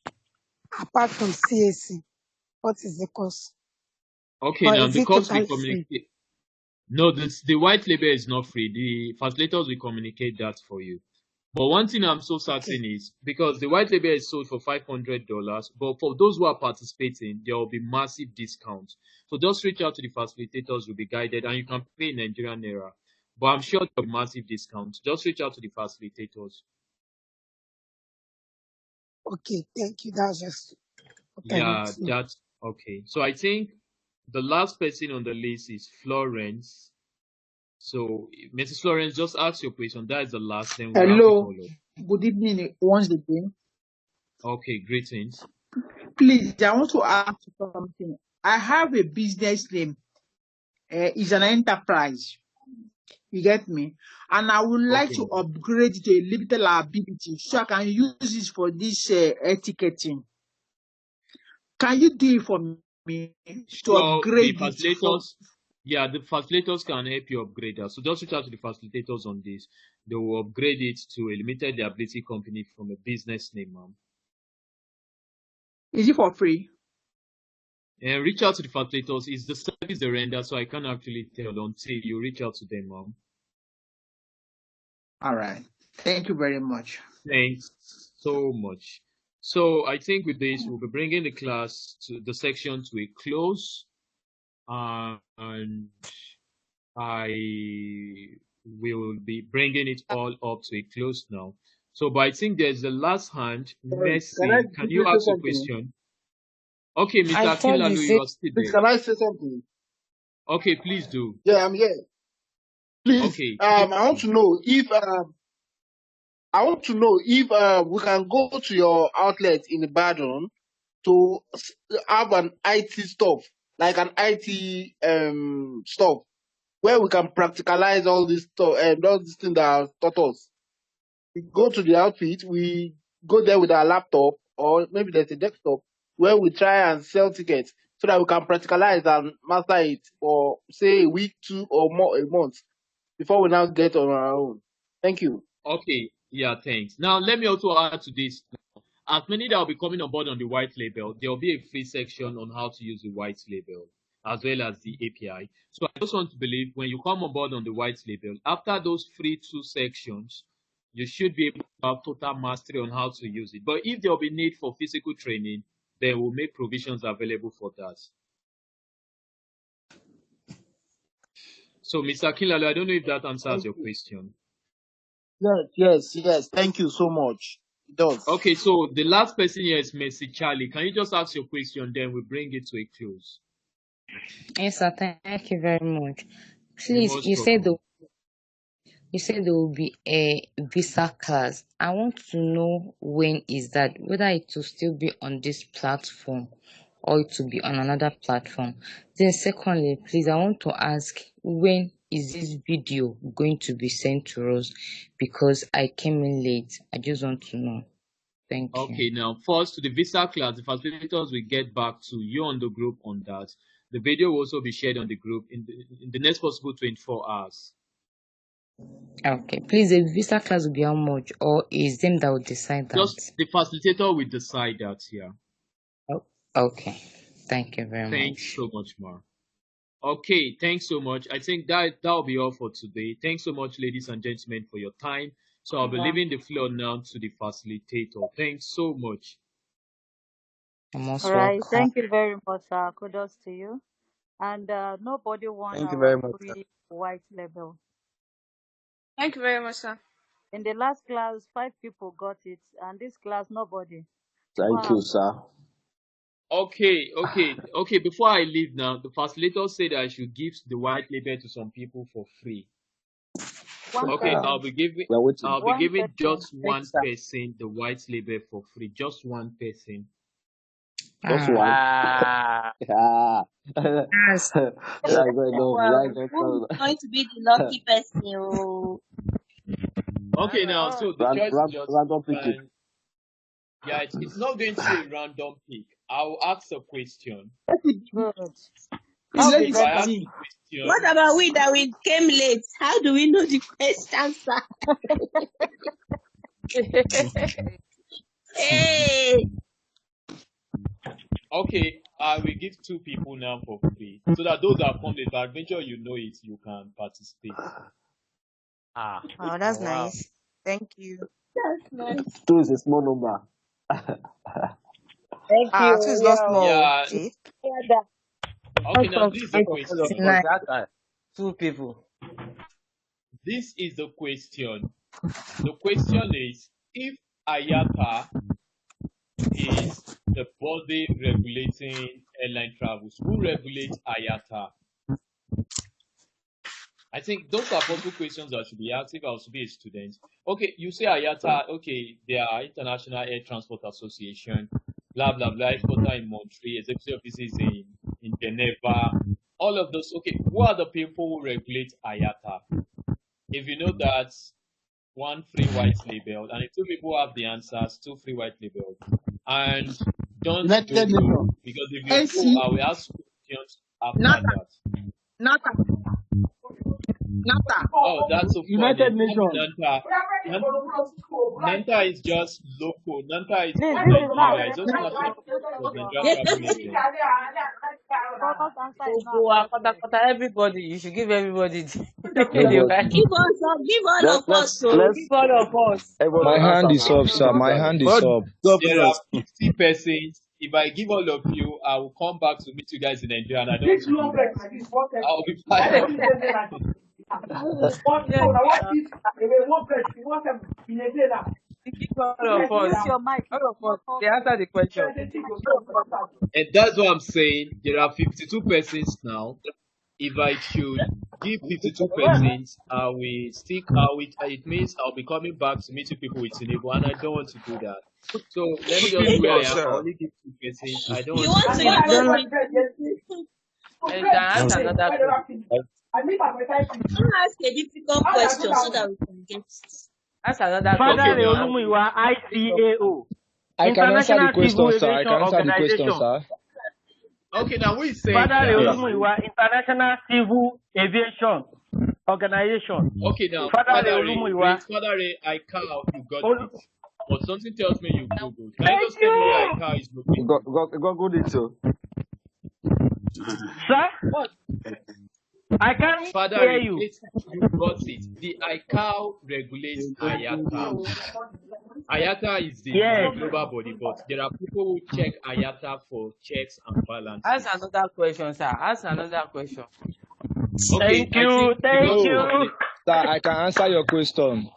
apart from CAC? What is the cost? Okay, Or now is it because we totally free? communicate, no, the white label is not free. The facilitators will communicate that for you. But one thing I'm so certain is because the white label is sold for $500, but for those who are participating, there will be massive discounts. So just reach out to the facilitators, will be guided, and you can pay in Nigerian naira. But I'm sure there will be massive discounts. Just reach out to the facilitators. Okay, thank you. That's just what I need Yeah, to know. that's okay. So I think the last person on the list is Florence. So, Mrs. Florence, just ask your question. That is the last, then we'll wrap it Hello, all up. good evening once again. Okay, greetings. Please, I want to ask you something. I have a business name. It's an enterprise. You get me? And I would like Okay. to upgrade to a limited liability so I can use it for this ticketing. Can you do it for me to Well, the upgrade it from? facilitators, yeah, the facilitators can help you upgrade that. So just reach out to the facilitators on this. They will upgrade it to a limited liability company from a business name, ma'am. Is it for free? And reach out to the facilitators. It's the service they render, so I can't actually tell until you reach out to them, ma'am. All right. Thank you very much. Thanks so much. So I think with this, we'll be bringing the class to the section to a close. And I will be bringing it all up to a close now. So, but I think there's the last hand. Sorry, can I Messi, can quickly you say ask a something? question? Okay, Mr. I thought you Akinlalu, said you are still Please, there. can I say something? Okay, please do. Yeah, I'm here. Please, Okay, I keep want going. to know if we can go to your outlet in Ibadan to have an IT stuff, like an IT stuff, where we can practicalize all this stuff and all these things that are taught us. We go to the outfit, we go there with our laptop, or maybe there's a desktop, where we try and sell tickets so that we can practicalize and master it for, say, a week, 2, or more, a month, before we now get on our own. Thank you. Okay, yeah, thanks. Now, let me also add to this. As many that will be coming on board on the white label, there will be a free section on how to use the white label as well as the API. So I just want to believe when you come on board on the white label, after those free 2 sections, you should be able to have total mastery on how to use it. But if there will be need for physical training, then we'll make provisions available for that. So, Mr. Kinlalu, I don't know if that answers Thank your you. question. Yes. Thank you so much. It does. Okay, so the last person here is Messi Charlie. Can you just ask your question, then we bring it to a close? Yes, sir. Thank you very much. You're Please, most welcome. you said there will be a visa class. I want to know when is that, whether it will still be on this platform or it will be on another platform. Then secondly, please, I want to ask, when is this video going to be sent to us? Because I came in late. I just want to know. Thank you. Okay, now first to the visa class, the facilitators will get back to you on the group on that. The video will also be shared on the group in the next possible 24 hours. Okay, please, the visa class will be how much, or is them that will decide that? Just the facilitator will decide that, yeah. Oh, okay. Thank you very Thanks much. so much, Mar. Okay, thanks so much. I think that'll be all for today. Thanks so much, ladies and gentlemen, for your time. So I'll be Yeah. leaving the floor now to the facilitator. Thanks so much. You're most All right. welcome. Thank you very much. Kudos to you. And nobody won Thank you very our much, sir. free white label. Thank you very much, sir. In the last class, 5 people got it, and this class, nobody. Thank What you, happened? sir. Okay. Before I leave now, the facilitator said I should give the white label to some people for free. One Okay, person. I'll be giving We're waiting. One giving person. just Thank one you, sir. person the white label for free. Just one person. Just Ah, one. Ah, Yeah. that's That's very noble. Wow, That's very who is noble. going to be the lucky person? Oh, Okay, now Oh, so the choice is just Random picking. yeah, it's not going to be a random pick. I'll ask a question. good. Please That'll let be the If I better. ask see. the question, what about we that we came late? How do we know the question, sir? Hey, okay, I will give 2 people now for free. So that those that come late, but venture you know it, you can participate. ah, Oh, that's oh, wow. nice. Thank you. that's nice. 2 is a small number. Thank Ah, 2 is you. not Yeah. small. Yeah. See? Yeah, that- Okay, now Talk this is to the all of it's us question. nice. that time. 2 people. This is the question. The question is if IATA is the body regulating airline travels, who regulates IATA? I think those are possible questions that should be asked if I was to be a student. Okay, you say IATA, okay, they are International Air Transport Association, blah blah blah, headquarters in Montreal, executive offices in Geneva, all of those. Okay, who are the people who regulate IATA? If you know that, one free white label, and if 2 people have the answers, 2 free white labels. And don't United go Nations. because if you NC. go, I will ask questions after Nata. that. Nata. Nata. Oh, that's so United funny. Nations. Nanta is just local. Nanta is Please, for this is not Nigeria. It's just a national question of for Nigeria traveling agent. Paula's answer is not Go, appropriate. everybody. You should give everybody the Everybody. right. Give us, give all of us. So Give all of us. Everybody My will answer hand is now. up, sir. My hand is God, up. God There are bless. 50 persons. If I give all of you, I will come back to meet you guys in Nigeria, and I don't want to do that. I'll be fired. Yes, give all Please of mute us. your mic. All It's of not us. They talking. answer the question. And that's what I'm saying. There are 52 persons now. If I should give 52 persons, I will stick out. It means I'll be coming back to meet you people with Tinubu, and I don't want to do that. So let me just Keep be where I am. I yourself. only give 2 persons. I don't You want to want do to that. Don't even like. be. You can ask another question. Don't ask a difficult question so that we can get it. Ask another Father Okay, question. now. Olumuyiwa, ICAO, I can answer the International Civil question, sir. I Aviation can answer the question, Organization. sir. Okay, now who is saying Father that? Olumuyiwa, International Civil Aviation Organization. Okay, now, Father Father Ray, Olumuyiwa. wait, Father Ray, ICAO, you got Ol- it. But something tells me you Googled. Can you Thank just tell me where you, ICAO is located? Go it too. sir. I can't Father hear Ray, you. wait, you got it. The ICAO regulates IATA. IATA is the Yes. global body, but there are people who check IATA for checks and Ask balances. another question, sir. Ask another question. Okay, Thank I you. think Thank because you. of the Sir, I can answer your question.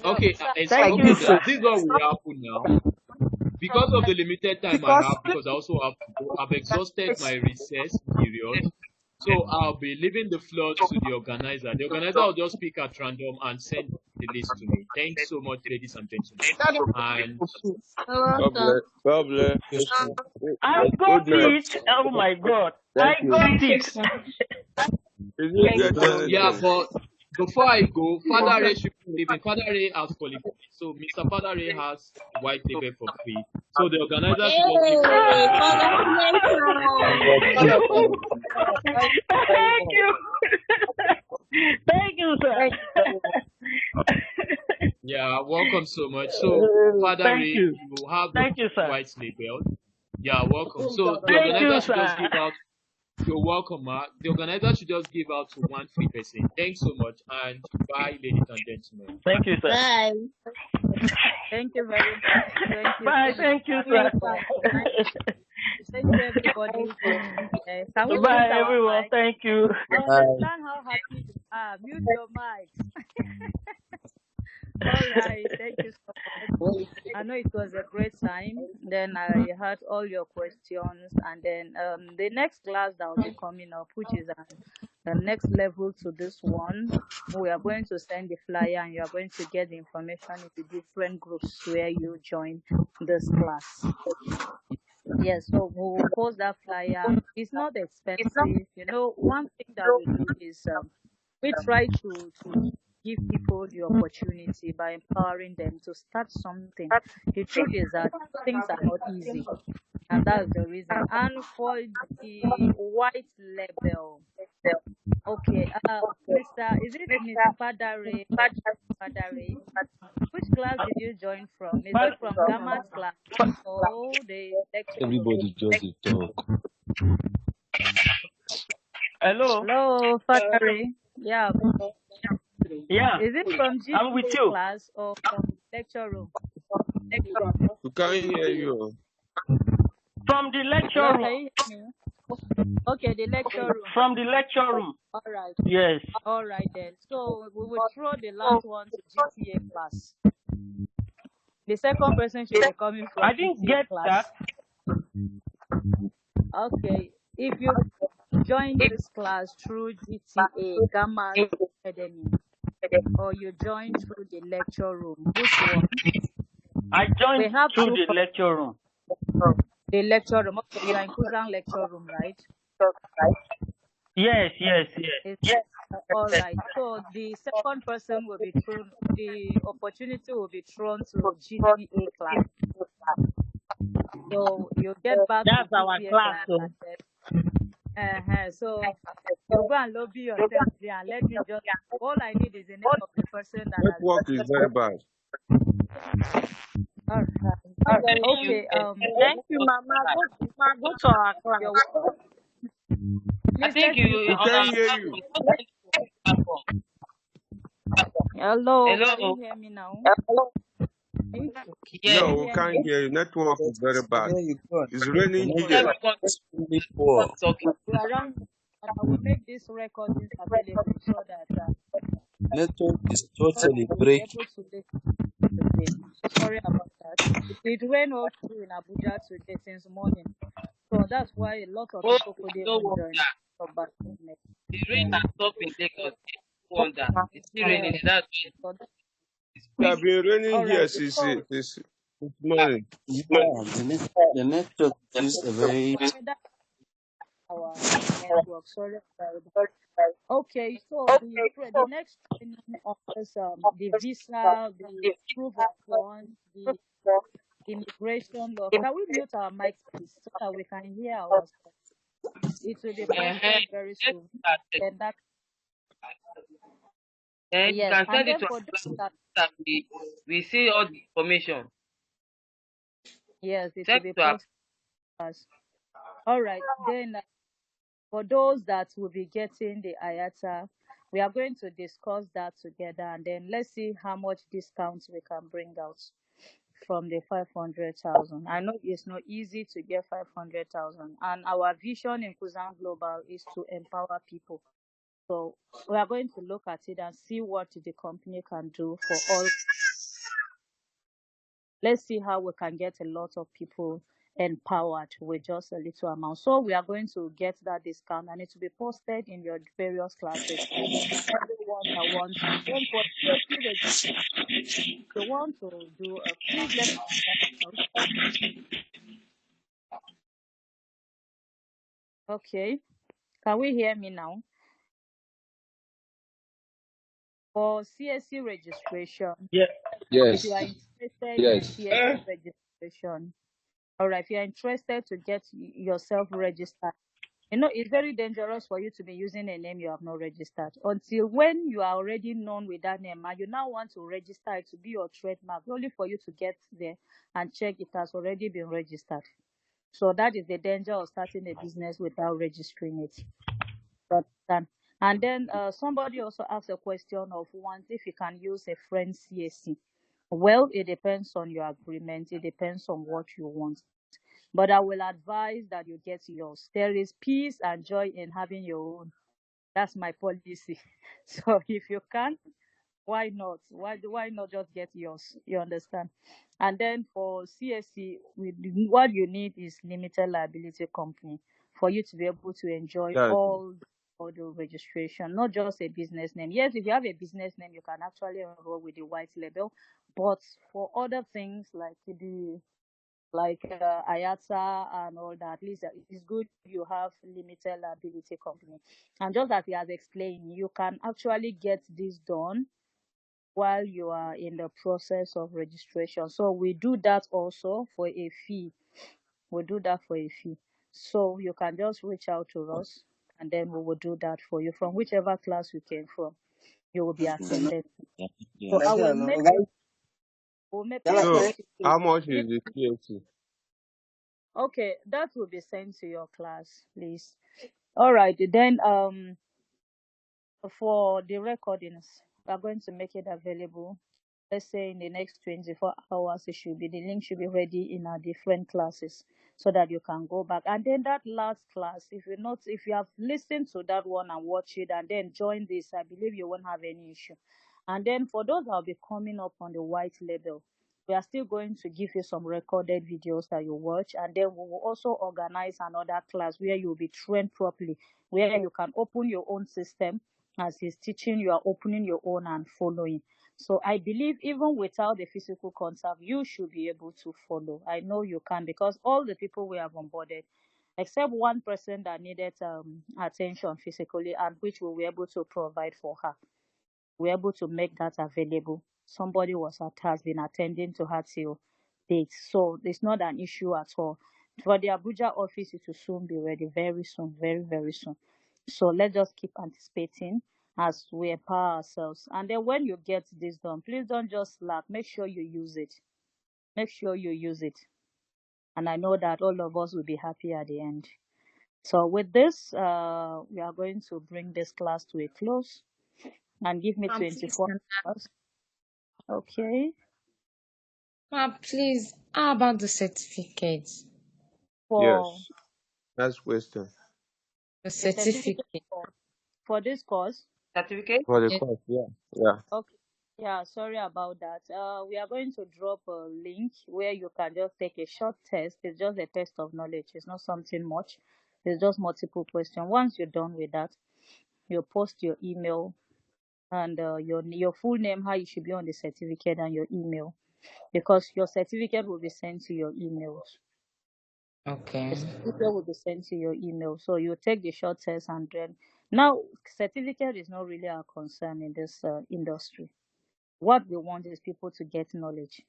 okay, Sir, Thank okay, you, now, sir. this is what will happen now. Because of the limited time I Because have, because I also have to go, I've exhausted my recess period. So I'll be leaving the floor to the organizer. The organizer will just pick at random and send the list to me. Thanks so much, ladies and gentlemen. And You're God welcome. bless. God bless. I got Goodness. it. Oh my God. I Thank you. got it. Is it Thank getting you. yeah, anything? but before I go, Father Ray should be leaving. Father Ray has qualified. So Mr. Father Ray has white label for free. So the organizer should just give him Hey, 1 free person. congratulations. Thank you. Thank you, sir. Thank you very much. Yeah, welcome so much. So Father Thank Ray, you. you have Thank you, sir. white label. Yeah, welcome. So the Thank you, organizer should just sir. give out. You're welcome, Mark. The organizer should just give out to 1 free person. Thanks so much, and bye, ladies and gentlemen. Thank you, sir. Bye. thank you very much. Thank you. Bye. Thank you, sir. Thank you, everybody. Can we mute Bye, our everyone. mic? Thank you. I understand how happy you are. Mute your mic. All right. Thank you so much. I know it was a great time. Then I heard all your questions, and then the next class that will be coming up, which is the next level to this one, we are going to send the flyer, and you are going to get the information in the different groups where you join this class. Yes, so we will post that flyer. It's not expensive. You know, one thing that we do is we try to give people the opportunity by empowering them to start something. The truth is that things are not easy, and that's the reason. And for the white label, okay, Mr. Is it Miss Padare or Padare? Which class did you join from? Is it But, from Gamma's class or the lecture room? Everybody just dey talk. hello. Hello, Fatari. Yeah. Yeah, Is it from I'm with GPA you. class or from lecture room? We can't hear you. From the lecture Hello, room. can you hear me? Okay, the lecture room. From the lecture room. All right. Yes. All right then. So we will throw the last one to GPA class. The second person should be coming from I didn't GPA get that. class. Okay. If you join this class through GTA Gamma Academy or you join through the lecture room, which one? I joined We have through two the lecture room. the lecture room. Okay, you are in Kuzang lecture room, right? Yes, yes, yes. It's, all right. So the second person will be thrown. The opportunity will be thrown to GPA class. So you get back to That's our GPA class. class, So. and then, so you go and lobby yourself there, and let me just. All I need is the name of the person that has. Network is very bad. All right. Okay. Thank you, Mama. Go to our class. You're welcome. I Please think let me. We can't hear you. Hello. Can Hello. you hear me now? Can Yes. No, you we hear can't me? hear you. Network is very I bad. hear you go on. It's The raining It's here. time network we is really poor. talking. We are around, and I will make this recording available so that Network is so that totally you'll be breaking. able to listen today. Sorry about that. It rained all through in Abuja today since morning, so that's why a lot of Oh, people couldn't no even join wonder. for back home. The rain has stopped in Lagos. No wonder. It's still raining. Yeah. That's why So it's It has quick. been raining all here right. since morning. Yeah, the network is a very That's our network. Sorry about that. Okay, so the next training on this the visa, the proof of funds, the immigration law. Can we mute our mics, please, so that we can hear ourselves? It will be posted very Let's soon. start. Then that Then you yes, can and send it then to us for those that that we see all the information. yes, it will Send be it to us. posted. As all right. Then for those that will be getting the IATA, we are going to discuss that together, and then let's see how much discounts we can bring out from the 500,000. I know it's not easy to get 500,000, and our vision in Kuzan Global is to empower people. So we are going to look at it and see what the company can do for all. Let's see how we can get a lot of people empowered with just a little amount. So we are going to get that discount, and it will be posted in your various classes. Everyone that wants, then for CSC registration, if you want to do, please let me know. Okay, can we hear me now? For CSC registration, Yeah. if you are Yes. interested in Yes. CSC registration, all right, if you are interested to get yourself registered, you know, it's very dangerous for you to be using a name you have not registered until when you are already known with that name and you now want to register it to be your trademark, only for you to get there and check it has already been registered. So that is the danger of starting a business without registering it. But and then somebody also asked a question of once if you can use a friend CAC. Well, it depends on your agreement. It depends on what you want. But I will advise that you get yours. There is peace and joy in having your own. That's my policy. So if you can, Why not? Why not just get yours? You understand? And then for CSC, what you need is limited liability company for you to be able to enjoy That's all the registration, not just a business name. Yes, if you have a business name, you can actually enroll with the white label. But for other things like IATA and all that, at least it's good you have limited liability company. And just as he has explained, you can actually get this done while you are in the process of registration. So we do that also for a fee. We do that for a fee. So you can just reach out to us and then we will do that for you from whichever class you came from. You will be attended. So I will make please so. send to you. How much If is the CSC? okay, that will be sent to your class, please. All right, then for the recordings, we are going to make it available. Let's say in the next 24 hours, the link should be ready in our different classes so that you can go back. And then that last class, if you have listened to that one and watch it and then join this, I believe you won't have any issue. And then for those that will be coming up on the white label, we are still going to give you some recorded videos that you watch, and then we will also organize another class where you'll be trained properly, where you can open your own system. As he's teaching, you are opening your own and following. So I believe even without the physical contact, you should be able to follow. I know you can because all the people we have onboarded, except one person that needed attention physically, and which we were able to provide for her. We were able to make that available. Somebody has been attending to her till date. So it's not an issue at all. For the Abuja office, it will soon be ready, very soon, very, very soon. So let's just keep anticipating as we empower ourselves. And then when you get this done, please don't just slack. Make sure you use it. Make sure you use it. And I know that all of us will be happy at the end. So with this, we are going to bring this class to a close and give me Please, 24 hours. Okay. please, how about the certificate? For Yes. That's question. The the certificate certificate. for this course. Certificate? For the Yes. course, yeah. Yeah. Okay. Yeah, sorry about that. We are going to drop a link where you can just take a short test. It's just a test of knowledge. It's not something much. It's just multiple questions. Once you're done with that, you post your email and your full name, how you should be on the certificate, and your email, because your certificate will be sent to your emails. Okay. The certificate will be sent to your email. So you take the short test and then now certificate is not really our concern in this industry. What we want is people to get knowledge.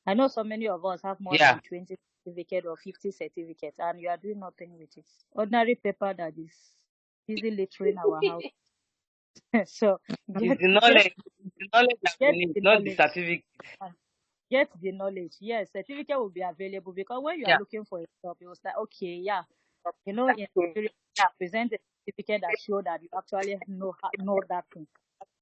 I know so many of us have more Yeah. than 20 certificates or 50 certificates, and you are doing nothing with it. Ordinary paper that is easily littering our house. So It's the knowledge. It's the knowledge that we get need, the not the knowledge. certificate. Get the knowledge. Yes, certificate will be available because when you are Yeah. looking for a job, it was like, okay, yeah, in Nigeria, present a certificate that show that you actually know that thing.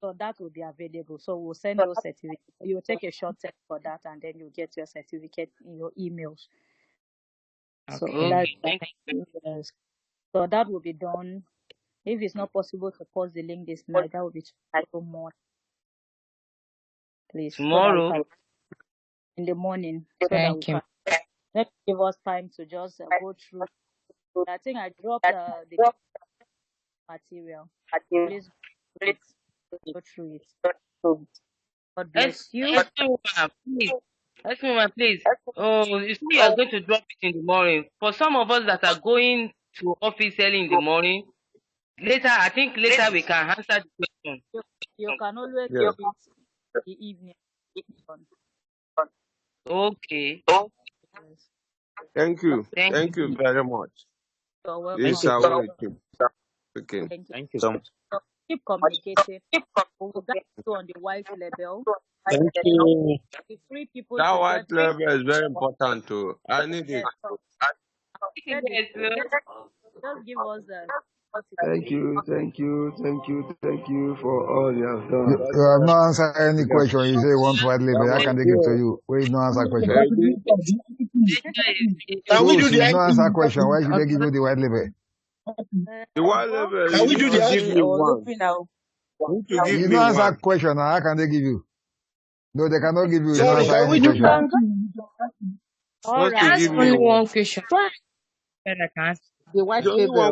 So that will be available. So we'll send those certificates. You'll take a short test for that, and then you'll get your certificate in your emails. So Okay. that's Thank you. yes. So that will be done. If it's not possible to post the link this night, that will be tomorrow morning, please, so that we Tomorrow. can in the morning, so that we Thank you. can let give us time to just go through. I think I dropped the material. Please go through it. God bless you. Woman, please. Oh, you see, you are going to drop it in the morning. For some of us that are going to office early in the morning, I think later we can answer the question. You can always Yeah. do it the evening. Okay. Yes. Thank you. Thank Thank you very much. You're welcome. This is how we keep speaking. Thank you. Thank you so much. So keep communicating. We will get you on the white label. Thank you. The three people That to white get level is very important too. I need it. yes. Said Yes, just give us Thank you, thank you, thank you, thank you for all you have You, done. you have not answered any question. You say you want white label. I Thank can take it to you. you. Why you not answer question? Thank you. Can we do So the you not answer IQ? question. Why should they give you the white label? The white level, Can we you do need the to give IQ? me one. now. You need to give You me don't answer one. question. How can they give you? No, they cannot give you. You don't Sorry, answer can any we You just question. can ask? ask. All Just right. to Ask give me only one. one question. Fine. Then I can answer. The white There's only label. one